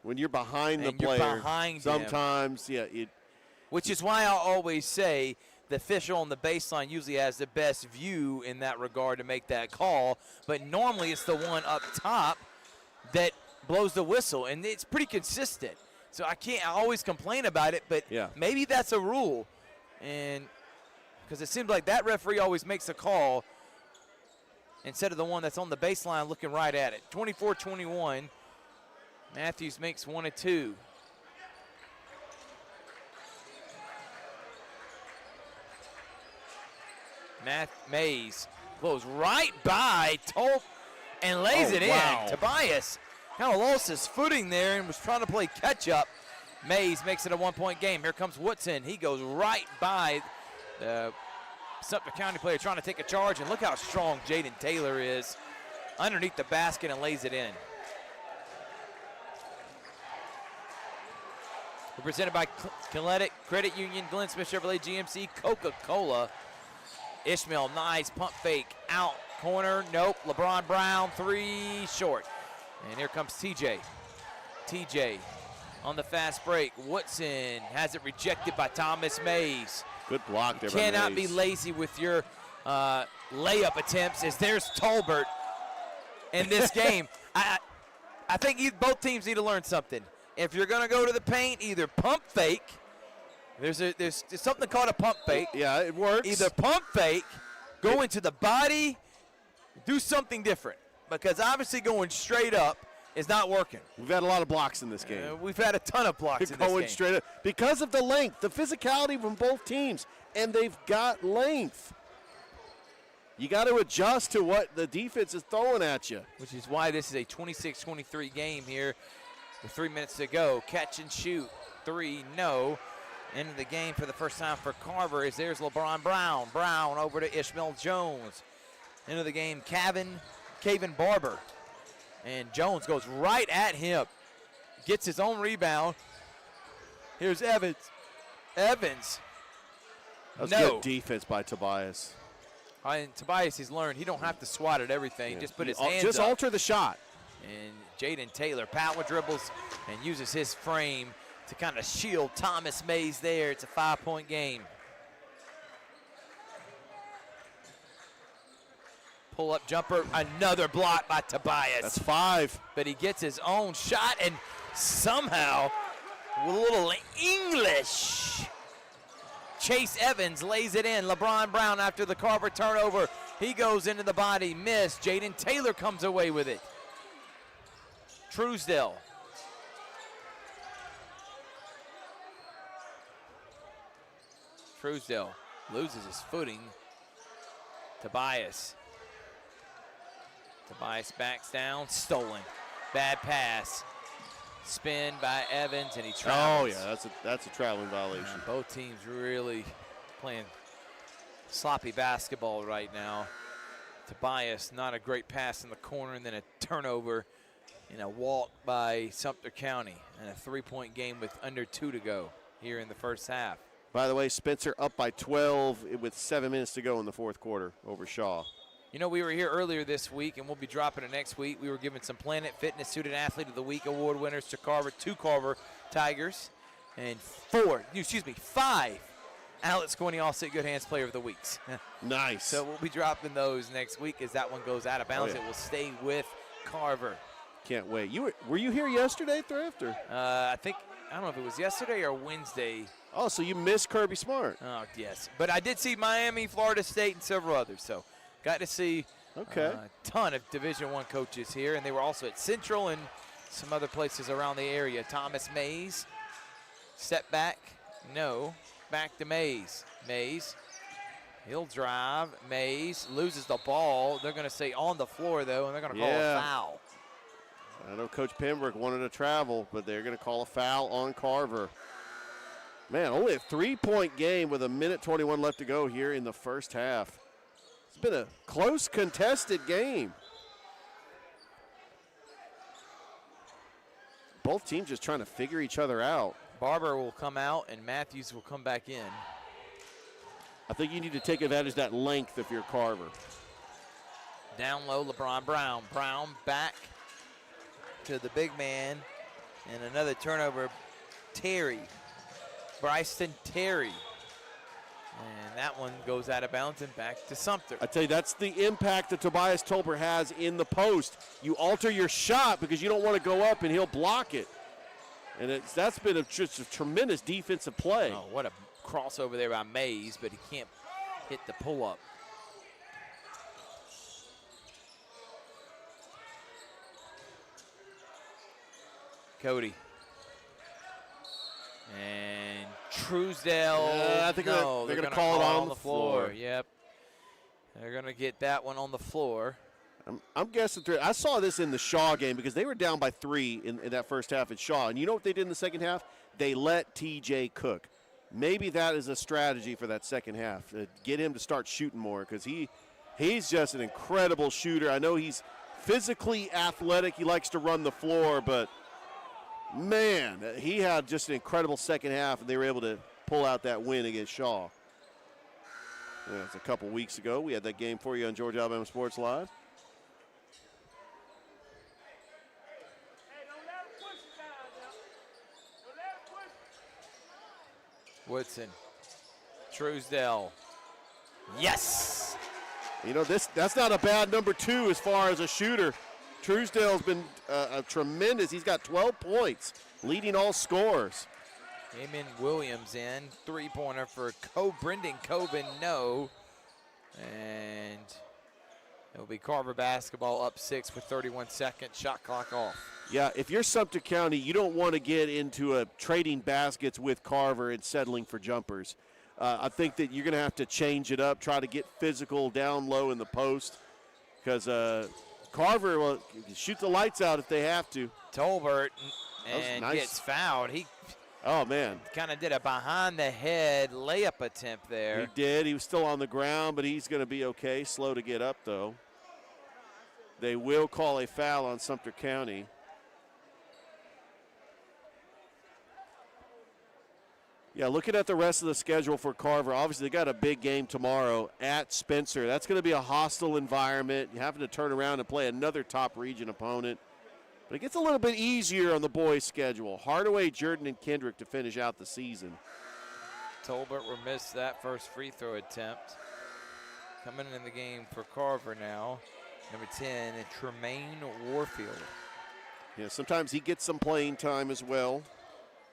When you're behind the player, sometimes, which is why I always say the official on the baseline usually has the best view in that regard to make that call, but normally it's the one up top that blows the whistle, and it's pretty consistent. So I always complain about it, but maybe that's a rule. And because it seems like that referee always makes a call instead of the one that's on the baseline looking right at it. 24-21. Matthews makes 1 of 2. Mays goes right by Tolp and lays it in. Tobias kind of lost his footing there and was trying to play catch-up. Mays makes it a 1-point game. Here comes Woodson. He goes right by the Sumter County player trying to take a charge, and look how strong Jaden Taylor is underneath the basket and lays it in. We're presented by Kinetic Credit Union, Glen Smith Chevrolet GMC, Coca-Cola. Ishmael, nice pump fake, out, corner, nope. LeBron Brown, 3 short. And here comes TJ. TJ on the fast break. Woodson has it rejected by Thomas Mays. Good block there by Cannot Mays. be lazy with your layup attempts, as there's Tolbert in this game. I think both teams need to learn something. If you're going to go to the paint, either pump fake. There's something called a pump fake. Yeah, it works. Either pump fake, go into the body, do something different. Because obviously going straight up is not working. We've had a lot of blocks in this game. We've had a ton of blocks in this game. Going straight up because of the length, the physicality from both teams, and they've got length. You got to adjust to what the defense is throwing at you. Which is why this is a 26-23 game here with 3 minutes to go. Catch and shoot, 3, no. End of the game for the first time for Carver is there's LeBron Brown. Brown over to Ishmael Jones. End of the game, Caven Barber. And Jones goes right at him. Gets his own rebound. Here's Evans. Evans. That's good defense by Tobias. And Tobias has learned he don't have to swat at everything. Just put his hands Just up. alter the shot. And Jaden Taylor power dribbles and uses his frame to kind of shield Thomas Mays there. It's a 5-point game. Pull-up jumper, another block by Tobias. That's 5. But he gets his own shot, and somehow, with a little English, Chase Evans lays it in. LeBron Brown after the Carver turnover. He goes into the body, missed. Jaden Taylor comes away with it. Truesdale. Truesdale loses his footing. Tobias backs down, stolen. Bad pass. Spin by Evans, and he travels. Oh, yeah, that's a traveling violation. Both teams really playing sloppy basketball right now. Tobias, not a great pass in the corner, and then a turnover and a walk by Sumter County, and a 3-point game with under 2 to go here in the first half. By the way, Spencer up by 12 with 7 minutes to go in the fourth quarter over Shaw. You know, we were here earlier this week, and we'll be dropping it next week. We were giving some Planet Fitness Student Athlete of the Week award winners to Carver, 2 Carver Tigers, and 5 Alex Corney All-State Good Hands Player of the Weeks. Nice. So we'll be dropping those next week as that one goes out of bounds. Oh, yeah. It will stay with Carver. Can't wait. Were you here yesterday, Thrift? Or? I don't know if it was yesterday or Wednesday. Oh, so you missed Kirby Smart. Oh, yes. But I did see Miami, Florida State, and several others. So got to see a ton of Division I coaches here, and they were also at Central and some other places around the area. Thomas Mays, step back, no. Back to Mays. Mays, he'll drive. Mays loses the ball. They're going to say on the floor, though, and they're going to call a foul. I know Coach Pembroke wanted to travel, but they're going to call a foul on Carver. Man, only a 3-point game with 1:21 left to go here in the first half. It's been a close, contested game. Both teams just trying to figure each other out. Barber will come out, and Matthews will come back in. I think you need to take advantage of that length if you're Carver. Down low, LeBron Brown. Brown back to the big man, and another turnover. Terry. Bryson Terry. And that one goes out of bounds and back to Sumter. I tell you, that's the impact that Tobias Tolbert has in the post. You alter your shot because you don't want to go up and he'll block it. And that's been just a tremendous defensive play. Oh, what a crossover there by Mays, but he can't hit the pull-up. Cody. And Truesdale. I think they're going to call it on the floor. Yep. They're going to get that one on the floor. I'm guessing. I saw this in the Shaw game because they were down by 3 in that first half at Shaw. And you know what they did in the second half? They let TJ cook. Maybe that is a strategy for that second half, to get him to start shooting more, because he's just an incredible shooter. I know he's physically athletic. He likes to run the floor, but, man, he had just an incredible second half, and they were able to pull out that win against Shaw. Yeah, it's a couple weeks ago. We had that game for you on Georgia Alabama Sports Live. Woodson. Truesdale. Yes! You know, that's not a bad number 2 as far as a shooter. Truesdale's been tremendous. He's got 12 points, leading all scorers. Eamon Williams in. 3-pointer for Brendan Coben, no. And it'll be Carver basketball up 6 with 31 seconds. Shot clock off. Yeah, if you're Sumter County, you don't want to get into a trading baskets with Carver and settling for jumpers. I think that you're going to have to change it up, try to get physical down low in the post, because Carver will shoot the lights out if they have to. Tolbert gets fouled. He kind of did a behind-the-head layup attempt there. He did. He was still on the ground, but he's going to be okay. Slow to get up, though. They will call a foul on Sumter County. Yeah, looking at the rest of the schedule for Carver, obviously they got a big game tomorrow at Spencer. That's going to be a hostile environment. You're having to turn around and play another top region opponent. But it gets a little bit easier on the boys' schedule. Hardaway, Jordan, and Kendrick to finish out the season. Tolbert will miss that first free throw attempt. Coming in the game for Carver now, number 10, Tremaine Warfield. Yeah, sometimes he gets some playing time as well.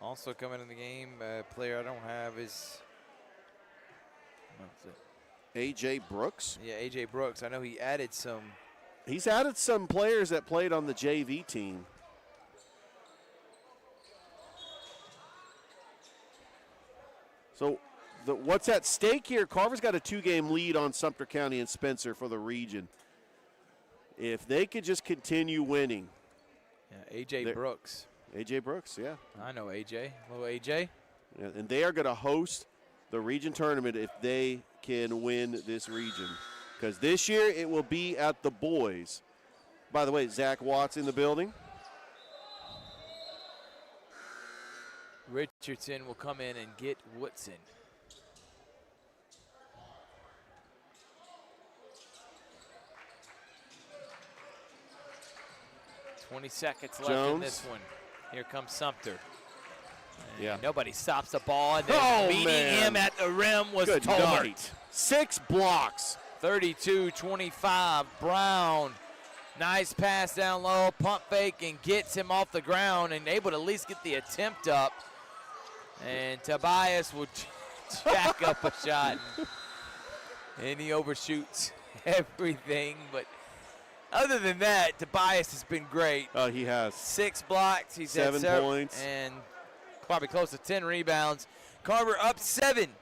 Also coming in the game, a player I don't have is A.J. Brooks. Yeah, A.J. Brooks. I know he added some. He's added some players that played on the JV team. So what's at stake here? Carver's got a 2-game lead on Sumter County and Spencer for the region. If they could just continue winning. Yeah, A.J. Brooks. A.J. Brooks, yeah. I know A.J. Little A.J. Yeah, and they are going to host the region tournament if they can win this region. Because this year it will be at the boys. By the way, Zach Watts in the building. Richardson will come in and get Woodson. "20 seconds left in this one." Here comes Sumter. And nobody stops the ball. And then meeting him at the rim was Tolbert. 6 blocks. 32-25. Brown. Nice pass down low. Pump fake and gets him off the ground and able to at least get the attempt up. And Tobias will jack up a shot. And he overshoots everything. But other than that, Tobias has been great. Oh, he has. 6 blocks. He's 7 had points. And probably close to 10 rebounds. Carver up 7.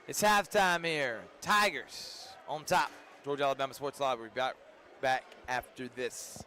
It's halftime here. Tigers on top. Georgia Alabama Sports Live. We'll be back after this.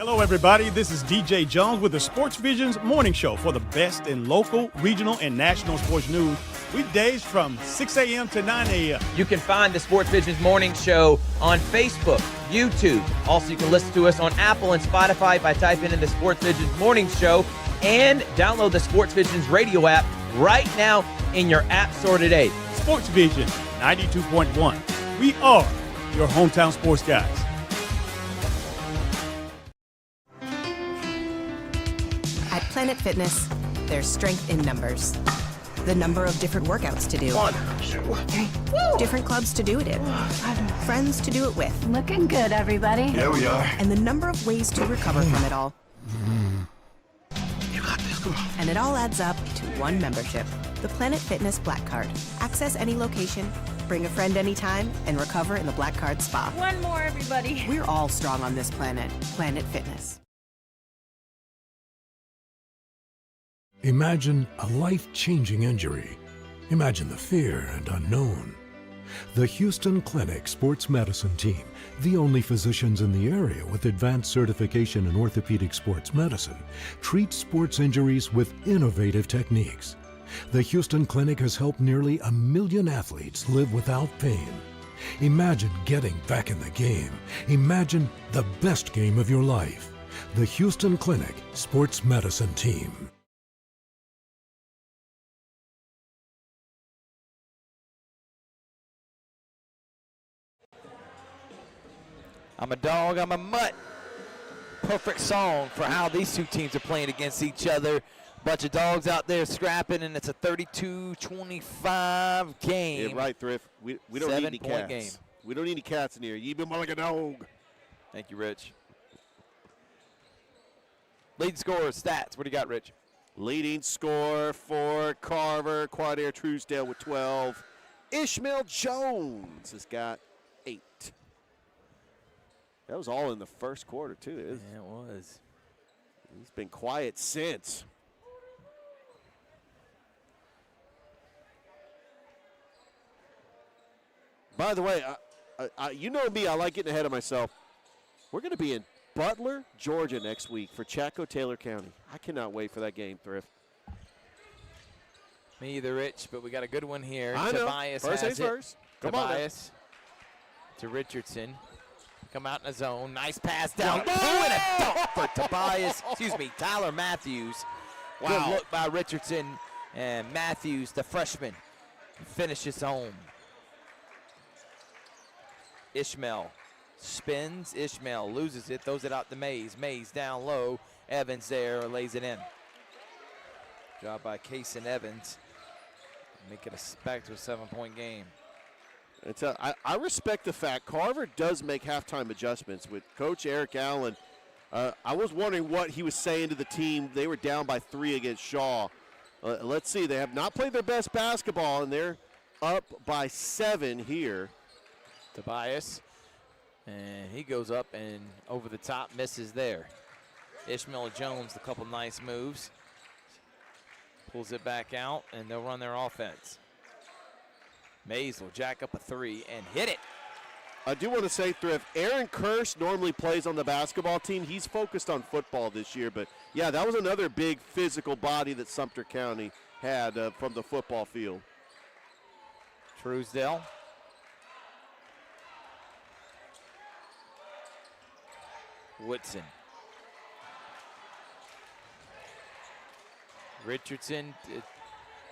Hello, everybody. This is DJ Jones with the Sports Visions Morning Show for the best in local, regional, and national sports news. Weekdays from 6 a.m. to 9 a.m. You can find the Sports Visions Morning Show on Facebook, YouTube. Also, you can listen to us on Apple and Spotify by typing in the Sports Visions Morning Show, and download the Sports Visions radio app right now in your app store today. Sports Vision 92.1. We are your hometown sports guys. At Planet Fitness, there's strength in numbers. The number of different workouts to do. 1, 2, 3. Different clubs to do it in. Friends to do it with. Looking good, everybody. Yeah, we are. And the number of ways to recover from it all. You got this. Come on. And it all adds up to one membership, the Planet Fitness Black Card. Access any location, bring a friend anytime, and recover in the Black Card Spa. One more, everybody. We're all strong on this planet. Planet Fitness. Imagine a life-changing injury. Imagine the fear and unknown. The Houston Clinic Sports Medicine Team, the only physicians in the area with advanced certification in orthopedic sports medicine, treats sports injuries with innovative techniques. The Houston Clinic has helped nearly 1 million athletes live without pain. Imagine getting back in the game. Imagine the best game of your life. The Houston Clinic Sports Medicine Team. I'm a dog, I'm a mutt. Perfect song for how these two teams are playing against each other. Bunch of dogs out there scrapping, and it's a 32-25 game. Yeah, right, Thrift. We don't need any cats. Game. We don't need any cats in here. You've been more like a dog. Thank you, Rich. Leading scorer, stats. What do you got, Rich? Leading score for Carver, Quadair Truesdale with 12. Ishmael Jones has got 8. That was all in the first quarter, too. Yeah, it was. He's been quiet since. By the way, you know me, I like getting ahead of myself. We're going to be in Butler, Georgia next week for Chaco Taylor County. I cannot wait for that game, Thrift. Me either, Rich, but we got a good one here. I know. Tobias First has things it. first. Come on. Tobias to Richardson. Come out in the zone. Nice pass down. Oh, and a dunk for Tobias. Excuse me, Tyler Matthews. Wow. Good look by Richardson. And Matthews, the freshman, finishes home. Ishmael spins. Ishmael loses it, throws it out to Mays. Mays down low. Evans there lays it in. Job by Case and Evans. Make it back to a 7-point game. I respect the fact Carver does make halftime adjustments with Coach Eric Allen. I was wondering what he was saying to the team. They were down by 3 against Shaw. Let's see. They have not played their best basketball, and they're up by 7 here. Tobias, and he goes up and over the top, misses there. Ishmael Jones, a couple nice moves. Pulls it back out, and they'll run their offense. Mays will jack up a 3 and hit it. I do want to say, Thrift, Aaron Kirsch normally plays on the basketball team. He's focused on football this year, but yeah, that was another big physical body that Sumter County had from the football field. Truesdale. Woodson. Richardson.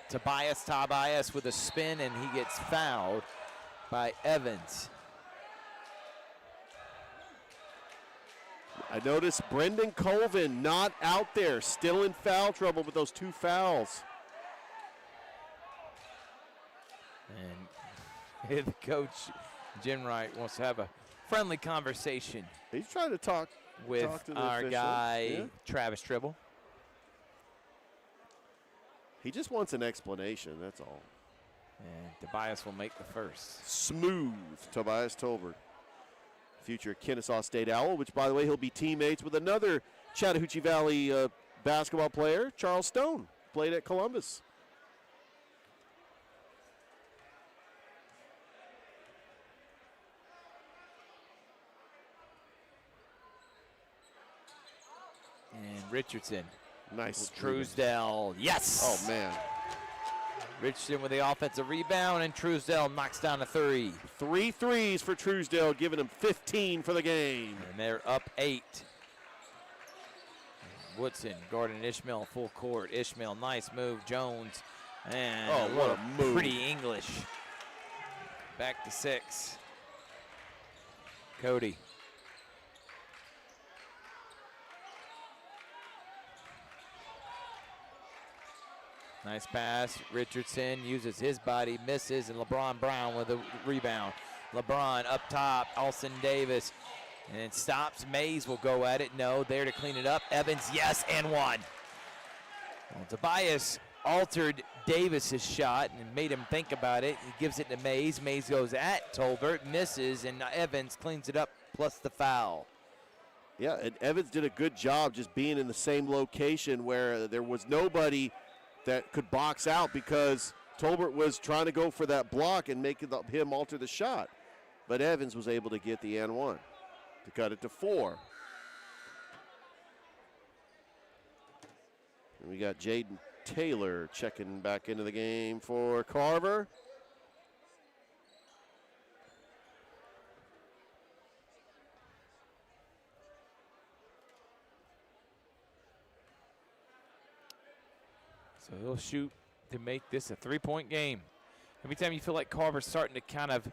Tobias with a spin, and he gets fouled by Evans. I noticed Brendan Colvin not out there, still in foul trouble with those 2 fouls. And the coach, Jim Wright, wants to have a friendly conversation. He's trying to talk with to the our officials. guy, Travis Tribble. He just wants an explanation, that's all. And Tobias will make the first. Smooth, Tobias Tolbert. Future Kennesaw State Owl, which, by the way, he'll be teammates with another Chattahoochee Valley basketball player, Charles Stone, played at Columbus. Richardson. Nice. Truesdell. Yes. Oh, man. Richardson with the offensive rebound, and Truesdell knocks down a 3. 3 threes for Truesdell, giving him 15 for the game. And they're up 8. Woodson guarding Ishmael full court. Ishmael, nice move. Jones. And what a move. Pretty English. Back to 6. Cody. Nice pass. Richardson uses his body, misses, and LeBron Brown with a rebound. LeBron up top. Alston Davis. And stops. Mays will go at it. No, there to clean it up. Evans, yes, and 1. Well, Tobias altered Davis's shot and made him think about it. He gives it to Mays. Mays goes at Tolbert, misses, and Evans cleans it up, plus the foul. Yeah, and Evans did a good job just being in the same location where there was nobody that could box out because Tolbert was trying to go for that block and make him alter the shot. But Evans was able to get the and 1 to cut it to 4. And we got Jaden Taylor checking back into the game for Carver. So they'll shoot to make this a 3-point game. Every time you feel like Carver's starting to kind of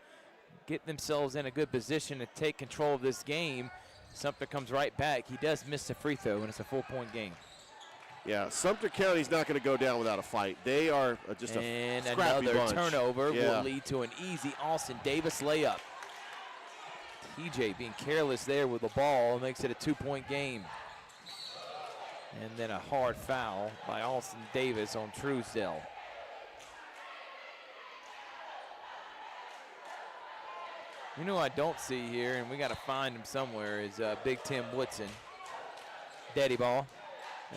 get themselves in a good position to take control of this game, Sumter comes right back. He does miss a free throw, and it's a 4-point game. Yeah, Sumter County's not going to go down without a fight. They are just a scrappy another bunch. turnover will lead to an easy Alston Davis layup. TJ being careless there with the ball makes it a 2-point game. And then a hard foul by Alston Davis on Truesdell. You know I don't see here, and we got to find him somewhere, is Big Tim Woodson. Daddy ball.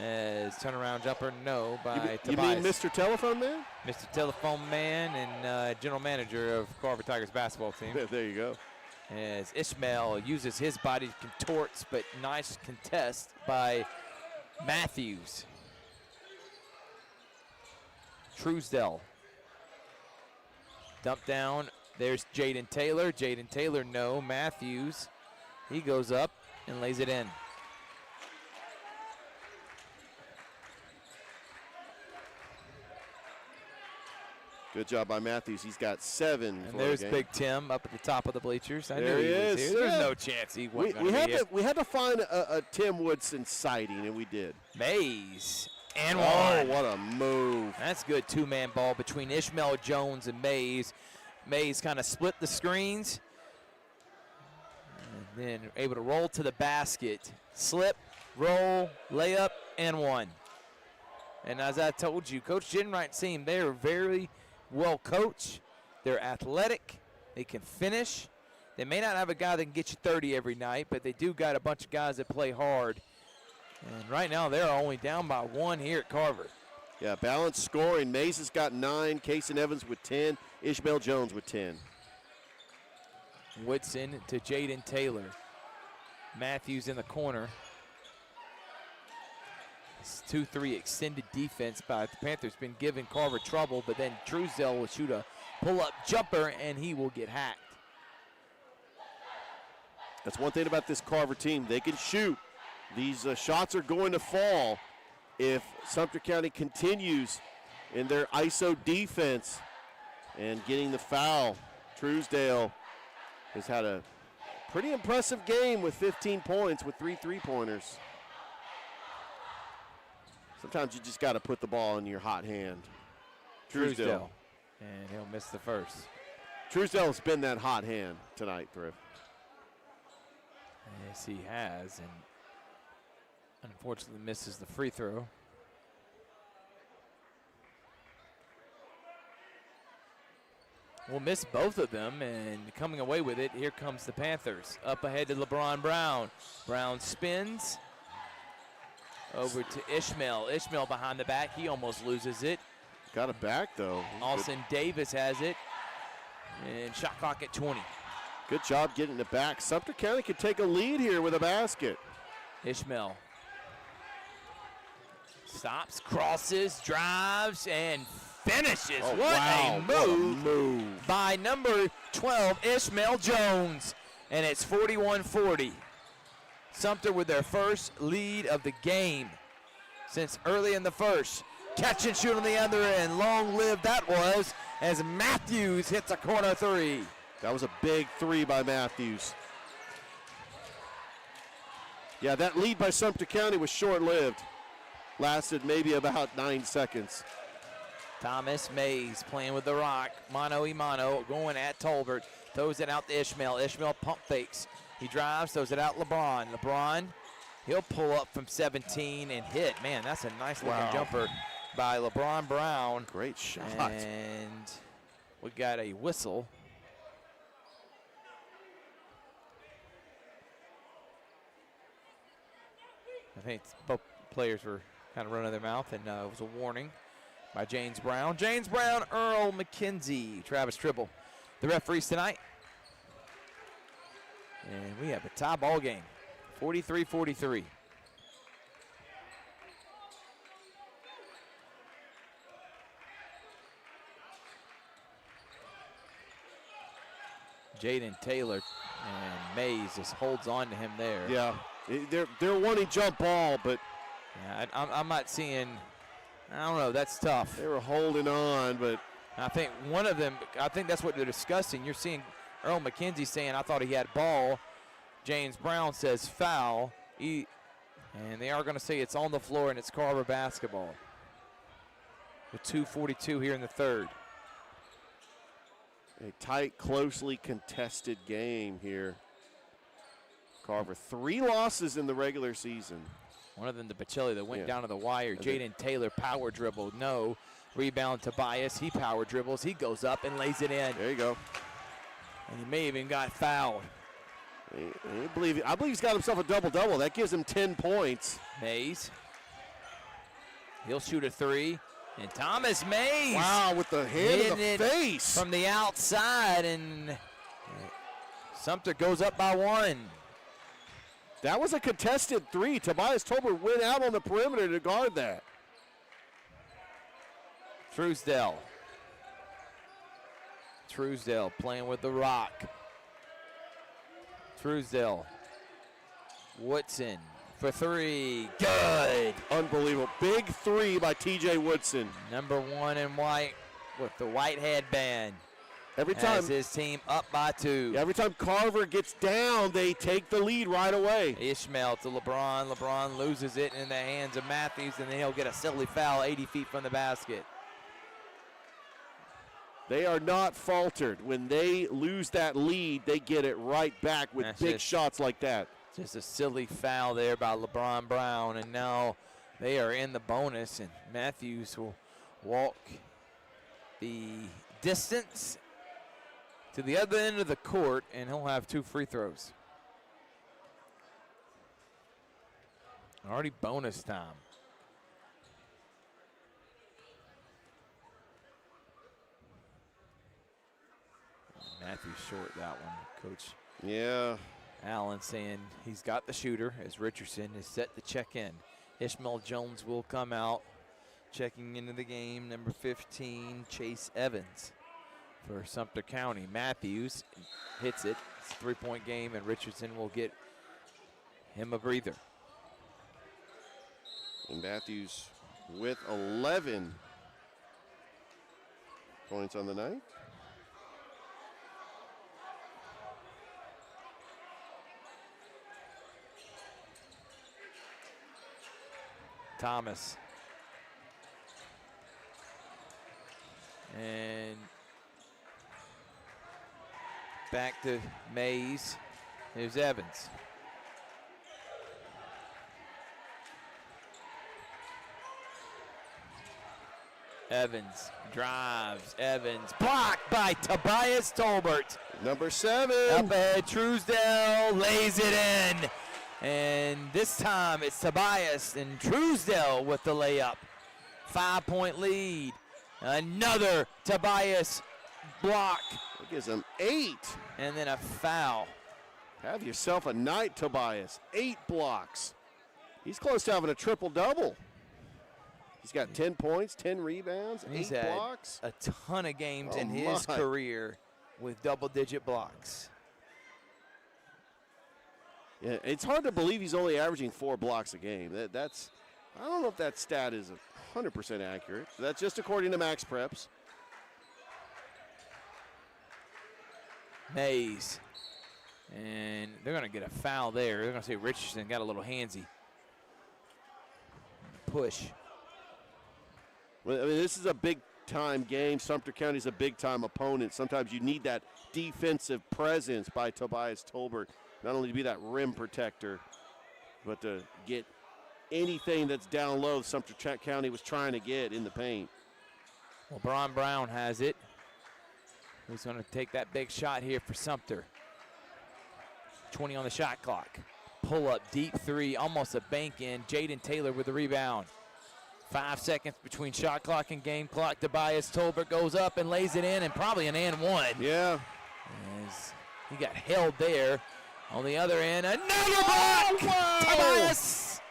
As turnaround jumper, no, by Tobias. You mean Mr. Telephone Man? Mr. Telephone Man and general manager of Carver Tigers basketball team. There you go. As Ishmael uses his body to contorts, but nice contest by Matthews. Truesdell. Dump down. There's Jaden Taylor. Jaden Taylor, no. Matthews, he goes up and lays it in. Good job by Matthews. He's got 7. And there's Big Tim up at the top of the bleachers. I there knew he was is. here. There's no chance he wasn't going to be here. We had to find a Tim Woodson sighting, and we did. Mays and 1. Oh, what a move. That's good two-man ball between Ishmael Jones and Mays. Mays kind of split the screens. And then able to roll to the basket. Slip, roll, layup, and 1. And as I told you, Coach Jenwright's team, they are very well coached. They're athletic. They can finish. They may not have a guy that can get you 30 every night, but they do got a bunch of guys that play hard. And right now they're only down by 1 here at Carver. Yeah, balanced scoring. Mays has got 9. Kason Evans with 10. Ishmael Jones with 10. Woodson to Jaden Taylor. Matthews in the corner. This 2-3 extended defense by the Panthers been giving Carver trouble, but then Truesdell will shoot a pull-up jumper, and he will get hacked. That's one thing about this Carver team. They can shoot. These shots are going to fall if Sumter County continues in their ISO defense and getting the foul. Truesdell has had a pretty impressive game with 15 points with 3 3-pointers. Sometimes you just got to put the ball in your hot hand. Truesdell. And he'll miss the first. Truesdell's been that hot hand tonight, Thrift. Yes, he has, and unfortunately misses the free throw. We'll miss both of them, and coming away with it, here comes the Panthers. Up ahead to LeBron Brown. Brown spins over to Ishmael. Ishmael behind the back. He almost loses it. Got it back, though. Alston Davis has it. And shot clock at 20. Good job getting it back. Sumter County could take a lead here with a basket. Ishmael. Stops, crosses, drives, and finishes. Oh, what wow. a What a move move by number 12, Ishmael Jones. And it's 41-40. Sumter with their first lead of the game since early in the first. Catch and shoot on the other end. Long live that was as Matthews hits a corner three. That was a big three by Matthews. Yeah, that lead by Sumter County was short-lived. Lasted maybe about 9 seconds. Thomas Mays playing with the rock. Mano y mano, going at Tolbert. Throws it out to Ishmael. Ishmael pump fakes. He drives, throws it out LeBron. LeBron, he'll pull up from 17 and hit. Man, that's a nice looking jumper by LeBron Brown. Great shot. And we got a whistle. I think both players were kind of running their mouth, and it was a warning by James Brown. James Brown, Earl McKenzie, Travis Tribble. The referees tonight. And we have a tie ball game, 43-43. Jaden Taylor and Mays just holds on to him there. Yeah, they're wanting jump ball, but yeah, I'm not seeing. I don't know. That's tough. They were holding on, but I think one of them. I think that's what they're discussing. You're seeing Earl McKenzie saying, "I thought he had ball." James Brown says foul. And they are going to say it's on the floor and it's Carver basketball. With 2:42 here in the third. A tight, closely contested game here. Carver, 3 losses in the regular season. One of them to Bocelli that went down to the wire. Jaden Taylor power dribble, no. Rebound Tobias, he power dribbles. He goes up and lays it in. There you go. And he may even got fouled. I believe he's got himself a double-double. That gives him 10 points. Mays. He'll shoot a 3. And Thomas Mays. Wow, with the hand in the face. From the outside, and Sumter goes up by 1. That was a contested 3. Tobias Tolbert went out on the perimeter to guard that. Truesdale playing with the rock. Truesdale. Woodson for 3. Good. Unbelievable. Big 3 by TJ Woodson. Number 1 in white with the white headband. Every time has his team up by 2. Every time Carver gets down, they take the lead right away. Ishmael to LeBron. LeBron loses it in the hands of Matthews, and then he'll get a silly foul 80 feet from the basket. They are not faltered. When they lose that lead, they get it right back with big shots like that. Just a silly foul there by LeBron Brown, and now they are in the bonus, and Matthews will walk the distance to the other end of the court, and he'll have 2 free throws. Already bonus time. Matthews short that one, Coach. Yeah. Allen saying he's got the shooter as Richardson is set to check in. Ishmael Jones will come out. Checking into the game, number 15, Chase Evans for Sumter County. Matthews hits it. It's a 3-point game, and Richardson will get him a breather. And Matthews with 11 points on the night. Thomas. And back to Mays. Here's Evans. Evans drives. Evans blocked by Tobias Tolbert. Number 7. Up ahead, Truesdale lays it in. And this time it's Tobias and Truesdale with the layup. 5-point lead. Another Tobias block. That gives him 8. And then a foul. Have yourself a night, Tobias. 8 blocks. He's close to having a triple-double. He's got 10 points, 10 rebounds, He's 8 had blocks. a ton of games in Oh, his my. career with double-digit blocks. Yeah, it's hard to believe he's only averaging 4 blocks a game. That's I don't know if that stat is 100% accurate. That's just according to Max Preps. Mays. And they're going to get a foul there. They're going to say Richardson got a little handsy. Push. Well, I mean, this is a big-time game. Sumter County's a big-time opponent. Sometimes you need that defensive presence by Tobias Tolbert, not only to be that rim protector, but to get anything that's down low Sumter County was trying to get in the paint. Well, Brian Brown has it. Who's going to take that big shot here for Sumter? 20 on the shot clock. Pull up, deep three, almost a bank in. Jaden Taylor with the rebound. 5 seconds between shot clock and game clock. Tobias Tolbert goes up and lays it in, and probably an and one. Yeah. As he got held there. On the other end, another block! Tobias!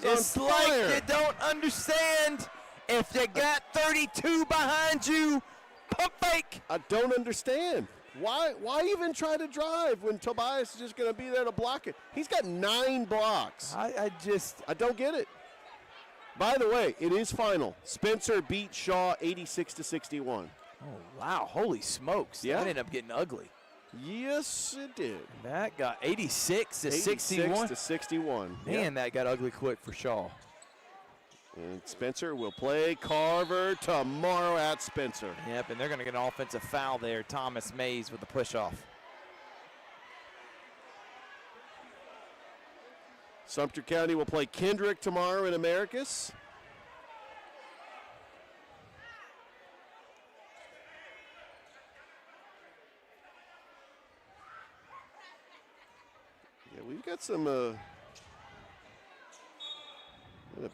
It's like you don't understand. If you got 32 behind you, pump fake. I don't understand. Why even try to drive when Tobias is just going to be there to block it? He's got 9 blocks. I don't get it. By the way, it is final. Spencer beat Shaw 86-61. Oh, wow. Holy smokes. Yeah. That ended up getting ugly. Yes, it did. That got 86 to 61. 86 to 61. Man, that got ugly quick for Shaw. And Spencer will play Carver tomorrow at Spencer. Yep, and they're going to get an offensive foul there. Thomas Mays with the push-off. Sumter County will play Kendrick tomorrow in Americus. Yeah, we've got some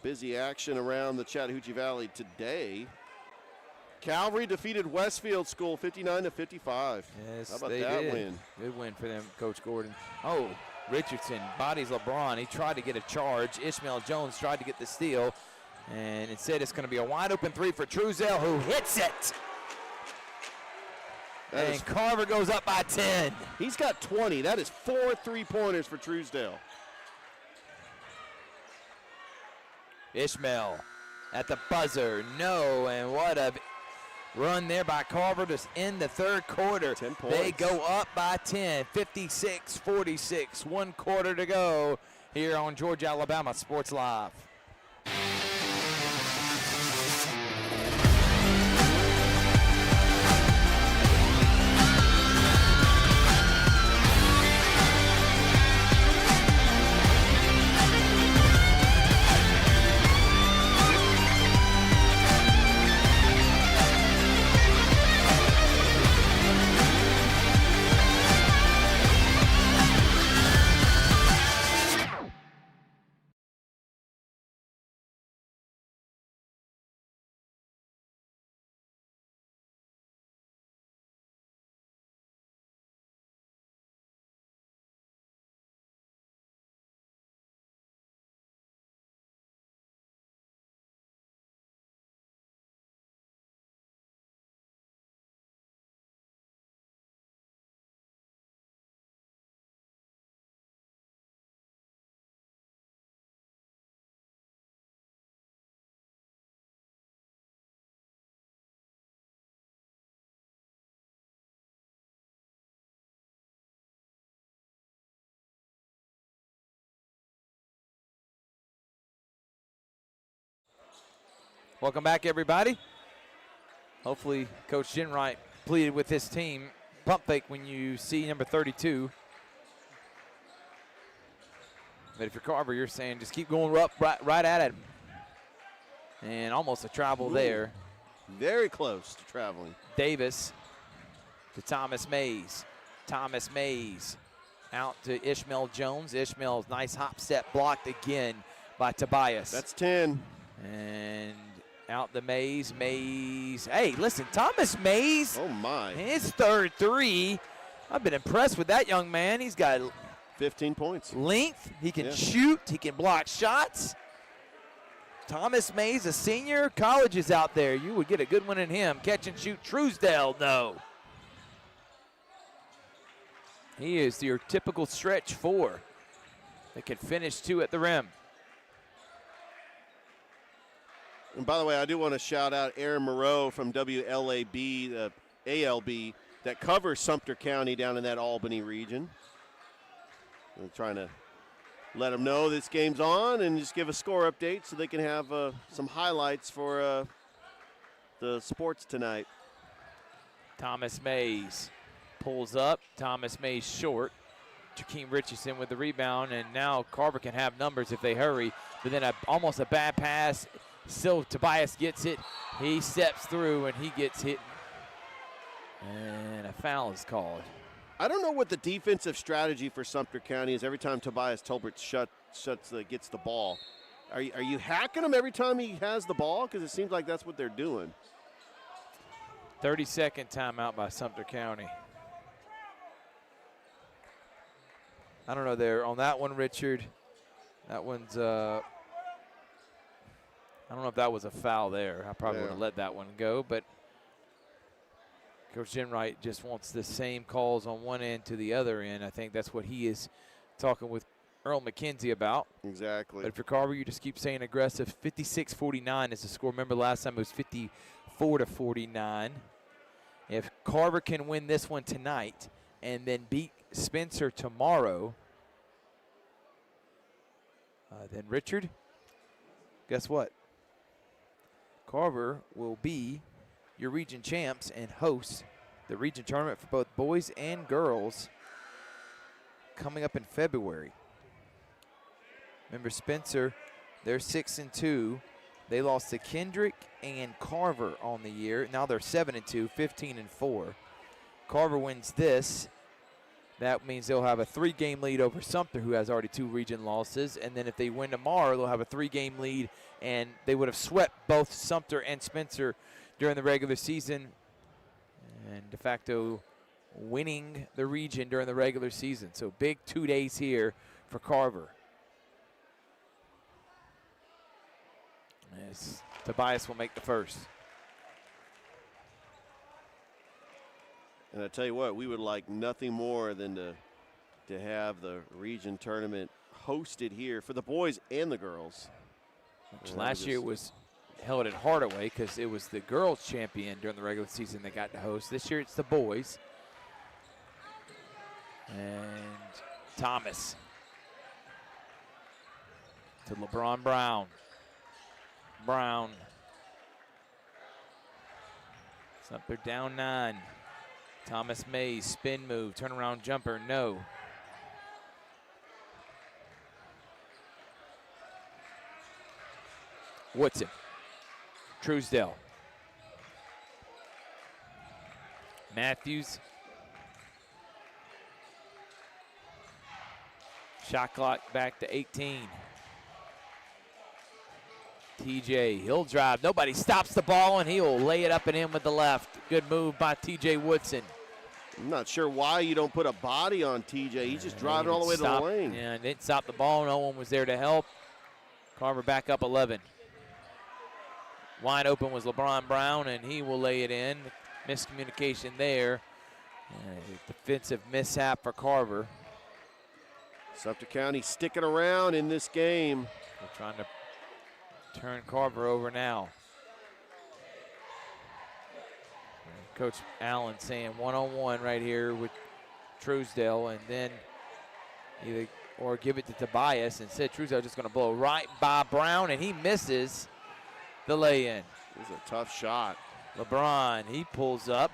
busy action around the Chattahoochee Valley today. Calvary defeated Westfield School 59-55. Yes, how about they that did. win? Good win for them, Coach Gordon. Oh, Richardson bodies LeBron. He tried to get a charge. Ishmael Jones tried to get the steal. And instead it's going to be a wide open three for Truesdale, who hits it. And Carver goes up by 10. He's got 20. That is 4 3-pointers for Truesdale. Ishmael at the buzzer. No, and what a run there by Carver to end the third quarter. 10 points. They go up by 10, 56-46. 1 quarter to go here on Georgia Alabama Sports Live. Welcome back, everybody. Hopefully, Coach Jenwright pleaded with his team. Pump fake when you see number 32. But if you're Carver, you're saying just keep going up right at him. And almost a travel there. Very close to traveling. Davis to Thomas Mays. Thomas Mays out to Ishmael Jones. Ishmael's nice hop step blocked again by Tobias. That's 10. And out the Mays. Hey, listen, Thomas Mays. Oh, my. His third three. I've been impressed with that young man. He's got 15 points. Length. He can shoot. He can block shots. Thomas Mays, a senior. College is out there. You would get a good one in him. Catch and shoot. Truesdale, no. He is your typical stretch 4 that can finish 2 at the rim. And by the way, I do want to shout out Aaron Moreau from WLAB, ALB, that covers Sumter County down in that Albany region. I'm trying to let them know this game's on and just give a score update so they can have some highlights for the sports tonight. Thomas Mays pulls up. Thomas Mays short. Jakeem Richardson with the rebound, and now Carver can have numbers if they hurry. But then almost a bad pass. Still, Tobias gets it. He steps through, and he gets hit. And a foul is called. I don't know what the defensive strategy for Sumter County is every time Tobias Tolbert gets the ball. Are you hacking him every time he has the ball? Because it seems like that's what they're doing. 30-second timeout by Sumter County. I don't know there. On that one, Richard, that one's I don't know if that was a foul there. I probably would have let that one go, but Coach Jenwright just wants the same calls on one end to the other end. I think that's what he is talking with Earl McKenzie about. Exactly. But for Carver, you just keep saying aggressive. 56-49 is the score. Remember last time it was 54-49. If Carver can win this one tonight and then beat Spencer tomorrow, then Richard, guess what? Carver will be your region champs and host the region tournament for both boys and girls coming up in February. Remember Spencer, they're 6-2. They lost to Kendrick and Carver on the year. Now they're 7-2, 15-4. Carver wins this. That means they'll have a 3-game lead over Sumter, who has already 2 region losses. And then if they win tomorrow, they'll have a 3-game lead, and they would have swept both Sumter and Spencer during the regular season, and de facto winning the region during the regular season. So big 2 days here for Carver. As Tobias will make the first. And I tell you what, we would like nothing more than to have the region tournament hosted here for the boys and the girls. Which last year was held at Hardaway because it was the girls champion during the regular season that got to host. This year it's the boys. And Thomas to LeBron Brown. Brown. Sumter down 9. Thomas Mays, spin move, turnaround jumper, no. Woodson, Truesdale. Matthews. Shot clock back to 18. TJ, he'll drive. Nobody stops the ball, and he'll lay it up and in with the left. Good move by TJ Woodson. I'm not sure why you don't put a body on TJ. He's just driving all the way to the lane. Yeah, didn't stop the ball. No one was there to help. Carver back up 11. Wide open was LeBron Brown, and he will lay it in. Miscommunication there. Defensive mishap for Carver. Sumter County sticking around in this game. They're trying to turn Carver over now. Coach Allen saying one-on-one right here with Truesdale, and then either or give it to Tobias. Instead, Truesdale just going to blow right by Brown, and he misses the lay-in. This is a tough shot. LeBron, he pulls up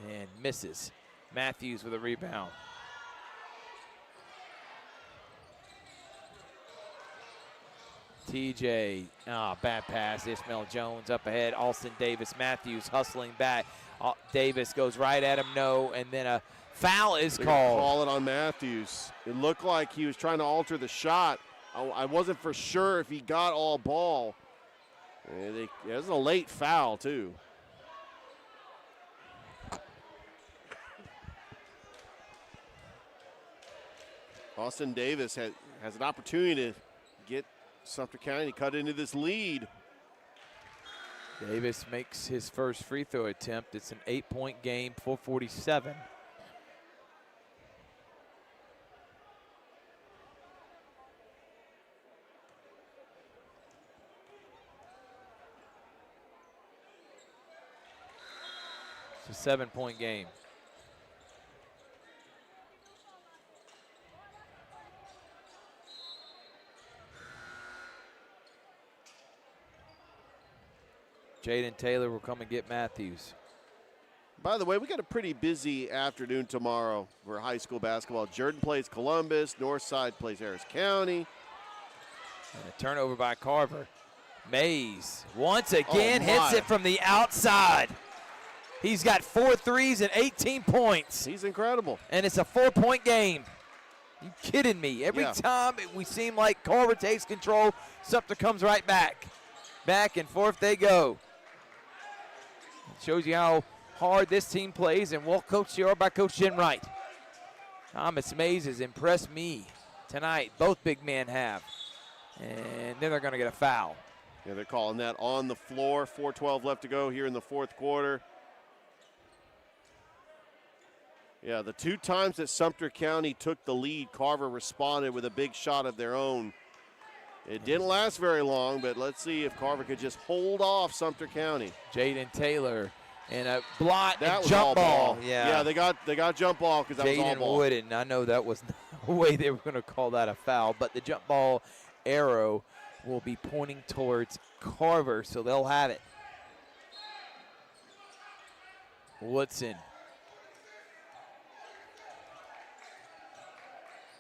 and misses. Matthews with a rebound. TJ, bad pass. Ishmael Jones up ahead. Alston Davis, Matthews hustling back. Davis goes right at him, no, and then a foul is called. Call it on Matthews. It looked like he was trying to alter the shot. I wasn't for sure if he got all ball. And it was a late foul, too. Austin Davis has an opportunity to get Sumter County cut into this lead. Davis makes his first free throw attempt. It's an 8-point game, 4:47. It's a 7-point game. Jaden Taylor will come and get Matthews. By the way, we got a pretty busy afternoon tomorrow for high school basketball. Jordan plays Columbus. Northside plays Harris County. And a turnover by Carver. Mays once again hits my. it from the outside. He's got 4 threes and 18 points. He's incredible. And it's a 4-point game. You kidding me? Every time we seem like Carver takes control, Sumter comes right back. Back and forth they go. It shows you how hard this team plays and well coached they are by Coach Jen Wright. Thomas Mays has impressed me tonight. Both big men have. And then they're going to get a foul. Yeah, they're calling that on the floor. 4:12 left to go here in the fourth quarter. Yeah, the 2 times that Sumter County took the lead, Carver responded with a big shot of their own. It didn't last very long, but let's see if Carver could just hold off Sumter County. Jaden Taylor and a blot that and was jump all ball. Yeah, they got jump ball because that was all ball. Wooden, I know that was no way they were going to call that a foul, but the jump ball arrow will be pointing towards Carver, so they'll have it. Woodson.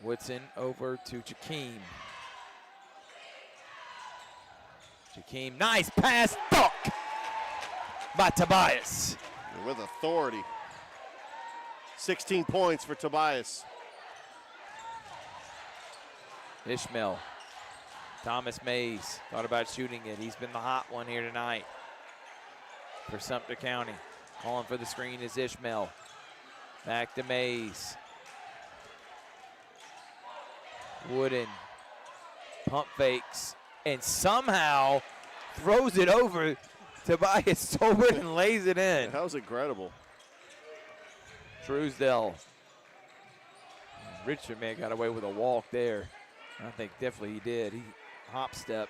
Woodson over to Jakeem. Jakeem, nice pass, dunk by Tobias. With authority. 16 points for Tobias. Ishmael. Thomas Mays thought about shooting it. He's been the hot one here tonight for Sumter County. Calling for the screen is Ishmael. Back to Mays. Wooden pump fakes and somehow throws it over Tobias Tolbert and lays it in. That was incredible. Truesdell. Richard man got away with a walk there. I think definitely he did. He hop step.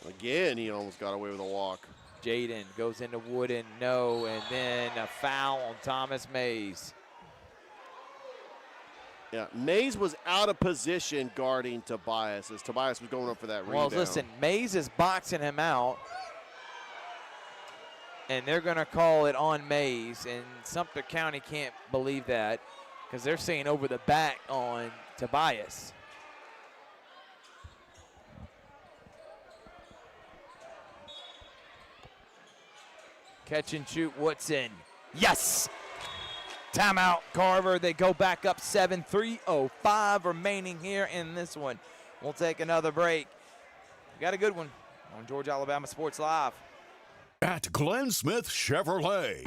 Again, he almost got away with a walk. Jaden goes into Wooden, no, and then a foul on Thomas Mays. Yeah, Mays was out of position guarding Tobias as Tobias was going up for that rebound. Well, listen, Mays is boxing him out, and they're going to call it on Mays, and Sumter County can't believe that because they're saying over the back on Tobias. Catch and shoot, Woodson. Yes! Timeout, Carver. They go back up 7, 3:05 remaining here in this one. We'll take another break. We got a good one on Georgia Alabama Sports Live. At Glen Smith Chevrolet,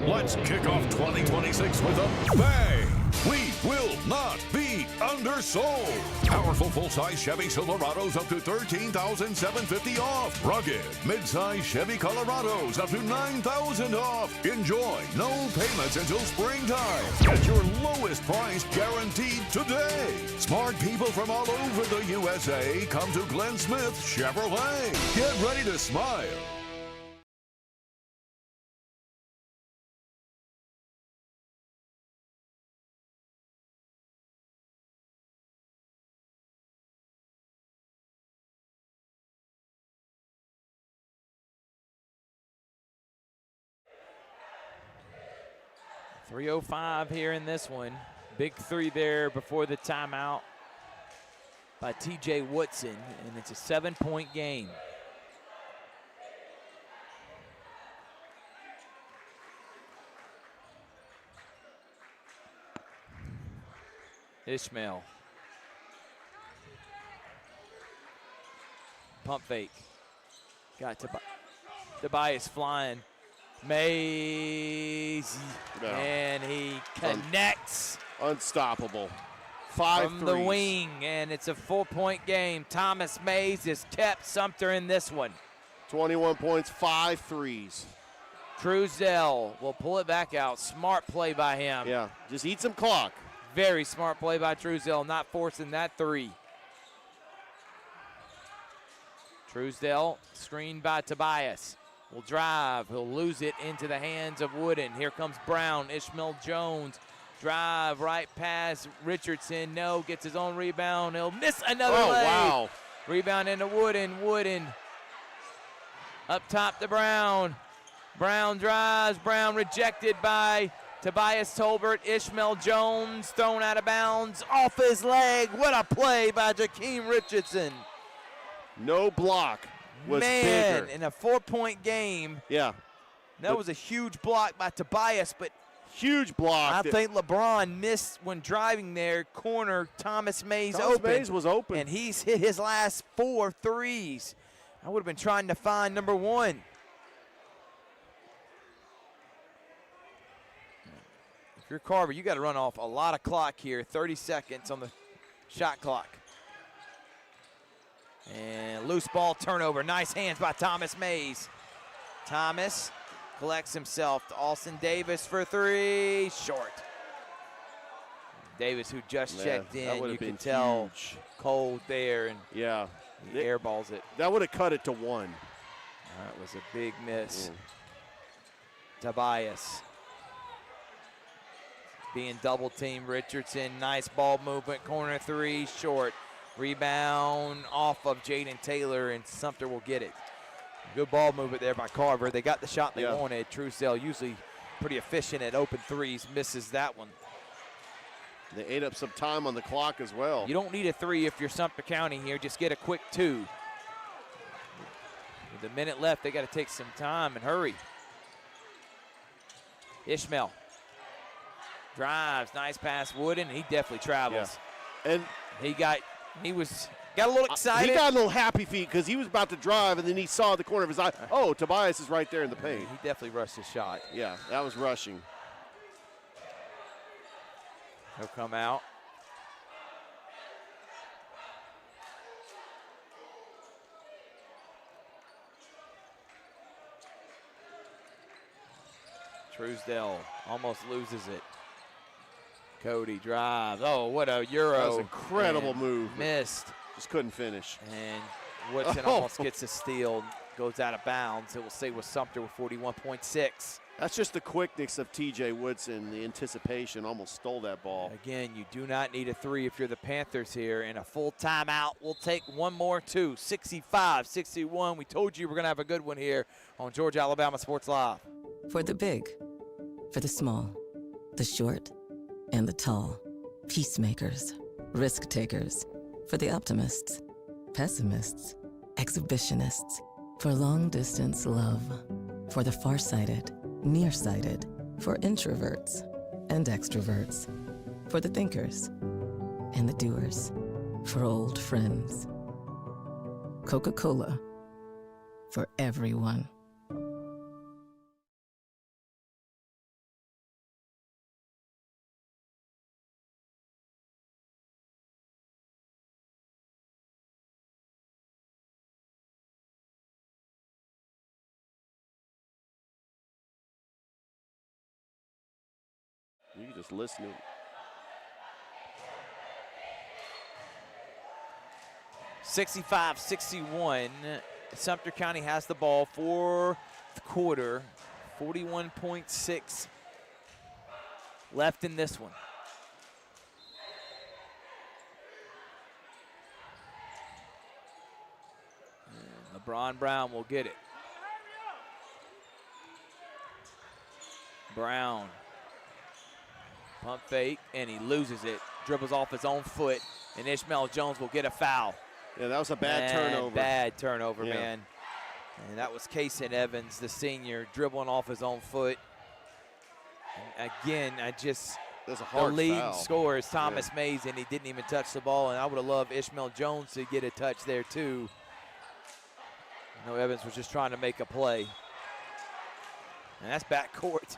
let's kick off 2026 with a bang. We will not be undersold. Powerful full-size Chevy Silverados up to $13,750 off. Rugged mid-size Chevy Colorados up to $9,000 off. Enjoy no payments until springtime. Get your lowest price guaranteed today. Smart people from all over the USA come to Glen Smith Chevrolet. Get ready to smile. .305 here in this one. Big three there before the timeout by TJ Woodson, and it's a 7-point game. Ishmael. Pump fake. Got Tobias flying. Mays, and he connects. Unstoppable. 5 from threes. the wing, and it's a 4-point game. Thomas Mays has kept Sumter in this one. 21 points, 5 threes. Truesdell will pull it back out. Smart play by him. Yeah, just eat some clock. Very smart play by Truesdell, not forcing that three. Truesdell, screened by Tobias. Will drive. He'll lose it into the hands of Wooden. Here comes Brown. Ishmael Jones. Drive right past Richardson. No, gets his own rebound. He'll miss another lay. Wow. Rebound into Wooden. Wooden up top to Brown. Brown drives. Brown rejected by Tobias Tolbert. Ishmael Jones thrown out of bounds off his leg. What a play by Jakeem Richardson. No block was Man, bigger. in a 4-point game. Yeah. That was a huge block by Tobias, but huge block. I think LeBron missed when driving there. Corner, Thomas Mays Thomas open. Mays was open. And he's hit his last 4 threes. I would have been trying to find number 1. If you're Carver, you got to run off a lot of clock here. 30 seconds on the shot clock. And loose ball turnover. Nice hands by Thomas Mays. Thomas collects himself to Austin Davis for 3. Short. Davis, who just checked in, you can tell cold there, and yeah, he airballs it. That would have cut it to 1. That was a big miss. Tobias being double teamed. Richardson, nice ball movement. Corner 3, short. Rebound off of Jaden Taylor, and Sumter will get it. Good ball movement there by Carver. They got the shot they wanted. Truesdell usually pretty efficient at open threes, misses that one. They ate up some time on the clock as well. You don't need a 3 if you're Sumter County here. Just get a quick 2. With a minute left, they got to take some time and hurry. Ishmael drives, nice pass, Wooden. He definitely travels. Yeah. And he got a little excited. He got a little happy feet because he was about to drive, and then he saw the corner of his eye. Oh, Tobias is right there in the paint. He definitely rushed his shot. Yeah, that was rushing. He'll come out. Truesdell almost loses it. Cody drives. Oh, what a Euro. That was an incredible And move. Missed. Just couldn't finish. And Woodson almost gets a steal, goes out of bounds. It will stay with Sumter with 41.6. That's just the quickness of T.J. Woodson. The anticipation almost stole that ball. Again, you do not need a 3 if you're the Panthers here. And a full timeout. We'll take one more, 2. 65-61. We told you we're going to have a good one here on Georgia Alabama Sports Live. For the big, for the small, the short, and the tall. Peacemakers, risk takers. For the optimists, pessimists, exhibitionists. For long distance love. For the farsighted, nearsighted. For introverts and extroverts. For the thinkers and the doers. For old friends. Coca-Cola. For everyone. You just listening. $65-61. Sumter County has the ball for the quarter. 41.6 left in this one. And LeBron Brown will get it. Brown. Pump fake, and he loses it. Dribbles off his own foot, and Ishmael Jones will get a foul. Yeah, that was a bad turnover. Bad turnover, Yeah. man. And that was Kaysen Evans, the senior, dribbling off his own foot. And again, That's a the hard leading foul. scorer is Thomas Mays, and he didn't even touch the ball. And I would have loved Ishmael Jones to get a touch there, too. I know Evans was just trying to make a play. And that's backcourt.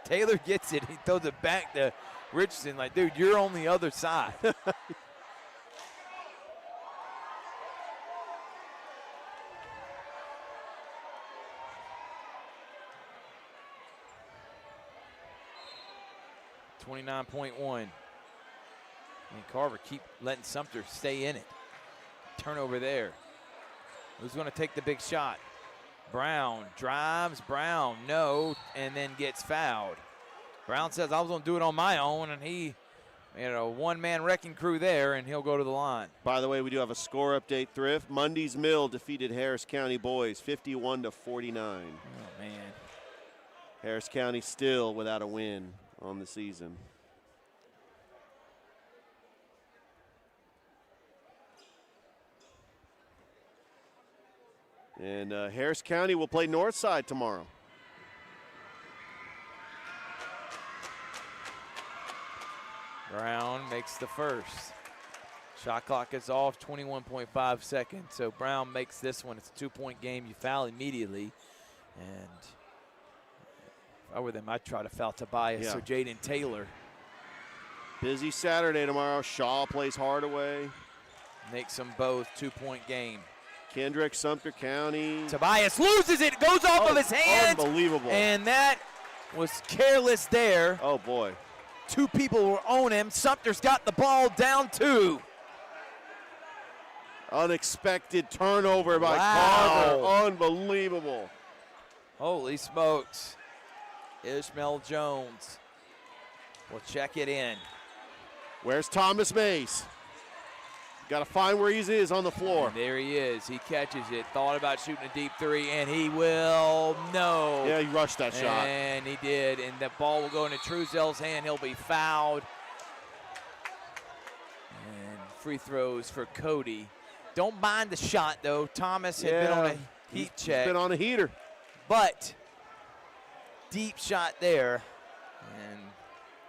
Taylor gets it. He throws it back to Richardson like, dude, you're on the other side. .1. And Carver keep letting Sumter stay in it. Turnover there. Who's going to take the big shot? Brown drives. Brown, no, and then gets fouled. Brown says, I was going to do it on my own, and he had a one-man wrecking crew there, and he'll go to the line. By the way, we do have a score update, Thrift. Mundy's Mill defeated Harris County boys 51-49. Oh, man. Harris County still without a win on the season. And Harris County will play Northside tomorrow. Brown makes the first. Shot clock is off, 21.5 seconds. So Brown makes this one. It's a 2-point game. You foul immediately. And if I were them, I'd try to foul Tobias. Yeah. So Jaden Taylor. Busy Saturday tomorrow. Shaw plays Hardaway. Makes them both 2-point game. Kendrick, Sumter County. Tobias loses it. It goes off of his hands. Unbelievable. And that was careless there. Oh, boy. Two people were on him. Sumter's got the ball down 2. Unexpected turnover by Wow. Carver. Unbelievable. Holy smokes. Ishmael Jones will check it in. Where's Thomas Mays? Got to find where he is on the floor. And there he is. He catches it. Thought about shooting a deep 3, and he will. No. Yeah, he rushed that shot. And he did. And the ball will go into Truesdale's hand. He'll be fouled. And free throws for Cody. Don't mind the shot, though. Thomas had been on a heat check. He's been on a heater. But deep shot there. And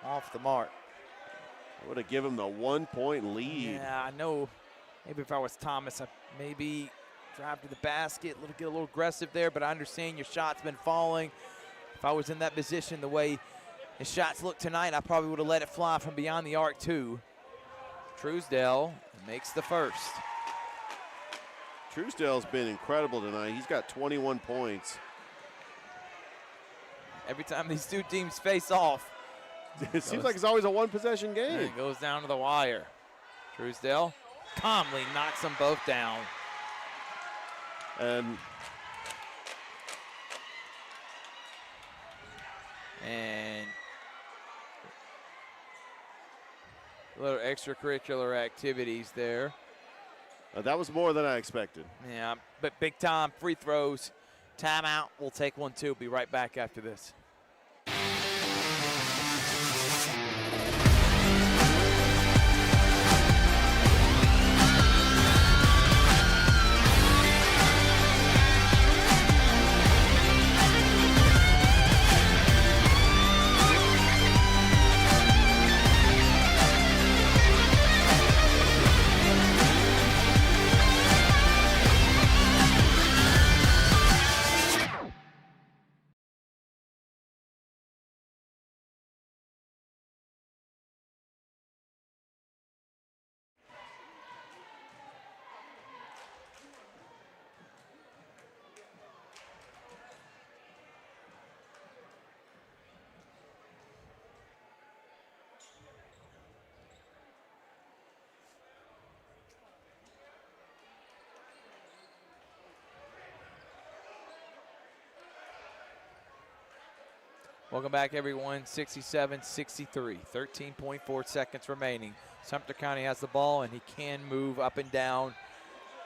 off the mark. I would have given him the 1-point lead. Yeah, I know. Maybe if I was Thomas, I'd maybe drive to the basket, get a little aggressive there, but I understand your shot's been falling. If I was in that position, the way his shots look tonight, I probably would have let it fly from beyond the arc, too. Truesdale makes the first. Truesdale's been incredible tonight. He's got 21 points. Every time these two teams face off, it seems like it's always a one-possession game. It goes down to the wire. Truesdale calmly knocks them both down. And a little extracurricular activities there. That was more than I expected. Yeah, but big time free throws. Timeout. We'll take one, too. Be right back after this. Welcome back, everyone. 67-63, 13.4 seconds remaining. Sumter County has the ball, and he can move up and down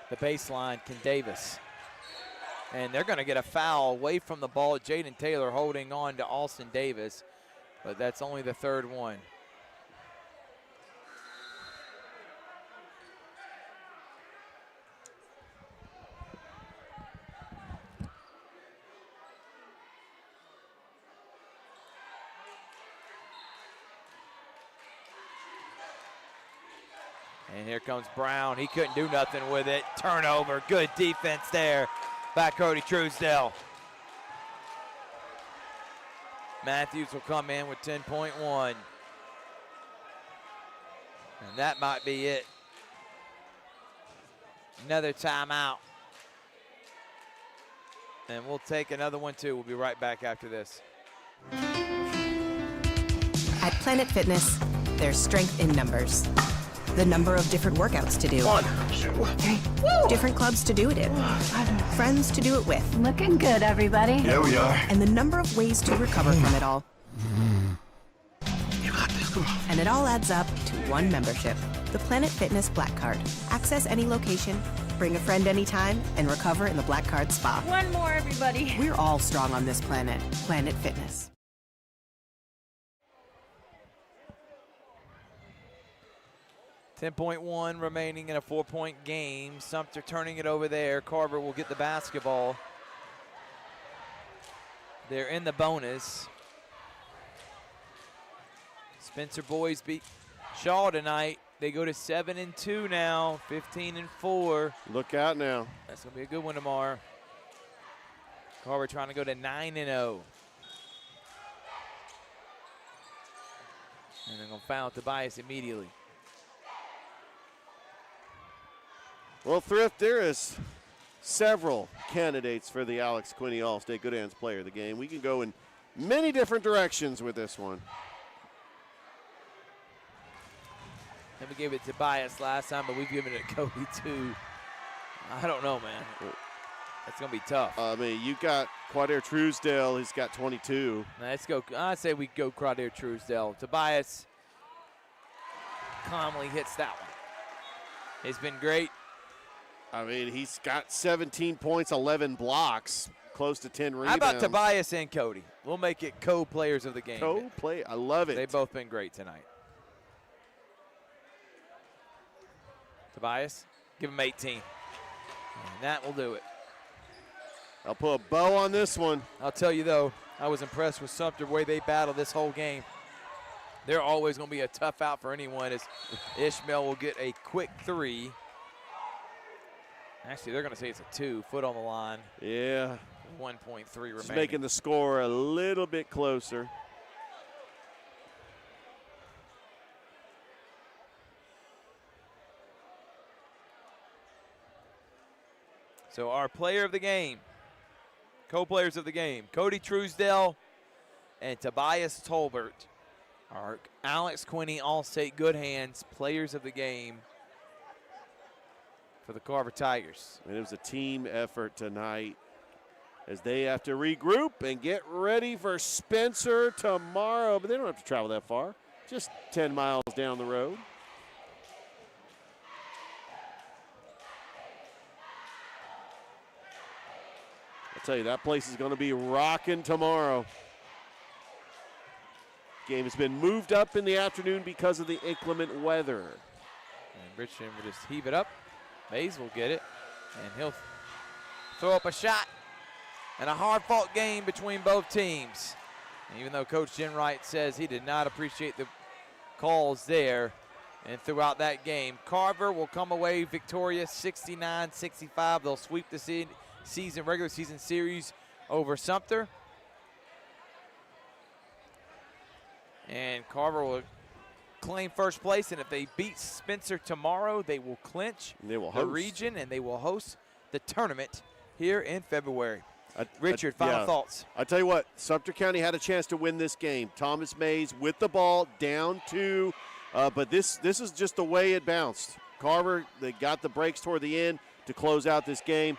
the baseline. Can Davis. And they're going to get a foul away from the ball. Jaden Taylor holding on to Austin Davis, but that's only the third one. And here comes Brown. He couldn't do nothing with it. Turnover. Good defense there by Cody Truesdale. Matthews will come in with 10.1. And that might be it. Another timeout. And we'll take another one too. We'll be right back after this. At Planet Fitness, there's strength in numbers. The number of different workouts to do. 1, 2, 3. Different clubs to do it in. Friends to do it with. Looking good, everybody. Here we are. And the number of ways to recover from it all. You got this. Come on. And it all adds up to one membership. The Planet Fitness Black Card. Access any location, bring a friend anytime, and recover in the Black Card Spa. One more, everybody. We're all strong on this planet. Planet Fitness. 10.1 remaining in a 4-point game. Sumter turning it over there. Carver will get the basketball. They're in the bonus. Spencer boys beat Shaw tonight. They go to 7-2 now, 15-4. Look out now. That's going to be a good one tomorrow. Carver trying to go to 9-0. And they're going to foul Tobias immediately. Well, Thrift, there is several candidates for the Alex Quinney All-State Good Hands Player of the Game. We can go in many different directions with this one. And we gave it to Tobias last time, but we've given it to Cody too. I don't know, man. That's going to be tough. I mean, you got Quadair Truesdale. He's got 22. Let's go. I say we go Quadair Truesdale. Tobias calmly hits that one. It's been great. I mean, he's got 17 points, 11 blocks, close to 10 rebounds. How about Tobias and Cody? We'll make it co-players of the game. Co-play, I love it. They've both been great tonight. Tobias, give him 18. And that will do it. I'll put a bow on this one. I'll tell you, though, I was impressed with Sumter, the way they battle this whole game. They're always going to be a tough out for anyone as Ishmael will get a quick three. Actually, they're going to say it's a 2, foot on the line. Yeah. 1.3 remaining. Just making the score a little bit closer. So our player of the game, co-players of the game, Cody Truesdale and Tobias Tolbert, our Alex Quinney All-State Good Hands players of the game for the Carver Tigers. And it was a team effort tonight as they have to regroup and get ready for Spencer tomorrow. But they don't have to travel that far, just 10 miles down the road. I'll tell you, that place is going to be rocking tomorrow. Game has been moved up in the afternoon because of the inclement weather. And Richmond will just heave it up. Mays will get it, and he'll throw up a shot. And a hard-fought game between both teams. And even though Coach Jenwright says he did not appreciate the calls there and throughout that game, Carver will come away victorious 69-65. They'll sweep the regular season series over Sumter. And Carver will claim first place, and if they beat Spencer tomorrow, they will clinch the region, and they will host the tournament here in February. Richard, final thoughts. I tell you what, Sumter County had a chance to win this game. Thomas Mays with the ball, down 2, but this is just the way it bounced. Carver, they got the breaks toward the end to close out this game.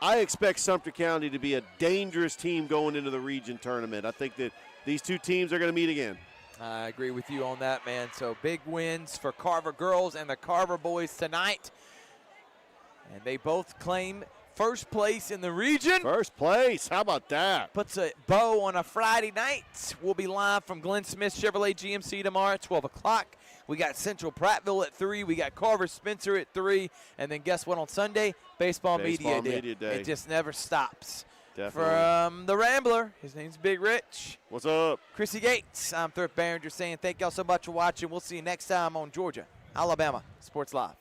I expect Sumter County to be a dangerous team going into the region tournament. I think that these two teams are going to meet again. I agree with you on that, man. So big wins for Carver girls and the Carver boys tonight. And they both claim first place in the region. First place, how about that? Puts a bow on a Friday night. We'll be live from Glen Smith Chevrolet GMC tomorrow at 12 o'clock. We got Central Prattville at 3. We got Carver Spencer at 3. And then guess what on Sunday? Baseball Media Day. It just never stops. Definitely. From the Rambler, his name's Big Rich. What's up? Chrissy Gates. I'm Thrift Barringer saying thank y'all so much for watching. We'll see you next time on Georgia, Alabama Sports Live.